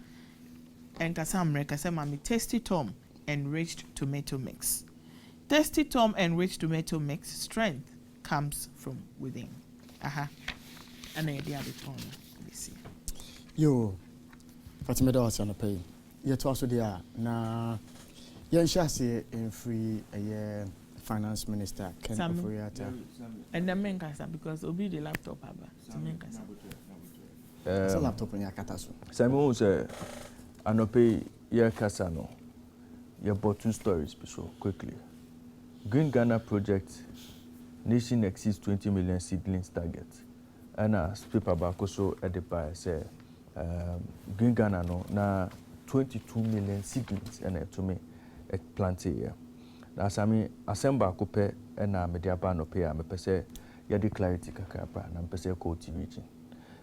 enkasa America say mami Tasty Tom enriched tomato mix. Tasty Tom enriched tomato mix, strength comes from within. Aha. And I did it on. See. Yo, Fatima Dawes on the pay. Yet also there na yen shasi in free finance minister Ken Ofori-Atta. And the men kasa because obi the laptop aba. The men kasa. It's a laptop on your kataso. Simon say anope ye kasa no. You bought 2 stories so quickly. Green Ghana project nation exceeds 20 million seedlings target. And as paper back also at the buy say Green Ghana no na 22 million seedlings and to me a plant here. Na sami assemble kope na media ban no pay me pese ya the clarity kakapa na pese ko region.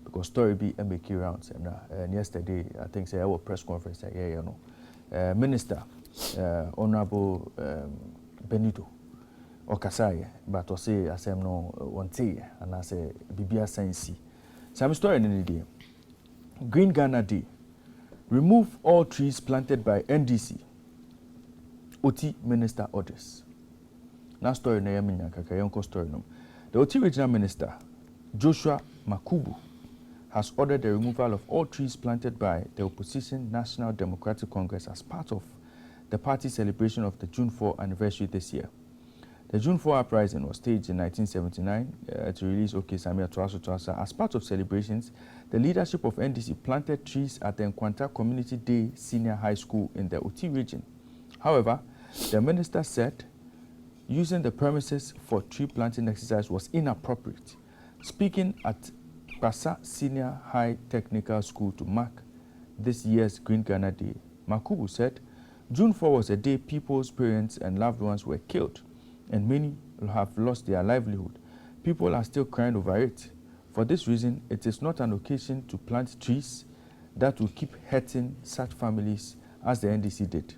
Because story be make rounds and yesterday I think say our press conference Minister Honorable Benito Okasaye but to say asem no wonte and I say bibia science. Some story in the day. Green Ghana Day. Remove all trees planted by NDC. OT Minister orders. Na story na yaminya kaka yonko story no. The OT Regional Minister Joshua Makubu has ordered the removal of all trees planted by the opposition National Democratic Congress as part of the party's celebration of the June 4 anniversary this year. The June 4 uprising was staged in 1979 to release OK Samia Tuasa. As part of celebrations, the leadership of NDC planted trees at the Nkwanta Community Day Senior High School in the Oti region. However, the minister said using the premises for tree planting exercise was inappropriate. Speaking at Basa Senior High Technical School to mark this year's Green Ghana Day, Makubu said June 4 was a day people's parents and loved ones were killed and many have lost their livelihood. People are still crying over it. For this reason, it is not an occasion to plant trees that will keep hurting such families as the NDC did.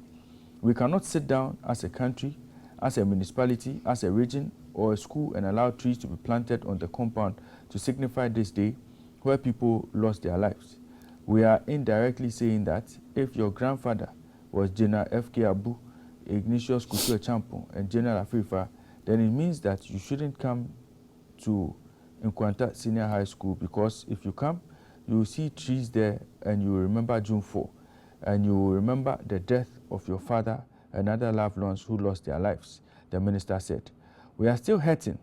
We cannot sit down as a country, as a municipality, as a region, or a school and allow trees to be planted on the compound to signify this day where people lost their lives. We are indirectly saying that if your grandfather was General F.K. Abu, Ignatius Kutu Champo, and General Afrifa, then it means that you shouldn't come to Nkwanta Senior High School, because if you come, you will see trees there and you will remember June 4, and you will remember the death of your father and other loved ones who lost their lives, the minister said. We are still hurting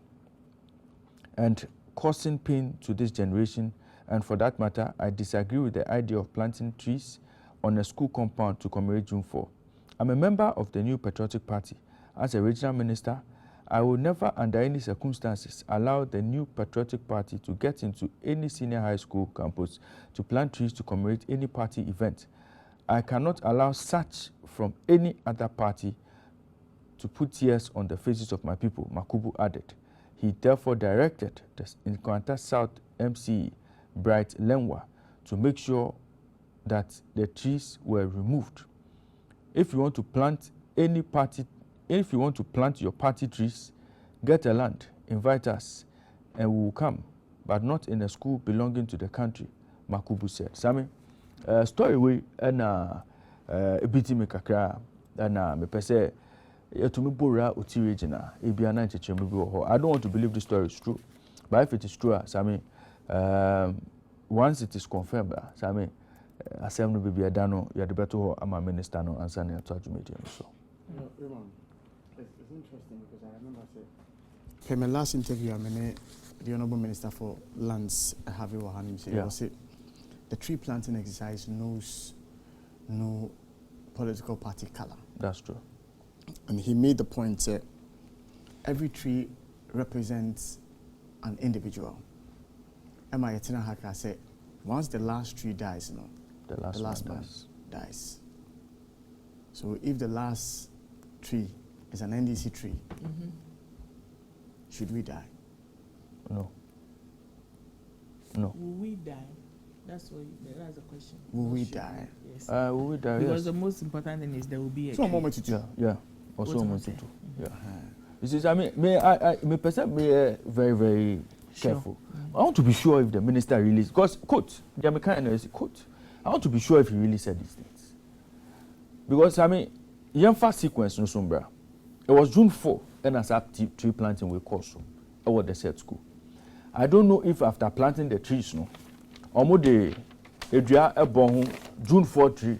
and causing pain to this generation, And for that matter, I disagree with the idea of planting trees on a school compound to commemorate June 4. I'm a member of the New Patriotic Party. As a regional minister, I will never, under any circumstances, allow the New Patriotic Party to get into any senior high school campus to plant trees to commemorate any party event. I cannot allow such from any other party to put tears on the faces of my people, Makubu added. He therefore directed the Nkwanta South MCE, Bright Lenwa, to make sure that the trees were removed. If you want to plant your party trees, get a land, invite us, and we will come, but not in a school belonging to the country, Makubu said. Sami, story we and a biti me kakra and me pese to me bora uti regional ebiana nchechemu bi wo ho. I don't want to believe this story is true, but if it is true, Sami, once it is confirmed, Sami, asem no bibia da no ya de beto ho ama minister no ansa na to adwumedi no so. It's interesting because I remember say my last interview, I mean, the Honourable Minister for Lands, Harvey Wahani, said the tree planting exercise knows no political party color. That's true. And he made the point that every tree represents an individual. Emma Yatina Haka said, once the last tree dies, the last man dies. So if the last tree is an NDC tree, should we die? No. Will we die? That's the question. Will we die? Yes. Will we die? Because the most important thing is there will be a so moment to yeah. Also a moment to yeah. You see, I mean, me person be very, very careful. I want to be sure if the minister really, because quote, I want to be sure if he really said these things. Because I mean, young fast sequence no sombra. It was June 4, and as up tree planting will course over the set school. I don't know if after planting the trees, Omo de Edria Ebon June 4 tree.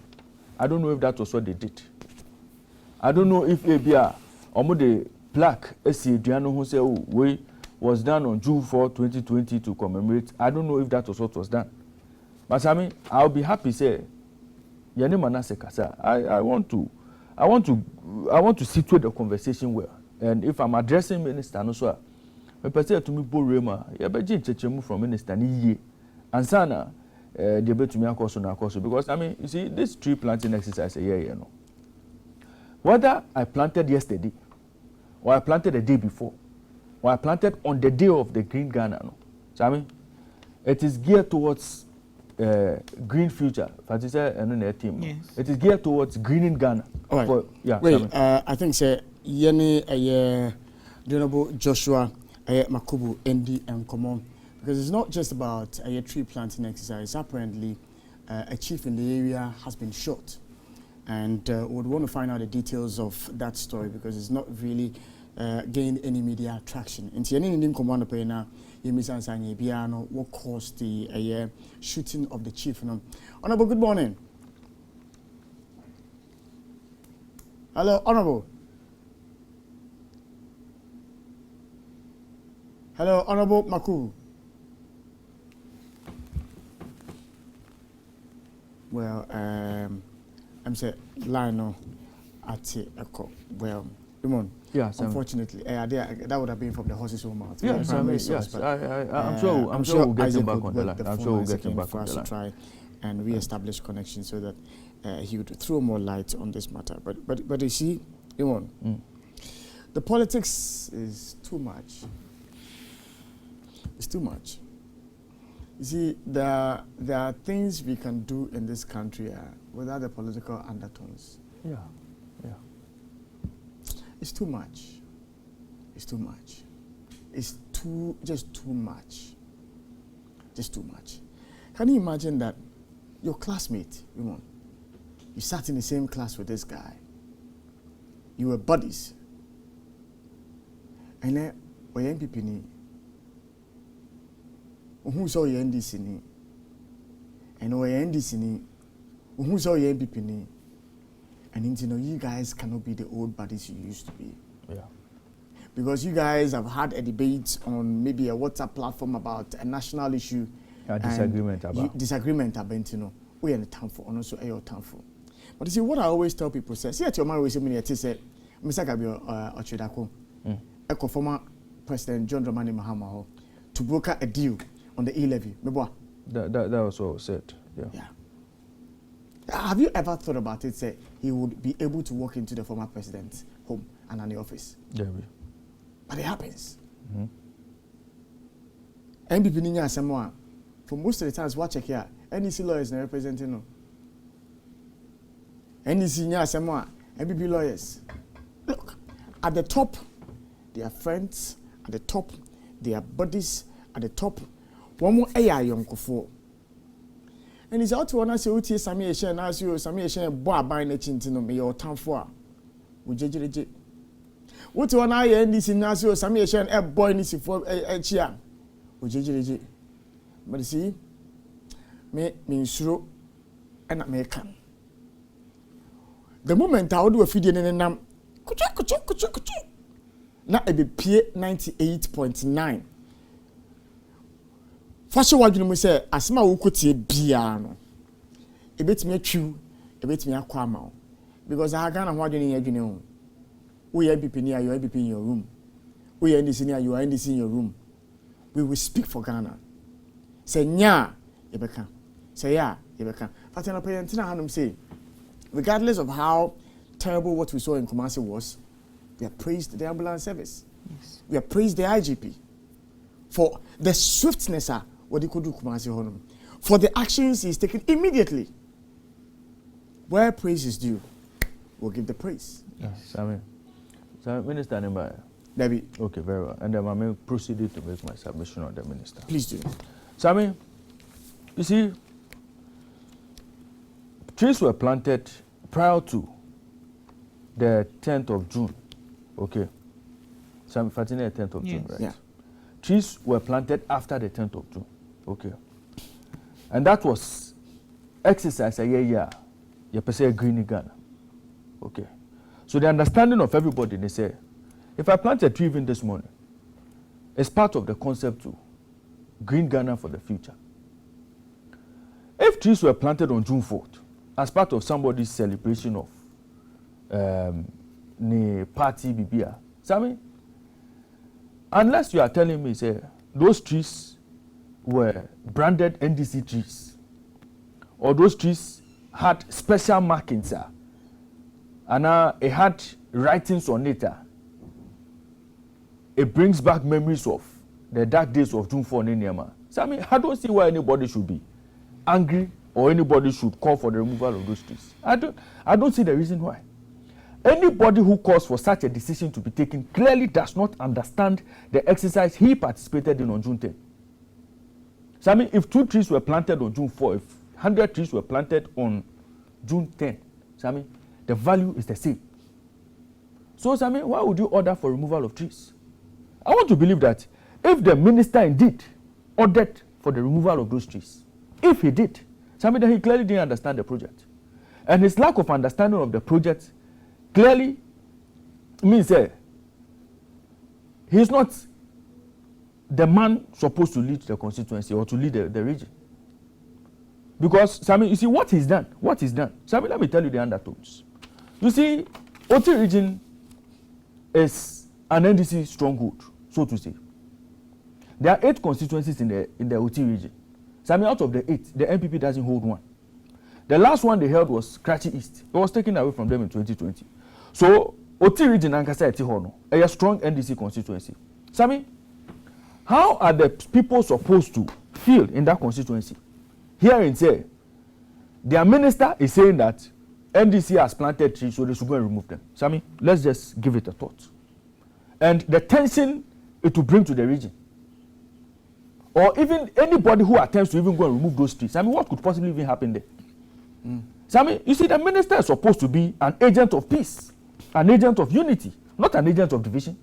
I don't know if that was what they did. I don't know if Abia Omo de plaque Esi Adriano who say we was done on June 4, 2020 to commemorate. I don't know if that was what was done. But I mean, I'll be happy say Yane Manase Kasa. I want to situate the conversation well. And if I'm addressing minister no so me person to me borema ya be jinchechemu from minister ni ye ansana the betumi akoso na akoso because I mean you see this tree planting exercise here no whether I planted yesterday or I planted the day before or I planted on the day of the green Ghana no so I mean it is geared towards green future. Yes. It is geared towards greening Ghana. All right. I think say Yeni the Honourable Joshua Makubu Endi and Common because it's not just about a tree planting exercise. Apparently, a chief in the area has been shot, and would want to find out the details of that story because it's not really gained any media traction. In Tianin Command Pena. What caused the shooting of the chief? Honourable, good morning. Hello, Honourable. Hello, Honourable Maku. Well, I'm saying Lionel at Echo. Well, Ramon. Yes, unfortunately, that would have been from the horse's home mouth. Yes, I'm sure we'll get him back on the line. I'm sure we'll get him back on the line. To try and re-establish connection so that he would throw more light on this matter. But you see, the politics is too much. It's too much. You see, there are things we can do in this country without the political undertones. Yeah. It's too much. It's too much. It's just too much. Just too much. Can you imagine that your classmate, you sat in the same class with this guy. You were buddies. And then, when MPP ni, who saw your NDC ni, and when NDC ni, who saw your MPP ni. And you guys cannot be the old buddies you used to be. Yeah. Because you guys have had a debate on maybe a WhatsApp platform about a national issue, disagreement about we are the time for, and also a time for. But you see, what I always tell people, see at your man with me, say, Mr. Gabriel Ochedako, a former President John Dramani Mahama, to broker a deal on the e-levy. That was what was said. Yeah. Have you ever thought about it? Say he would be able to walk into the former president's home and in the office. Yeah. But it happens. NBP Ninya Samoa. For most of the times, watch here. NEC lawyers are representing no. NEC Ninya Samoa. NBP lawyers. Look, at the top, they are friends. At the top, they are buddies. At the top, one more AI young kofo. And it's out to one say uti Sami Eshen as you Sami Eshen boy buying a chintino me your town for. We judge. What one I end this in Nasio Sami Eshen a boy nisi for a chia. We judge. But see, me sure and not me can. The moment I would do a feeding in a name, kuchu. Now it be P98.9. First what you say, asma wukuti bia no. E betimi atwu, e betimi akwa ma. Because I Ghana what you need adwene. We are BP near you BP in your room. We are NDC near you NDC in your room. We will speak for Ghana. Say nya, yebeka. Say ya, yebeka. But in a parentina hanum say, regardless of how terrible what we saw in Kumasi was, we have praised the ambulance service. Yes. We have praised the IGP for the swiftness what he could do Kumasi Honum. For the actions he's taken immediately. Where praise is due, we'll give the praise. Yes, I mean, Minister Nimba. Debbie. Okay, very well. And then I may proceed to make my submission on the minister. Please do. Sammy, you see, trees were planted prior to the 10th of June. Okay. Sammy, 10th of June, right? Yeah. Trees were planted after the 10th of June. Okay. And that was exercise a year. You say green in Ghana. Okay. So the understanding of everybody, they say, if I plant a tree even this morning, it's part of the concept to green Ghana for the future. If trees were planted on June 4th, as part of somebody's celebration of the party Bibia, Sammy, unless you are telling me, say, those trees were branded NDC trees, or those trees had special markings, and it had writings on it, it brings back memories of the dark days of June 4 in Niama. So I mean, I don't see why anybody should be angry or anybody should call for the removal of those trees. I don't see the reason why. Anybody who calls for such a decision to be taken clearly does not understand the exercise he participated in on June 10. So I mean, if 2 trees were planted on June 4, if 100 trees were planted on June 10, so I mean, the value is the same. So I mean, why would you order for removal of trees? I want to believe that if the minister indeed ordered for the removal of those trees, if he did, so I mean, then he clearly didn't understand the project. And his lack of understanding of the project clearly means he's not the man supposed to lead the constituency or to lead the region. Because, Sammy, you see what he's done. Sammy, let me tell you the undertones. You see, Oti region is an NDC stronghold, so to say. There are 8 constituencies in the Oti region. Sammy, out of the 8, the NPP doesn't hold one. The last one they held was Karachi East. It was taken away from them in 2020. So, Oti region Ankasa Etihono, a strong NDC constituency. Sammy, how are the people supposed to feel in that constituency? Here in say, their minister is saying that NDC has planted trees, so they should go and remove them. Sammy, let's just give it a thought. And the tension it will bring to the region. Or even anybody who attempts to even go and remove those trees. I mean, what could possibly even happen there? So, I mean, you see, the minister is supposed to be an agent of peace, an agent of unity, not an agent of division,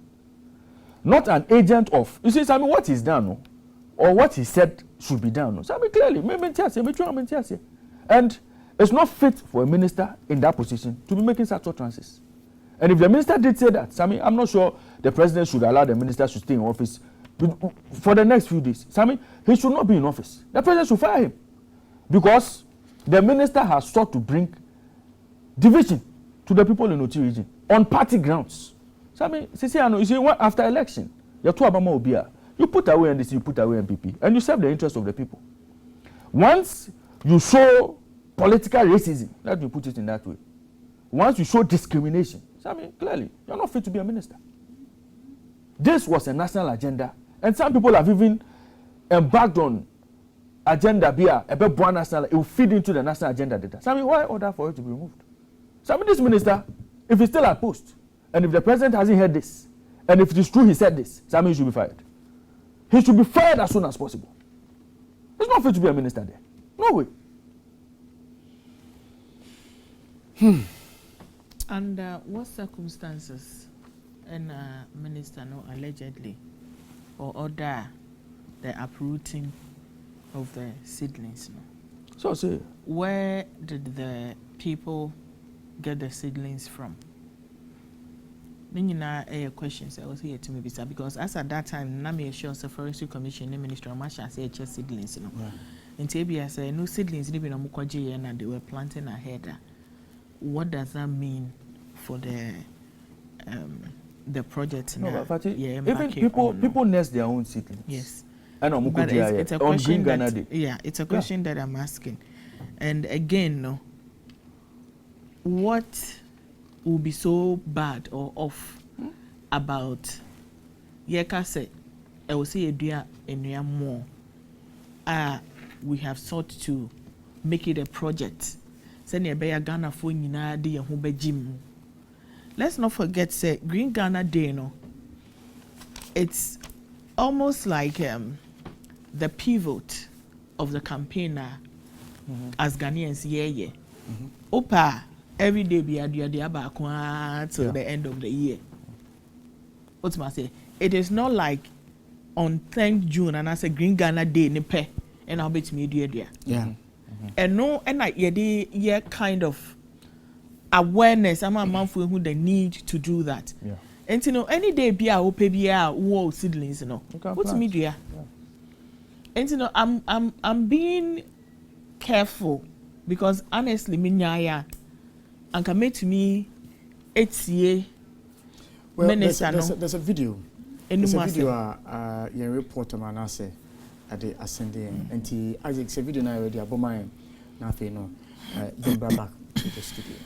not an agent of, you see, so, I mean, what is done, or what he said should be done. So, I mean, clearly, and it's not fit for a minister in that position to be making such utterances. And if the minister did say that, so, I mean, I'm not sure the president should allow the minister to stay in office for the next few days. Sammy, he should not be in office. The president should fire him because the minister has sought to bring division to the people in Oti region on party grounds. Sammy, you see, after election, you put away NDC, you put away MPP, and you serve the interest of the people. Once you show political racism, let me put it in that way. Once you show discrimination, Sammy, clearly, you're not fit to be a minister. This was a national agenda, and some people have even embarked on agenda beer, a bit more national, it will feed into the national agenda data. Sammy, why order for it to be removed? Sammy, this minister, if he's still at post, and if the president hasn't heard this, and if it is true he said this, Sammy should be fired. He should be fired as soon as possible. He's not fit to be a minister there. No way. Under what circumstances and minister no allegedly or order the uprooting of the seedlings? No? So say, where did the people get the seedlings from? Questions I was here to me because as at that time, Nami assures the Forestry Commission, the Minister of Masha said seedlings. You know, and TBI said no seedlings living on Mukwaji and they were planting ahead. What does that mean for the project? No, but even people nest their own seedlings. Yes, and but it's a question it's a question that I'm asking, and again, no, what will be so bad or off about Yeka said I will say a more we have sought to make it a project. Send a bear Ghana for Gym. Let's not forget say Green Ghana Day, no. It's almost like the pivot of the campaign as Ghanaians Opa every day be about till the end of the year. What's my say? It is not like on 10th June and I say Green Ghana Day nipe and I'll bet me do. Yeah. And no, and like yeah, kind of awareness. I'm a man for who they need to do that. Yeah. And you know, any day be a wall seedlings, you know. What's media? Yeah. And you know, I'm being careful because honestly, minyaya and come to me, it's ye. Well, there's a video. There's a video. Your reporter man I say. At the ascending and Isaac's a video now already about mine. Nothing, no. Then back to the studio.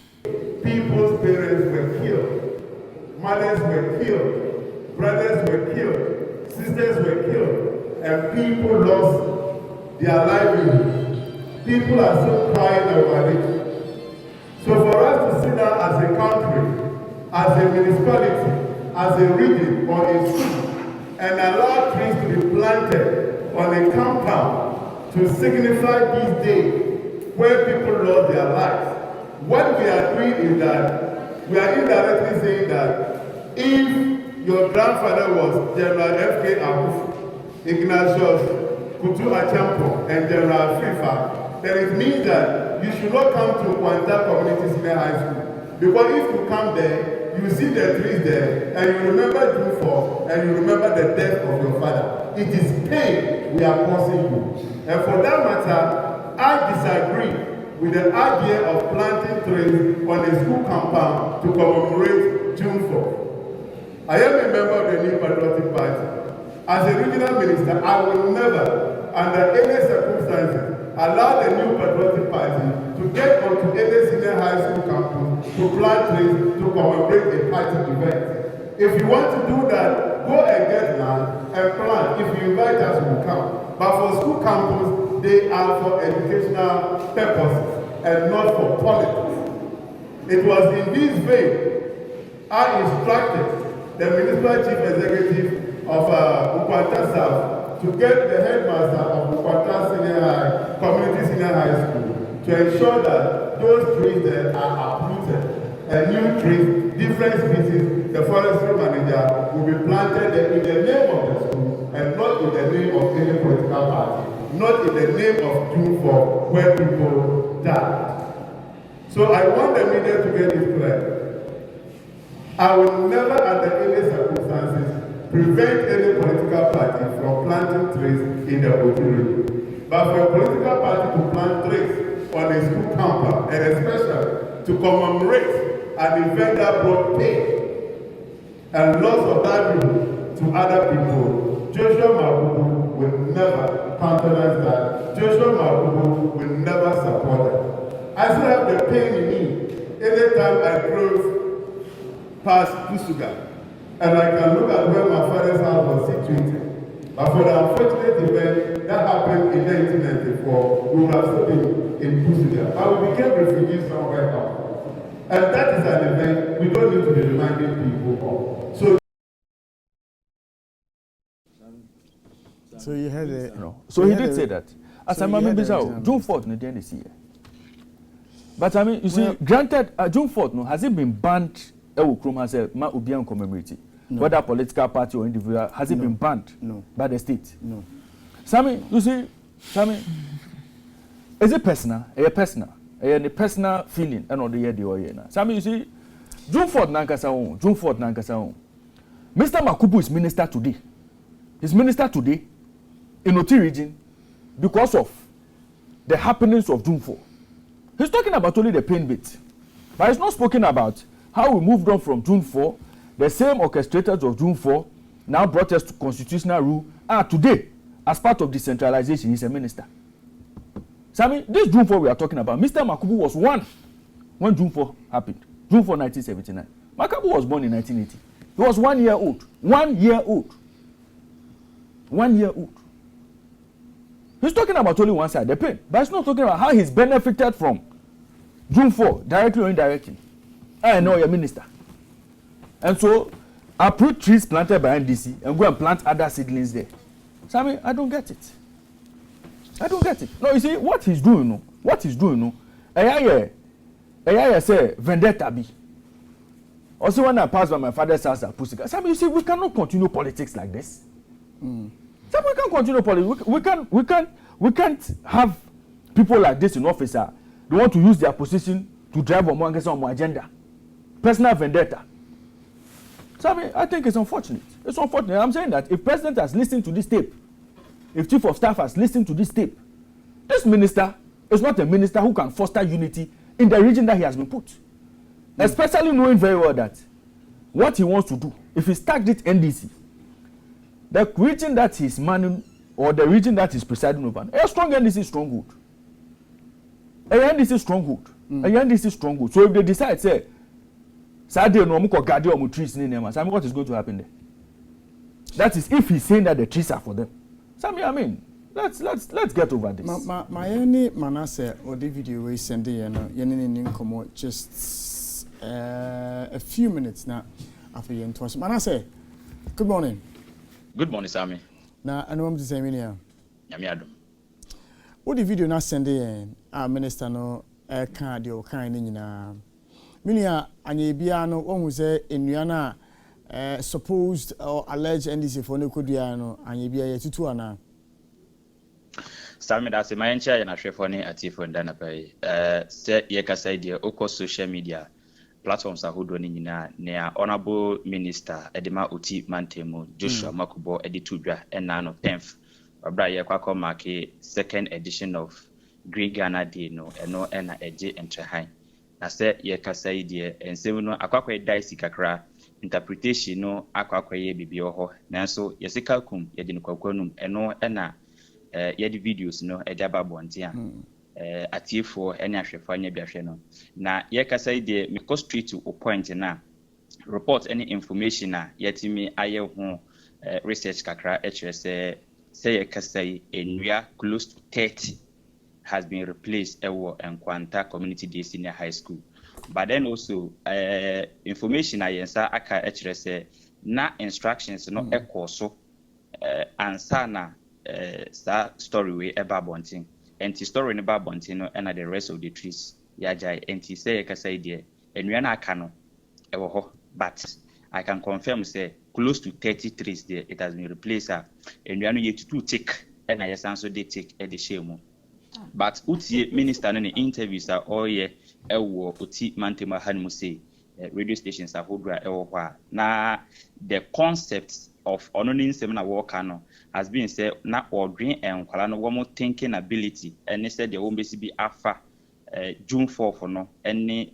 People's parents were killed, mothers were killed, brothers were killed, sisters were killed, and people lost their livelihood. People are still crying over it. So for us to sit down as a country, as a municipality, as a region or a school, and allow trees to be planted on a compound to signify this day where people lost their lives. What we are doing is that we are indirectly saying that if your grandfather was General F.K. Abufu, Ignatius Kutu Achampo, and General Fifa, then it means that you should not come to Kwanta Community Senior High School. Because if you come there, you see the trees there, and you remember June 4, and you remember the death of your father. It is pain we are causing you. And for that matter, I disagree with the idea of planting trees on a school compound to commemorate June 4. I am a member of the New Patriotic Party. As a regional minister, I will never, under any circumstances, allow the New Patriotic Party to get onto any senior high school campus to plant trees to commemorate a party event. If you want to do that, go and get land and plant. If you invite us, we'll come. But for school campus, they are for educational purposes and not for politics. It was in this vein I instructed the municipal chief executive of Bukwata South to get the headmaster of Bukwata Community Senior High School to ensure that those trees there are uprooted and new trees, different species, the forestry manager will be planted there in the name of the school and not in the name of any political party, not in the name of June 4 where people died. So I want the media to get this clear. I will never under any circumstances prevent any political party from planting trees in the Oti. But for a political party to plant trees on a school campus, and especially to commemorate an event that brought pain and loss of livelihood to other people, Joshua Mabubu will never patronize that. Joshua Mabubu will never support that. I still have the pain in me anytime I drove past Kusuga, and I can look at where my father's house was situated. But for the unfortunate event that happened in 1994, we would have still been in Kusuga. But we became refugees somewhere else. And that is an event we don't need to be reminding people of. So you heard it. No. So he did say that. As a man, June 4th, no, this year. But I mean, you see, granted, June 4th, no, has it been banned? Has a ma ubian commemorative, whether political party or individual, has it been banned by the state? No. Sammy, you see, Sammy, is it personal? A personal feeling, and all the year the year. Sammy, you see, June 4th, Nankasa, June 4th, Nankasa. Mr. Makubu is minister today. He's minister today in Oti region because of the happenings of June 4. He's talking about only the pain bit, but he's not speaking about how we moved on from June 4, the same orchestrators of June 4 now brought us to constitutional rule. Today, as part of decentralization, he's a minister. Sammy, this June 4 we are talking about, Mr. Makubu was one when June 4 happened. June 4, 1979. Makubu was born in 1980. He was 1 year old. 1 year old. 1 year old. He's talking about only one side, the pain. But he's not talking about how he's benefited from June 4, directly or indirectly. I know you're minister. And so, uproot trees planted by NDC and go and plant other seedlings there. So, I mean, I don't get it. I don't get it. No, you see, what he's doing, I say, vendetta be. Also, when I pass by my father's house at Pusika, so, I mean, you see, we cannot continue politics like this. So, we can't continue politics. We can't have people like this in office. They want to use their position to drive on agenda. Personal vendetta. So I mean, I think it's unfortunate. It's unfortunate. I'm saying that if president has listened to this tape, if chief of staff has listened to this tape, this minister is not a minister who can foster unity in the region that he has been put. Especially knowing very well that what he wants to do, if he tagged it NDC, the region that he's manning or the region that he's presiding over, a strong NDC stronghold. A NDC stronghold. A NDC stronghold. So if they decide, say, Saturday no more guard or trees in them. What is going to happen there? That is if he's saying that the trees are for them. Sammy, I mean, let's get over this. My any Manasseh or the video we send in just a few minutes now after you into Manasseh. Good morning. Good morning, Sammy. Now I know I'm the same in here. Yamiado. What the video now send in our minister no card or kind in Minia Anyebiano, one who say in Yana supposed or alleged NDC for Nukudiano, Anyebia Tutuana. Sammy, that's a man chair and a chefone at Tifo and Danapay. Set Yekasa idea, Oko social media platforms are who do near Honorable Minister Edema Uti Mantemo, Joshua Makubo, Editubra, and Nano 10th. Obraya Kwako Maki, second edition of Green Ghana Day, no, and no, and a J and Trahine. I said, Yekasa idea, and say, no, Aquakwe Daisy Kakra, interpretation, no, Aquakwe Bibioho, Nanso, Yesika Kum, Yadinquanum, and no, Anna, Yedi videos, no, Edaba Bontia, at Tifo, and Ashefania Biasheno. Now, Yekasa idea, me go straight to a point now. Report any information, yet me, I home research Kakra, HSA. Say Kasai and we are close to 30 has been replaced and Kwanta Community Day Senior High School. But then also information I answer aka HRS na instructions no echo so answer na story we eba bonting and the story eba bonting no and the rest of the trees yajai and say Kasai there and we are na kano ewo ho but I can confirm say close to 30 trees there it has been replaced and we are not yet to take and I just answer they take at the shame. But Uti minister in the interviews are all year Uti Mantema Hanmu say radio stations are hold now the concept of honoring seminar work has been said na ordering and kwala no womo thinking ability and said the won be afa June 4th no any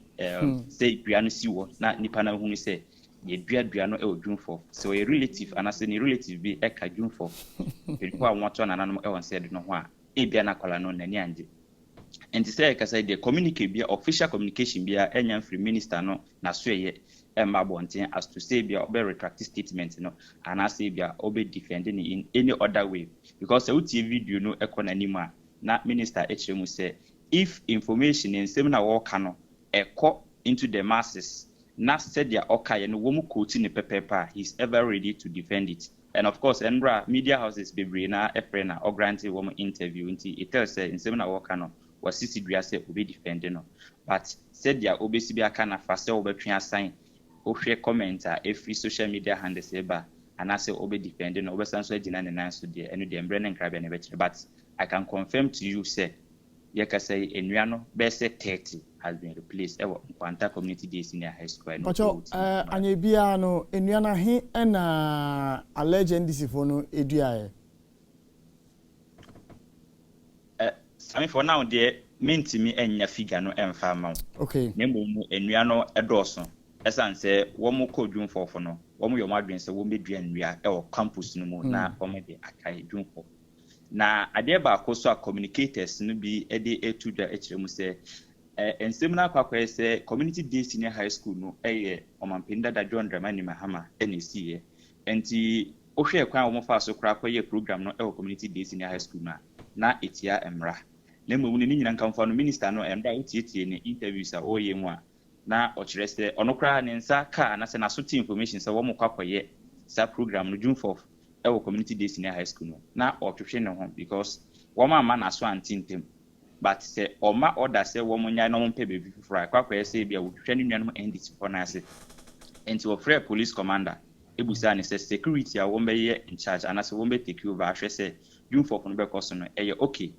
say dua no si wo na nipa na hu say ye dua no e June 4th so a relative and as a relative be eka June 4th people a want to nananom e won said no ho a e bia na kwala no nani anje and to say say the communicate be official communication be enya free minister no na so ye Emma Bontin as to say be retract statement no and I say be defending in any other way because the video no ekonanima na minister HM say if information in seminar work no echo into the masses na said their okay no womu quote in paper he's ever ready to defend it and of course Enbra media houses be na efrena or granted woman interview into it tells say in seminar work no was CC Dria say will be defending no but said their obesi be aka na fase obetwe assign share comment every social media handles eba and I say obe defending obe sanso agina ne nan so de enu de embre ne nkrabe ne betre but I can confirm to you say yeka say enua no be say 30 has been replaced ewo Nkwanta community day senior high school no Pacho anye bia no enua na he na alleged NDC for no edua sami for now de mentimi enya figure no emfa ma okay nembo mu enua no edoso esan say womo ko June 4th no womo yo madwen say wo medua nnua e wo campus no mu na womo de akai June 4th na ade ba ko so communicators no bi e de etudwa e kire mu say ensem na akwa say community day senior high school no eye omampinda da John Dramani Mahama NCE enti ohwe kwan womo fa so kra kwa ye program no e wo community day senior high school na etia emra na mu ni nyina nkamfa no minister no emra etietie ne interviews a oye mu a na ochire se onokra ne nsa ka na se na so information se wo mo kwakoye sa program no June 4th e wo community day senior high school no na otwehwe ne ho because wo ma ma na so antintem but se o ma order se wo mo nya no mo mpe bebi fufura kwakoye se bia wo twehwe ne nuanom NDC for na se enti wo free police commander ebusa ne se security a wo mbeye in charge ana se wo mbe take over ahwe se June 4th no be koso no eye okay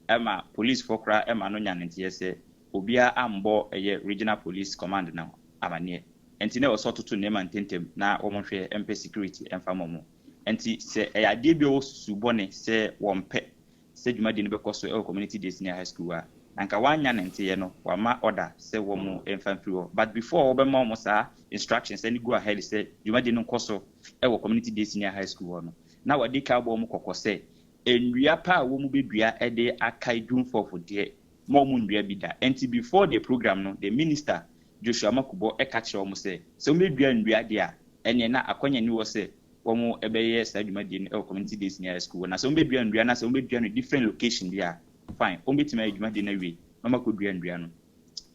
ema police fokra ema no nya ne tie se obia ambo regional police command na amane enti na osototo ne mantentem na womonhwe MP security emfamomo enti se ade bi o subone se wompe se dwumade ne bekoso e community day senior high school a anka wanya ne ntie no wama order se womo emfamfiri but before obema mo sa instructions any go ahead se dwumade no koso e community day senior high school no na wadi ka bo mo kokose enwia pa wo mu bedua e de akai June 4th de momu ndua bida enti before the program no the minister Joshua Makubo e ka kire omo se so medua ndua de a ene na akwanya ni wo se omo ebeye sadwumadi no community day senior school na so medua ndua na so medua no different location dia fine o betima adwumadi na wi no makodua ndua no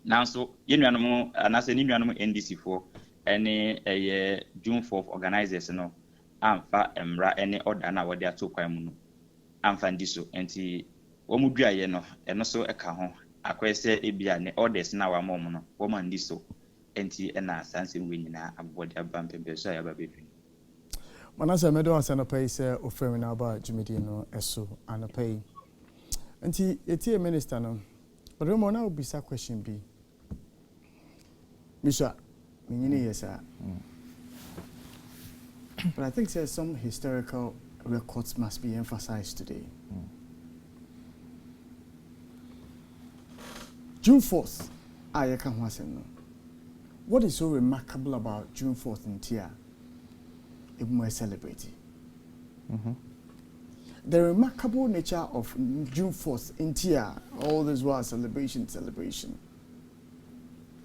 nanso ye nuanom anase ni nuanom NDC for ene June 4th organizers no amfa emra ene order na wode atokwan mu no amfa ndiso enti womu duaye no eno so eka ho akwese ebia ne orders na wa mom no woma ndi so enti ena sanse wenyina abode abampembe so ya babefi manasa medo asana pay se ofemi na ba jumedi no eso anapay enti etie minister no but remo na obisa question bi misha minyini yesa but I think there's some historical records must be emphasized today. June 4th, what is so remarkable about June 4th in Tia? If we're celebrating. The remarkable nature of June 4th in Tia, all this was celebration,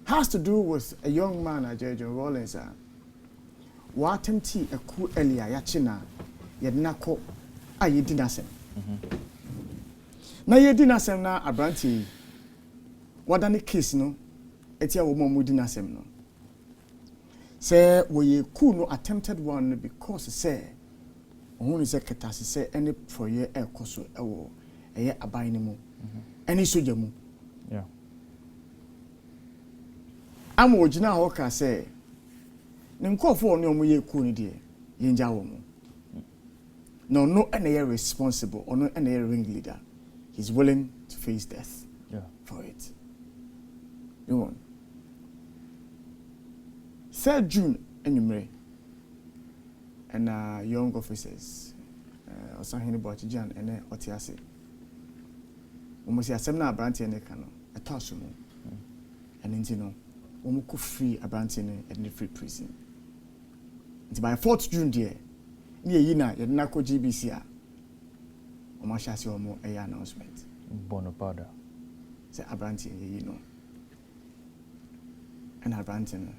has to do with a young man, Jojo Rollins. What empty a cool earlier, Yachina, Yednako, Ayedinasem. Na Yedinasem na Abranti. What any case no, etia woman mudinasem no. Say we cool no attempted one because say only say ketasi say any proye e koso ewo eye aban ni mu any soja mu. Yeah. Am ogina ho ka say ne nkofo no omo ye cool ni de yenja wo mu. No any responsible or no any ring leader. He's willing to face death. Yeah. For it. You want 3rd June anyway. and young officers. Osahini Bochijan and Otiasi. Almost a seminar branch in the cano, a tossum, and intino, Omuku free a branch in the free prison. It's by 4th June, dear. Near Yina, Yanako GBCA. Omashasi or more a announcement. Bonapada. Say a branch in and a branch in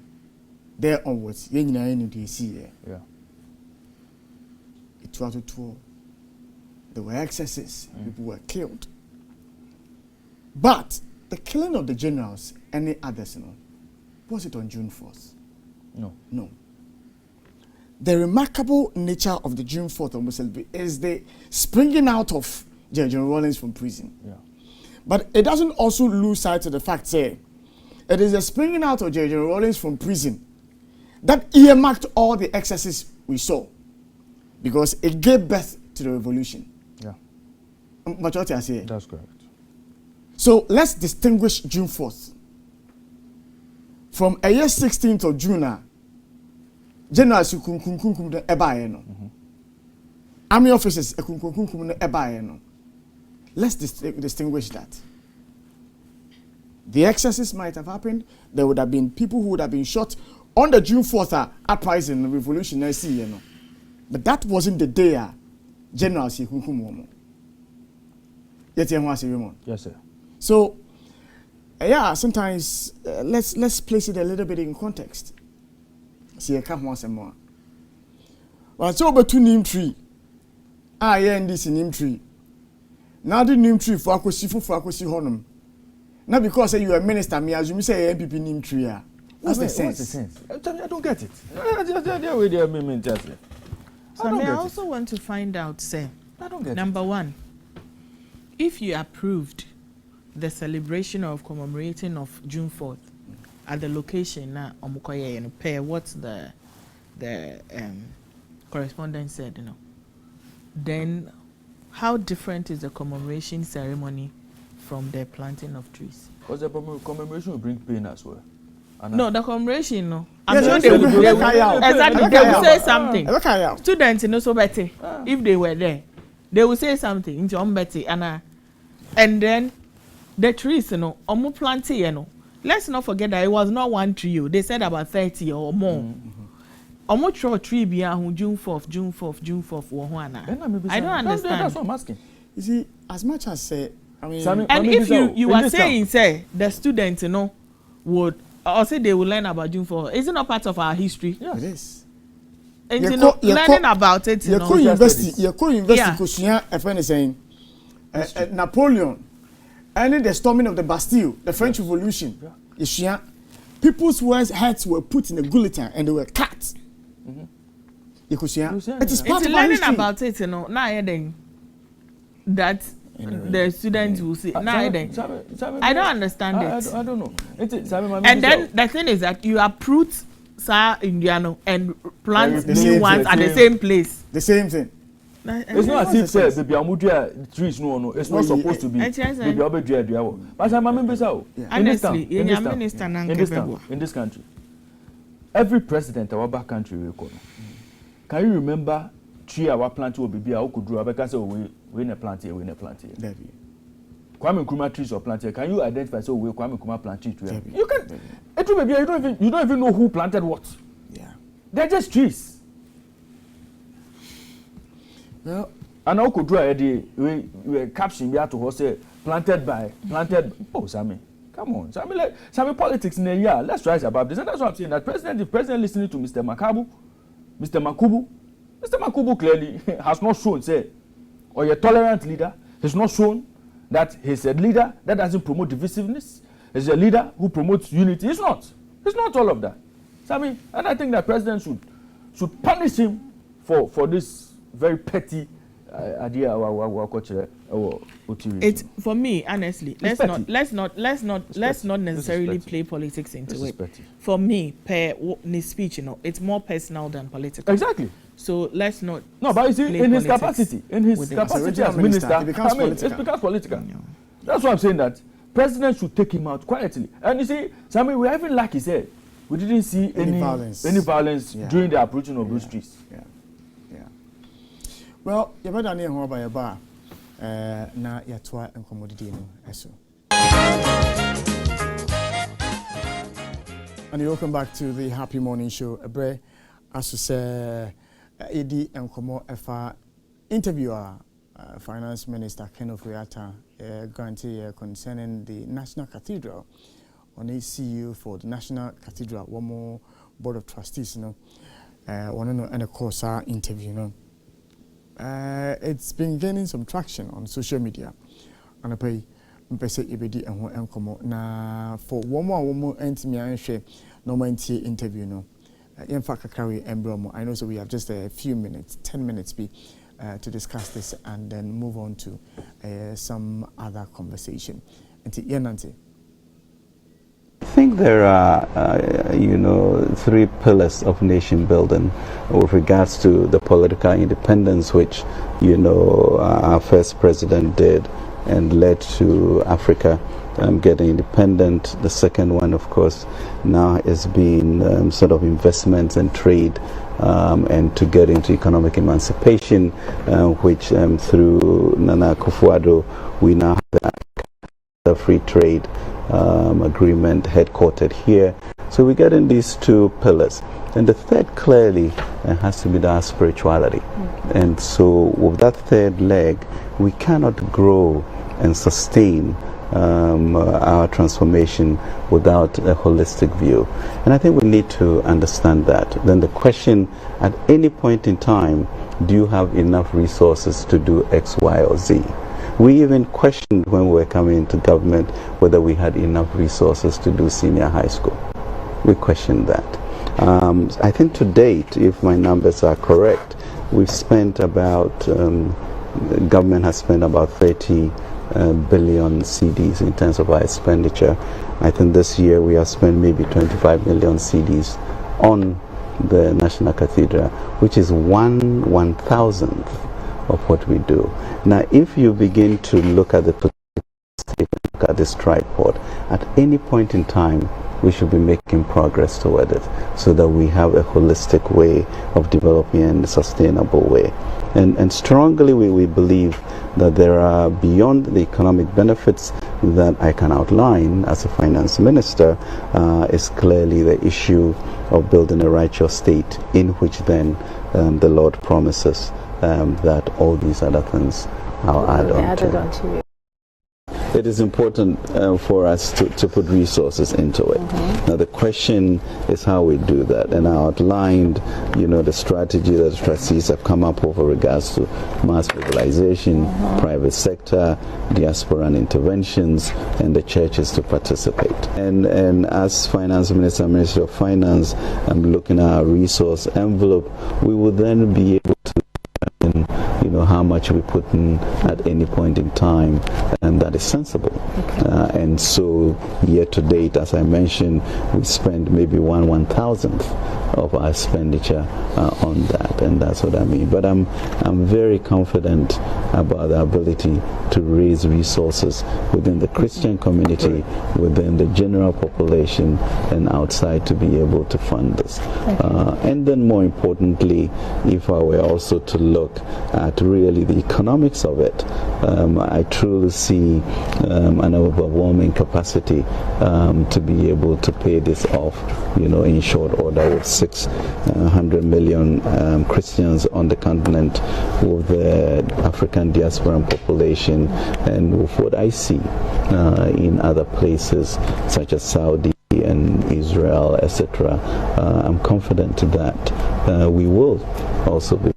there onwards, Yanina in DC. Yeah. It was a tour. There were excesses, people were killed. But the killing of the generals, any others, was it on June 4th? No. No. The remarkable nature of the June 4th is the springing out of General Rawlings from prison. Yeah. But it doesn't also lose sight of the fact, say, it is the springing out of General Rawlings from prison that earmarked all the excesses we saw, because it gave birth to the revolution. Yeah. But what I say? That's correct. So let's distinguish June 4th from a year 16th of June. General Sukunkunkum the Ebayeno. Army officers Ekunkunkum the Ebayeno. Let's distinguish that. The excesses might have happened. There would have been people who would have been shot on the June 4th uprising, revolutionary scene. But that wasn't the day General Sukunkum. Yes, sir. So, yeah, sometimes let's place it a little bit in context. See, I can't once more. Well, so over 2 neem tree. Yeah, in this neem tree. Now the neem tree for Akosi Honum. Not because you are a minister, me as you say MPP neem tree. What's the sense? What's the sense? I don't get it. I also want to find out, say, I don't get number 1, if you approved the celebration of commemorating of June 4th at the location now Omukoye and pay what the correspondent said, then how different is the commemoration ceremony from the planting of trees? Because the commemoration will bring pain as well. No, the commemoration, no. I'm sure they will say something. Students, so better if they were there, they will say something into Betty and then the trees, omu planting, let's not forget that it was not 1 tree. They said about 30 or more. Omu throw tree beyond June 4th. I don't understand. That's what I'm asking. You see, as much as say, I mean, and if you are saying, say, the students, would or say they will learn about June 4th, is it not part of our history? Yes, it is. And learning about it, Your university, Koshia, a friend is saying, Napoleon, and the storming of the Bastille, the French Revolution, people's heads were put in a guillotine and they were cut. It is part of our learning history. about it, now that the students will see. I don't understand it. I don't know. And then the thing is that you uproot Indiano and plant new ones at the same place. The same thing. It's not as if says the Biamudia trees no. It's not supposed to be. But I'm in this country, every president of our country record. Can you remember tree our plant will be a could draw because we in a plant here, Kwame Nkrumah trees or plant here. Can you identify so we Kwame Nkrumah plant tree? You can. It will be you don't even know who planted what. Yeah. They're just trees. Well, and I could draw we caption to her say planted. Oh, Sammy, come on, Sammy politics in a year. Let's rise above this, and that's what I'm saying. That the president listening to Mr. Makubu clearly has not shown or a tolerant leader. He's not shown that he's a leader that doesn't promote divisiveness. He's a leader who promotes unity. He's not all of that. Sammy, and I think that president should punish him for this very petty idea. It's for me, honestly. Let's not necessarily play politics into it. Petty. For me, per speech, it's more personal than political. Exactly. So let's not. No, but you see, in his capacity as minister, it becomes political. Yeah. That's why I'm saying that president should take him out quietly. And you see, Sammy, we haven't, like he said, we didn't see any violence yeah. during the approaching of those trees. Yeah. Well, you better near home by a bar. Na yatwa and commodity no eso. And welcome back to the Happy Morning Show. Ebre, as you say, Edi and Komo Efa interviewer, Finance Minister Kenneth Wiata, grantee concerning the National Cathedral on ACU for the National Cathedral. One more Board of Trustees, you know, one and a course interview, you know. It's been gaining some traction on social media, and I pay mpese ibedi enho enkomo na for one more entimi anhwe no mantie interview no yemfa kakari embromo. I know, so we have just a few minutes, 10 minutes to discuss this and then move on to some other conversation. I think there are, three pillars of nation building with regards to the political independence, which, our first president did and led to Africa getting independent. The second one, of course, now has been sort of investments and trade and to get into economic emancipation, which through Nana Akufo-Addo, we now have the free trade agreement headquartered here. So we get in these two pillars. And the third clearly has to be our spirituality. Okay. And so with that third leg, we cannot grow and sustain our transformation without a holistic view. And I think we need to understand that. Then the question, at any point in time, do you have enough resources to do X, Y, or Z? We even questioned when we were coming into government whether we had enough resources to do senior high school. We questioned that. I think to date, if my numbers are correct, we've spent about, government has spent about 30 billion CDs in terms of our expenditure. I think this year we have spent maybe 25 million CDs on the National Cathedral, which is 1/1000th of what we do. Now, if you begin to look at look at this tripod, at any point in time, we should be making progress toward it so that we have a holistic way of developing in a sustainable way. And strongly we believe that there are, beyond the economic benefits that I can outline as a finance minister, is clearly the issue of building a righteous state in which then the Lord promises that all these other things are added on to. It is important for us to put resources into it. Now the question is how we do that, and I outlined, the strategy that the trustees have come up with regards to mass mobilization, private sector, diaspora and interventions, and the churches to participate. And as Finance Minister, Minister of Finance, I'm looking at our resource envelope, we will then be able to how much we put in at any point in time, and that is sensible. And so year to date, as I mentioned, we spend maybe 1/1000th of our expenditure on that, and that's what I mean. But I'm very confident about the ability to raise resources within the Christian community, within the general population, and outside to be able to fund this. And then more importantly, if I were also to look at really the economics of it, I truly see an overwhelming capacity to be able to pay this off, in short order, with 600 million Christians on the continent, with the African diaspora population, and with what I see in other places such as Saudi and Israel, etc. I'm confident that we will also be.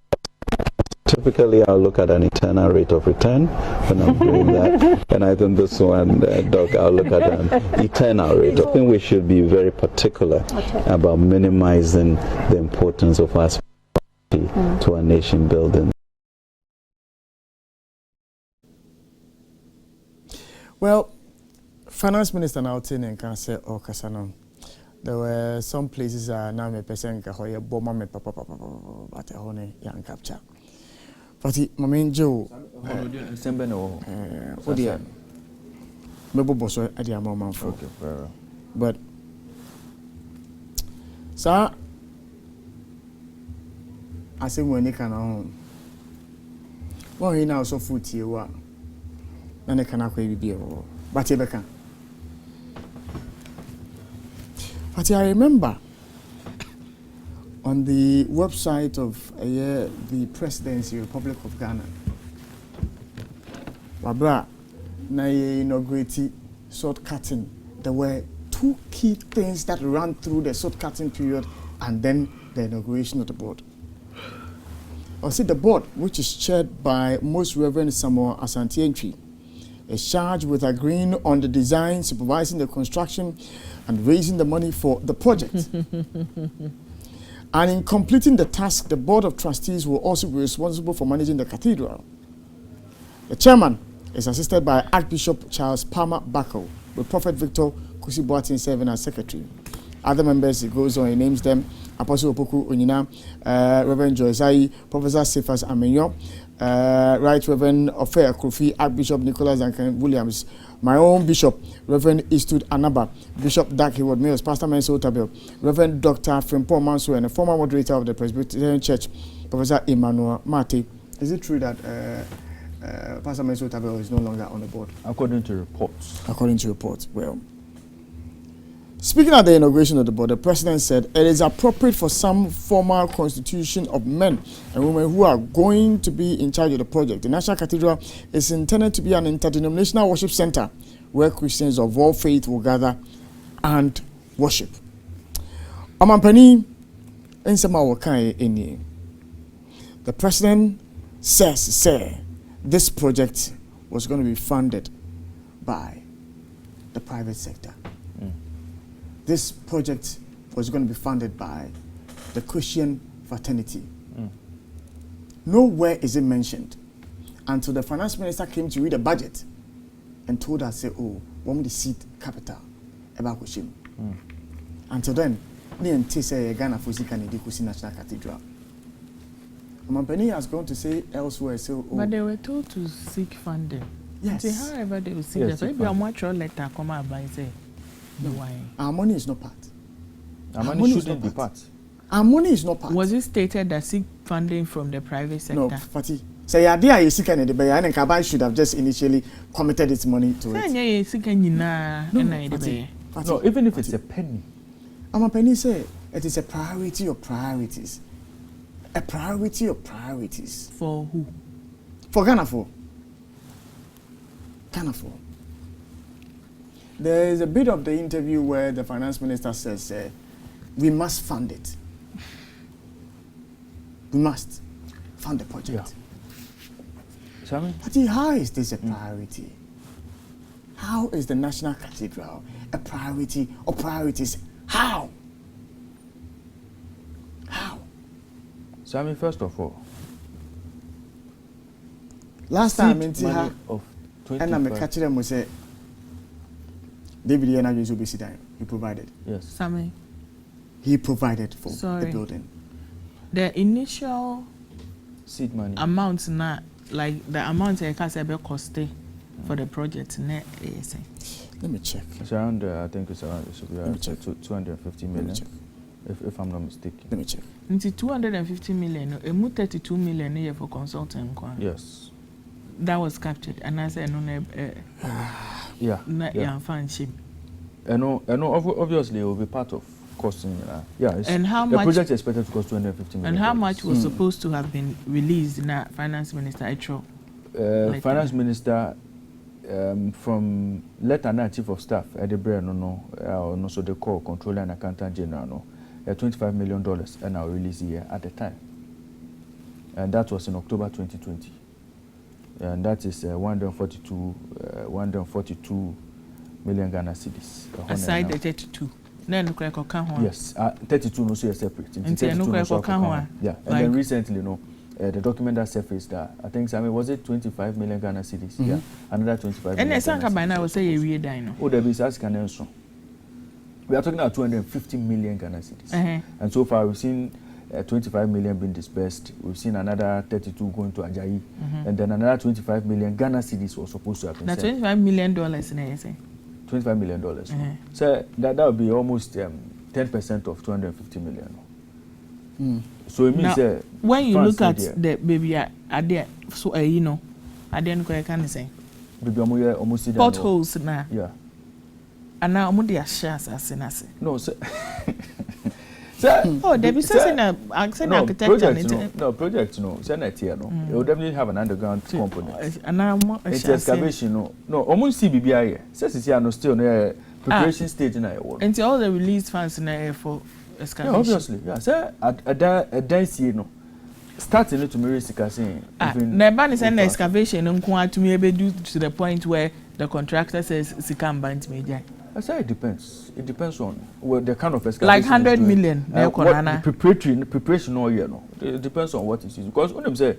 Typically, I'll look at an internal rate of return when I'm doing that, and I think this one, Doc, I'll look at an eternal rate. I think we should be very particular about minimizing the importance of our spirituality to our nation building. Well, Finance Minister now and can say, "Oh, Kasano." There were some places now me person kahoya bomba me papa but hone yan capture. But Mamin Joe, December no. Oh dear. Mebo boso adi amama for. But sir, I say when you can One in also foot you are. And I cannot be but you can. But I remember on the website of the Presidency Republic of Ghana, Wabra, na inaugurated sword cutting. There were 2 key things that ran through the sword cutting period and then the inauguration of the board. I'll say the board, which is chaired by Most Reverend Samuel Asante-Antwi, is charged with agreeing on the design, supervising the construction, and raising the money for the project. And in completing the task, the Board of Trustees will also be responsible for managing the cathedral. The chairman is assisted by Archbishop Charles Palmer Bako, with Prophet Victor Kusi-Boateng serving as secretary. Other members, it goes on, he names them: Apostle Opoku Onyina, Reverend Joyce, Professor Cephas Amenyo, Right Reverend Ofe Akrofi, Archbishop Nicholas Duncan Williams, my own Bishop, Reverend Eastwood Anaba, Bishop Dak Heward Mills, Pastor Menso Tabel, Reverend Dr. Frimpong Manso, and a former moderator of the Presbyterian Church, Professor Emmanuel Mate. Is it true that Pastor Menso Tabel is no longer on the board? According to reports. According to reports, well. Speaking at the inauguration of the board, the president said it is appropriate for some formal constitution of men and women who are going to be in charge of the project. The National Cathedral is intended to be an interdenominational worship center where Christians of all faiths will gather and worship. Amampani Nsema Wakai Eni. The president says this project was going to be funded by the private sector. This project was going to be funded by the Christian fraternity. Nowhere is it mentioned until the finance minister came to read the budget and told us, say, oh, one of the seat capital, Ebakushim. Until then, me say Ghana Fosi Kanedi National Cathedral. Mampeni has gone to say elsewhere, so. But they were told to seek funding. Yes. However, they will see that. So if you are much letter come out by say. No, our money is not part. Our money shouldn't be part. Our money is not part. Was it stated that seek funding from the private sector? No, Fati. So your idea is seeking the buy, and Kabai should have just initially committed its money to it. No, even if it's a penny. I'm a penny say it is a priority of priorities. A priority of priorities. For who? For Ghana for. Ghana for. There is a bit of the interview where the finance minister says, we must fund it. We must fund the project. Yeah. But how is this a priority? How is the National Cathedral a priority of priorities? How? How? Sammy, first of all, last time in Tiha, and I'm a catcher them will say, David Yena will be sitting. He provided. Yes. Sammy. He provided for the building. The initial seed money amount, not like the amount I can say cost for the project. Let me check. It's around, I think it's around 250 million. If I'm not mistaken. Let me check. Into 250 million, 32 million a year for consulting. Yes. That was captured, and I said, yeah. Obviously, it will be part of costing. And how the much? The project is expected to cost 250 million. And how much was supposed to have been released in that finance minister? Finance minister, from Lieutenant Chief of Staff at the Brand, also the core controller and accountant general, $25 million, and our release here at the time, and that was in October 2020. And that is 142 million Ghana cedis. Aside the 32. Yes, 32 no so separate. Yeah, and then recently, the document that surfaced that I think was it 25 million Ghana cedis? Yeah, another 25 million. And the Sanka by now will say we dino. Oh, there is as can also. We are talking about 250 million Ghana cedis, and so far we've seen 25 million being dispersed. We've seen another 32 going to Ajayi, and then another 25 million Ghana cedis was supposed to happen. That's $25 million in $25 million. So that would be almost 10% of 250 million. So it means that when you look at the baby are there, so you know, I didn't can say potholes now. Yeah. And now I'm the shares as in us. No, sir. Oh, there be something architecture. No project. No, Senate here. No, it will definitely have an underground component. And now it's excavation. No, almost CBBI. Says it's here. No, still no preparation stage in our and all the release funds in there for excavation. Yeah, obviously, yeah. Sir, a dance here, no. Starting it to me, saying. Never is an excavation. To me, to the point where the contractor says, "Sikam band media." I say it depends. It depends on the kind of excavation. Like 100 million. Preparation or year, no. It depends on what it is. Because when them say,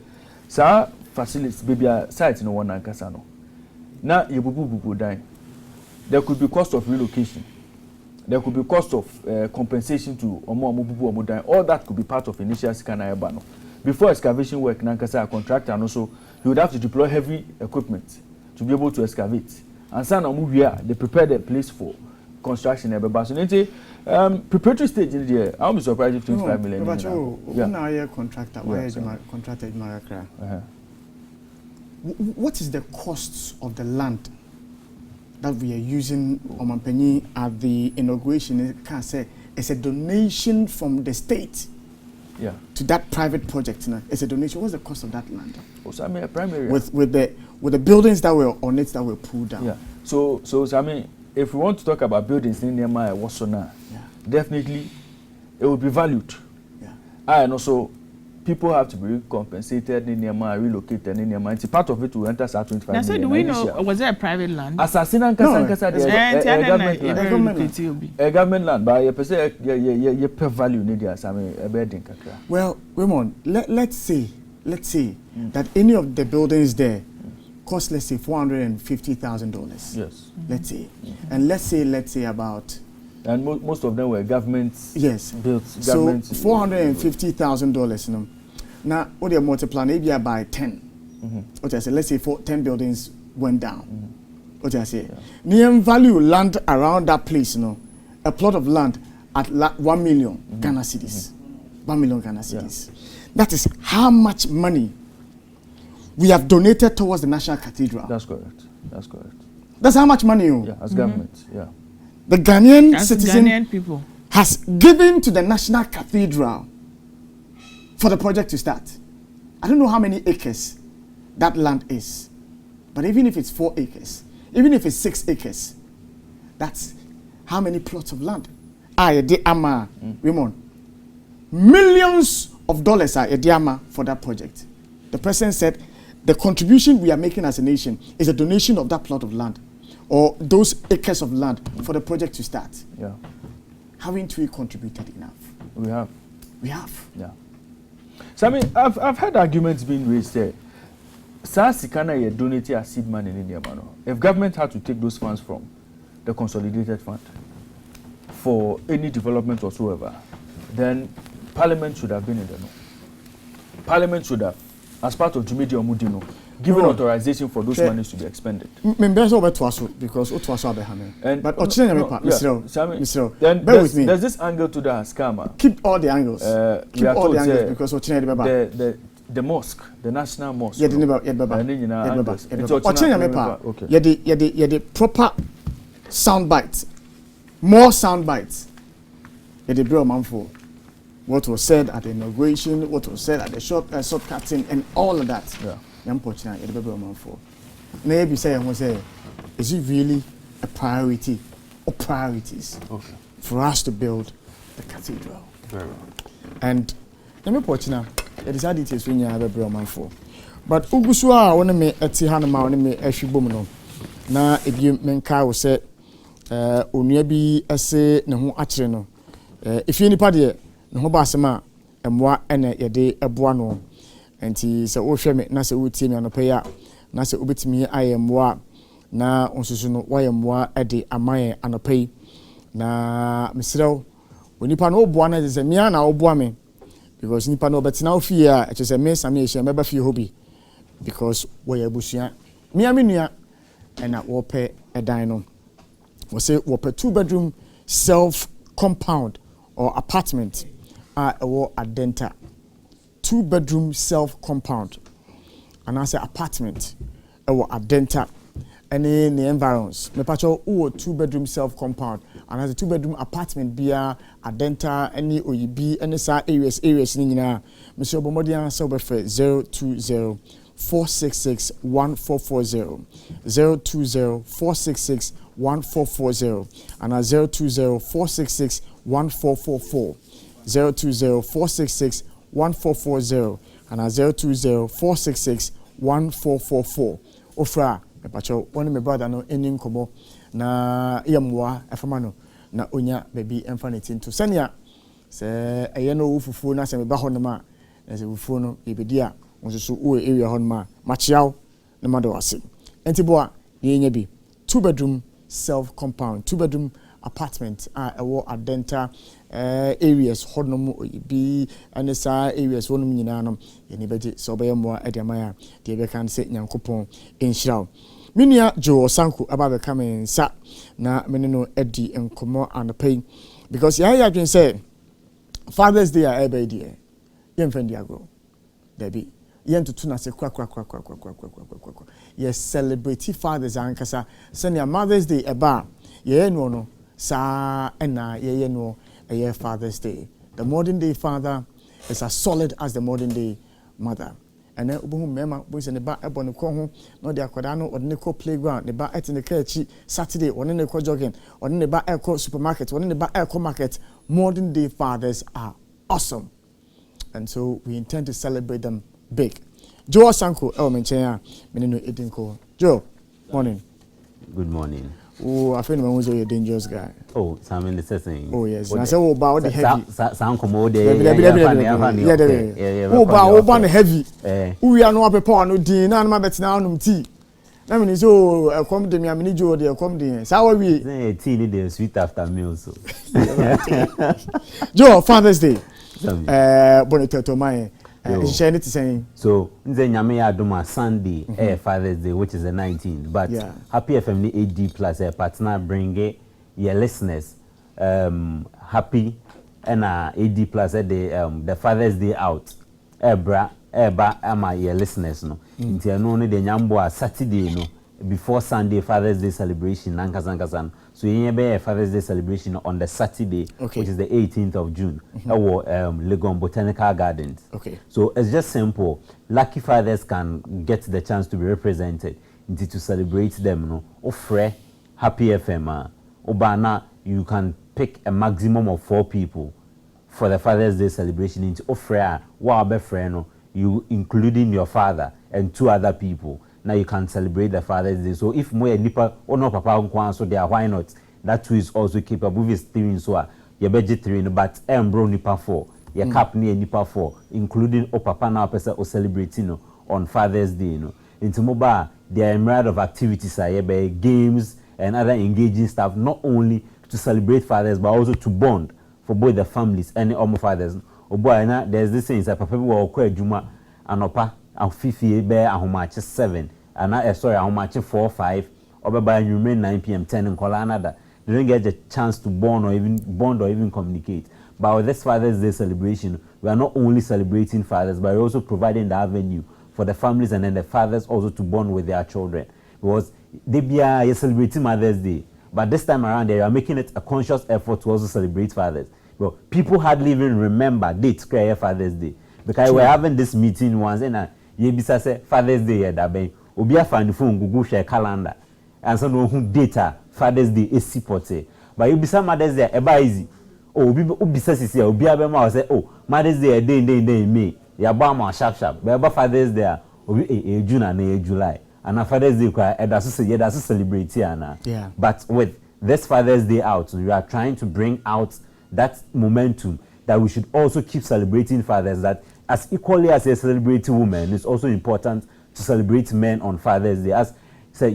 "Sir, facilities, baby, site no one ankasa no." Now you bubu dying. There could be cost of relocation. There could be cost of compensation to omo dying. All that could be part of initial scanner bano. Before excavation work, nankasa a contractor and also you would have to deploy heavy equipment to be able to excavate. And some of they prepare the place for construction. So, preparatory stage in the I'll be surprised if 25 million. Now you're contractor. Contractor what is the costs of the land that we are using Omampeni at the inauguration? It can say it's a donation from the state. Yeah. To that private project, it's a donation. What's the cost of that land? Also, I mean, a primary with the buildings that were on it that were pulled down. Yeah. So I mean, if we want to talk about buildings in Nehemiah Wasona, definitely it will be valued. Yeah. And also, people have to be compensated in Nehemiah, relocated in Nehemiah. It's part of it to enter 25 million. So do we know, was there a private land? Assassin a government land, but you pay value in India. I mean, a bedding. Well, Raymond, let's say that any of the buildings there cost, let's say, $450,000. Yes. Let's say, and let's say about. And most of them were government. Yes. Built. So $450,000. Now, what they multiply maybe by 10. What I say, let's say 10 buildings went down. What I say, near value land around that place, a plot of land at 1 million Ghana cedis. 1 million Ghana cedis. That is how much money we have donated towards the National Cathedral. That's correct. That's how much money. Yeah, as government. Yeah. The Ghanaian citizen people has given to the National Cathedral for the project to start. I don't know how many acres that land is, but even if it's 4 acres, even if it's 6 acres, that's how many plots of land. Raymond, millions of dollars are Ediama for that project. The president said the contribution we are making as a nation is a donation of that plot of land or those acres of land for the project to start. Yeah. Haven't we contributed enough? We have. Yeah. So I mean, I've heard arguments being raised there. Sikana ye donate a seed money in India, man. If government had to take those funds from the consolidated fund for any development whatsoever, then Parliament should have been in the know. Parliament should have, as part of Jumidi Omudino, given authorization for those monies to be expended. Because but bear with me. There's this angle to the scammer. Keep all the angles. Because the mosque, the national mosque. The proper sound bites, more sound bites. What was said at the inauguration, what was said at the short cutting, and all of that. Maybe say, is it really a priority or priorities for us to build the cathedral? Very well. And let me put now. It is how details when you have a real man for. But Ugusua, one of me at Tihanama, one of me, Eshibumino. Now, if you menka will say, Unyabi, essay, no acheno. If you any party, no basama, and what and a day a buano. And he said, oh, shame it, Nasa Utim and a payer, Nasa Ubit me, I am wa. Na on Susuno, why am wa at the Amaye and a pay. Na Mr. When you pan old buana is a miana or buame. Because nipa no but now fear it is a mess and me member feel hobby because we are bushia me aminua and na wo pe a dino we say wo pe 2-bedroom self compound or apartment ɛwɔ Adenta 2-bedroom self compound and as apartment ɛwɔ Adenta any the environs me pacho 2-bedroom self compound and as a 2-bedroom apartment bia Adenta any oyibi any sa areas ni nyina me so bomodian so be 020 466 1440 020 466 1440 and 020 466 1444 020 466 1440 and 020 466 1444 ofra me pacho one me brother no eni nkomo na yamwa efama no na onya baby emfanity into senia se eye no wufufu na se me ba honoma na se wufufu no yebedi a nso o area honoma machiao na madawase entiboa yenya bi 2-bedroom self compound 2-bedroom apartment ewo Adenta areas hodnom bi anesa areas wonum nyina no yeni beje so be mo adiamaya de be kan se nyankopon enhyiraw minia Jo Sanku aba be kamensa na meneno edi enkomo anpay because ya dwen say Father's Day a ebe die yem fendi agro debi yen tutu na se kwa yes celebrate fathers ankasa senior Mother's Day eba ye no sa ena ye no a Father's Day. The modern day father is as solid as the modern day mother. And then ubu mema boys in the back ebon ko ho no de akwada no odne ko playground the back at in the kachi Saturday one ne ko jogging one ne back ko supermarket one ne back ko market. Modern day fathers are awesome. And so we intend to celebrate them big. Joe Sanko menchenya menino edinko. Joe, morning. Good morning. Oh, I feel man was a dangerous guy. Oh, Simon is saying. Oh yes. I say about the heavy. Sound commode. Yeah. Oh, about the heavy. We are no paper no din na ma betina anum tea. Na me so come de me amini jo de come de. Sa we. Tea ni dey sweet after meal so. Joe, Father's Day. Bonito to my so nze nyame ya adoma Sunday Father's Day, which is the 19th, but Happy FM ni AD plus partner bring your listeners happy and AD plus the Father's Day out bra eba ama your listeners no nti no ne de nyambo Saturday no before Sunday Father's Day celebration nankazan so yen be Father's Day celebration on the Saturday, which is the 18th of June Legon Botanical Gardens. So it's just simple. Lucky fathers can get the chance to be represented to celebrate them no ofre Happy FM obana you can pick a maximum of 4 people for the Father's Day celebration into ofre wa be friend you including your father and 2 other people. Now you can celebrate the Father's Day. So if more nipa or no papa nkwan so there, why not? That too is also capable. With 3 so your budget 3 but bro nipa 4. Your cap near nipa 4, including o papa now person or celebrating on Father's Day. Into mobile there are a myriad of activities games and other engaging stuff, not only to celebrate fathers but also to bond for both the families and the fathers. Oh boy, now there's this thing that papa will call Juma and opa and Fifi bear and how much 7 and how much 4 5 or by you remain 9 p.m. 10 and call another. They don't get the chance to bond or even communicate. But with this Father's Day celebration, we are not only celebrating fathers, but we're also providing the avenue for the families and then the fathers also to bond with their children. Because they be celebrating Mother's Day, but this time around they are making it a conscious effort to also celebrate fathers. Well, people hardly even remember dates Father's Day because we're having this meeting once and you be say Father's Day that be obi afa phone Google share calendar and so no data Father's Day is supported. But you be some Mother's Day eba easy. Oh obi say sisi obi abema say oh Mother's Day day May ya ba ma sharp but Father's Day obi June and July and Father's Day that's celebrate ana. Yeah. But with this Father's Day out, we are trying to bring out that momentum that we should also keep celebrating fathers, that as equally as a celebrating women, it's also important to celebrate men on Father's Day. As say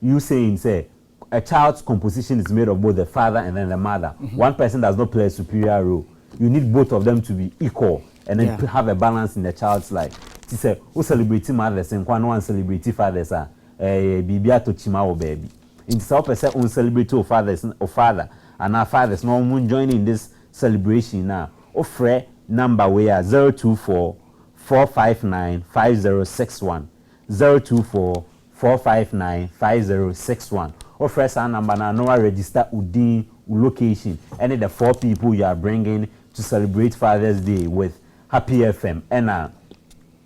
you saying say a child's composition is made of both the father and then the mother. One person does not play a superior role. You need both of them to be equal and then have a balance in the child's life. To say who celebrating mothers and one celebrating fathers are bibia to chima or baby. In some person who celebrate fathers or father and our fathers no one joining this celebration now ofre number we are 024-459-5061 024-459-5061 ofre sa number na no register udin location and the 4 people you are bringing to celebrate Father's Day with Happy FM and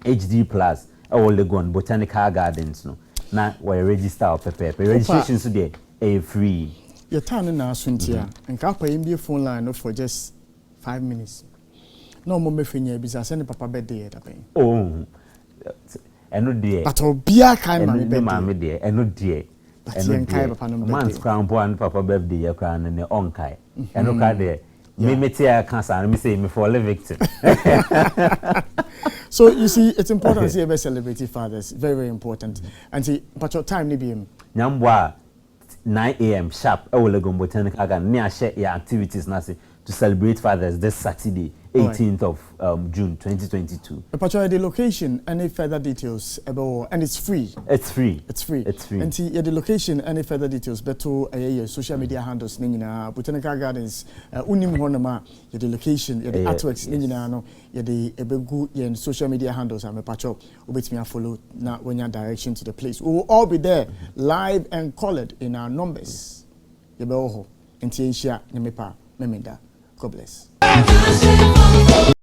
HD Plus Legon Botanical Gardens no na we register or pepe registration today a free your time na asuntia and ka pa yimbi phone line for just 5 minutes no mo mefinya bisa send papa birthday da pen oh eno de but obia kan ma me de eno de eno kai papa no birthday man crown papa birthday ya crown ne on kai eno ka de me metia cancer me say me for a victim. So you see, it's important to see about celebrating fathers. Very, very important. And see, but your time ni bim. Nyambwa 9 a.m. sharp. I will go botanic again. Near share your activities nasi to celebrate fathers this Saturday, 18th of June 2022. But the location, any further details about, and it's free. It's free. It's free. It's free. And see, the location, any further details, beto social media handles, ningina Botanical Gardens, unim honama, the location, the artworks, ningina no, the ebegu, the social media handles. I'm a patcho. Ubit me a follow na when your direction to the place. We will all be there, live and colored in our numbers. Yebe oho, enti enshia nemepa memenda. God bless.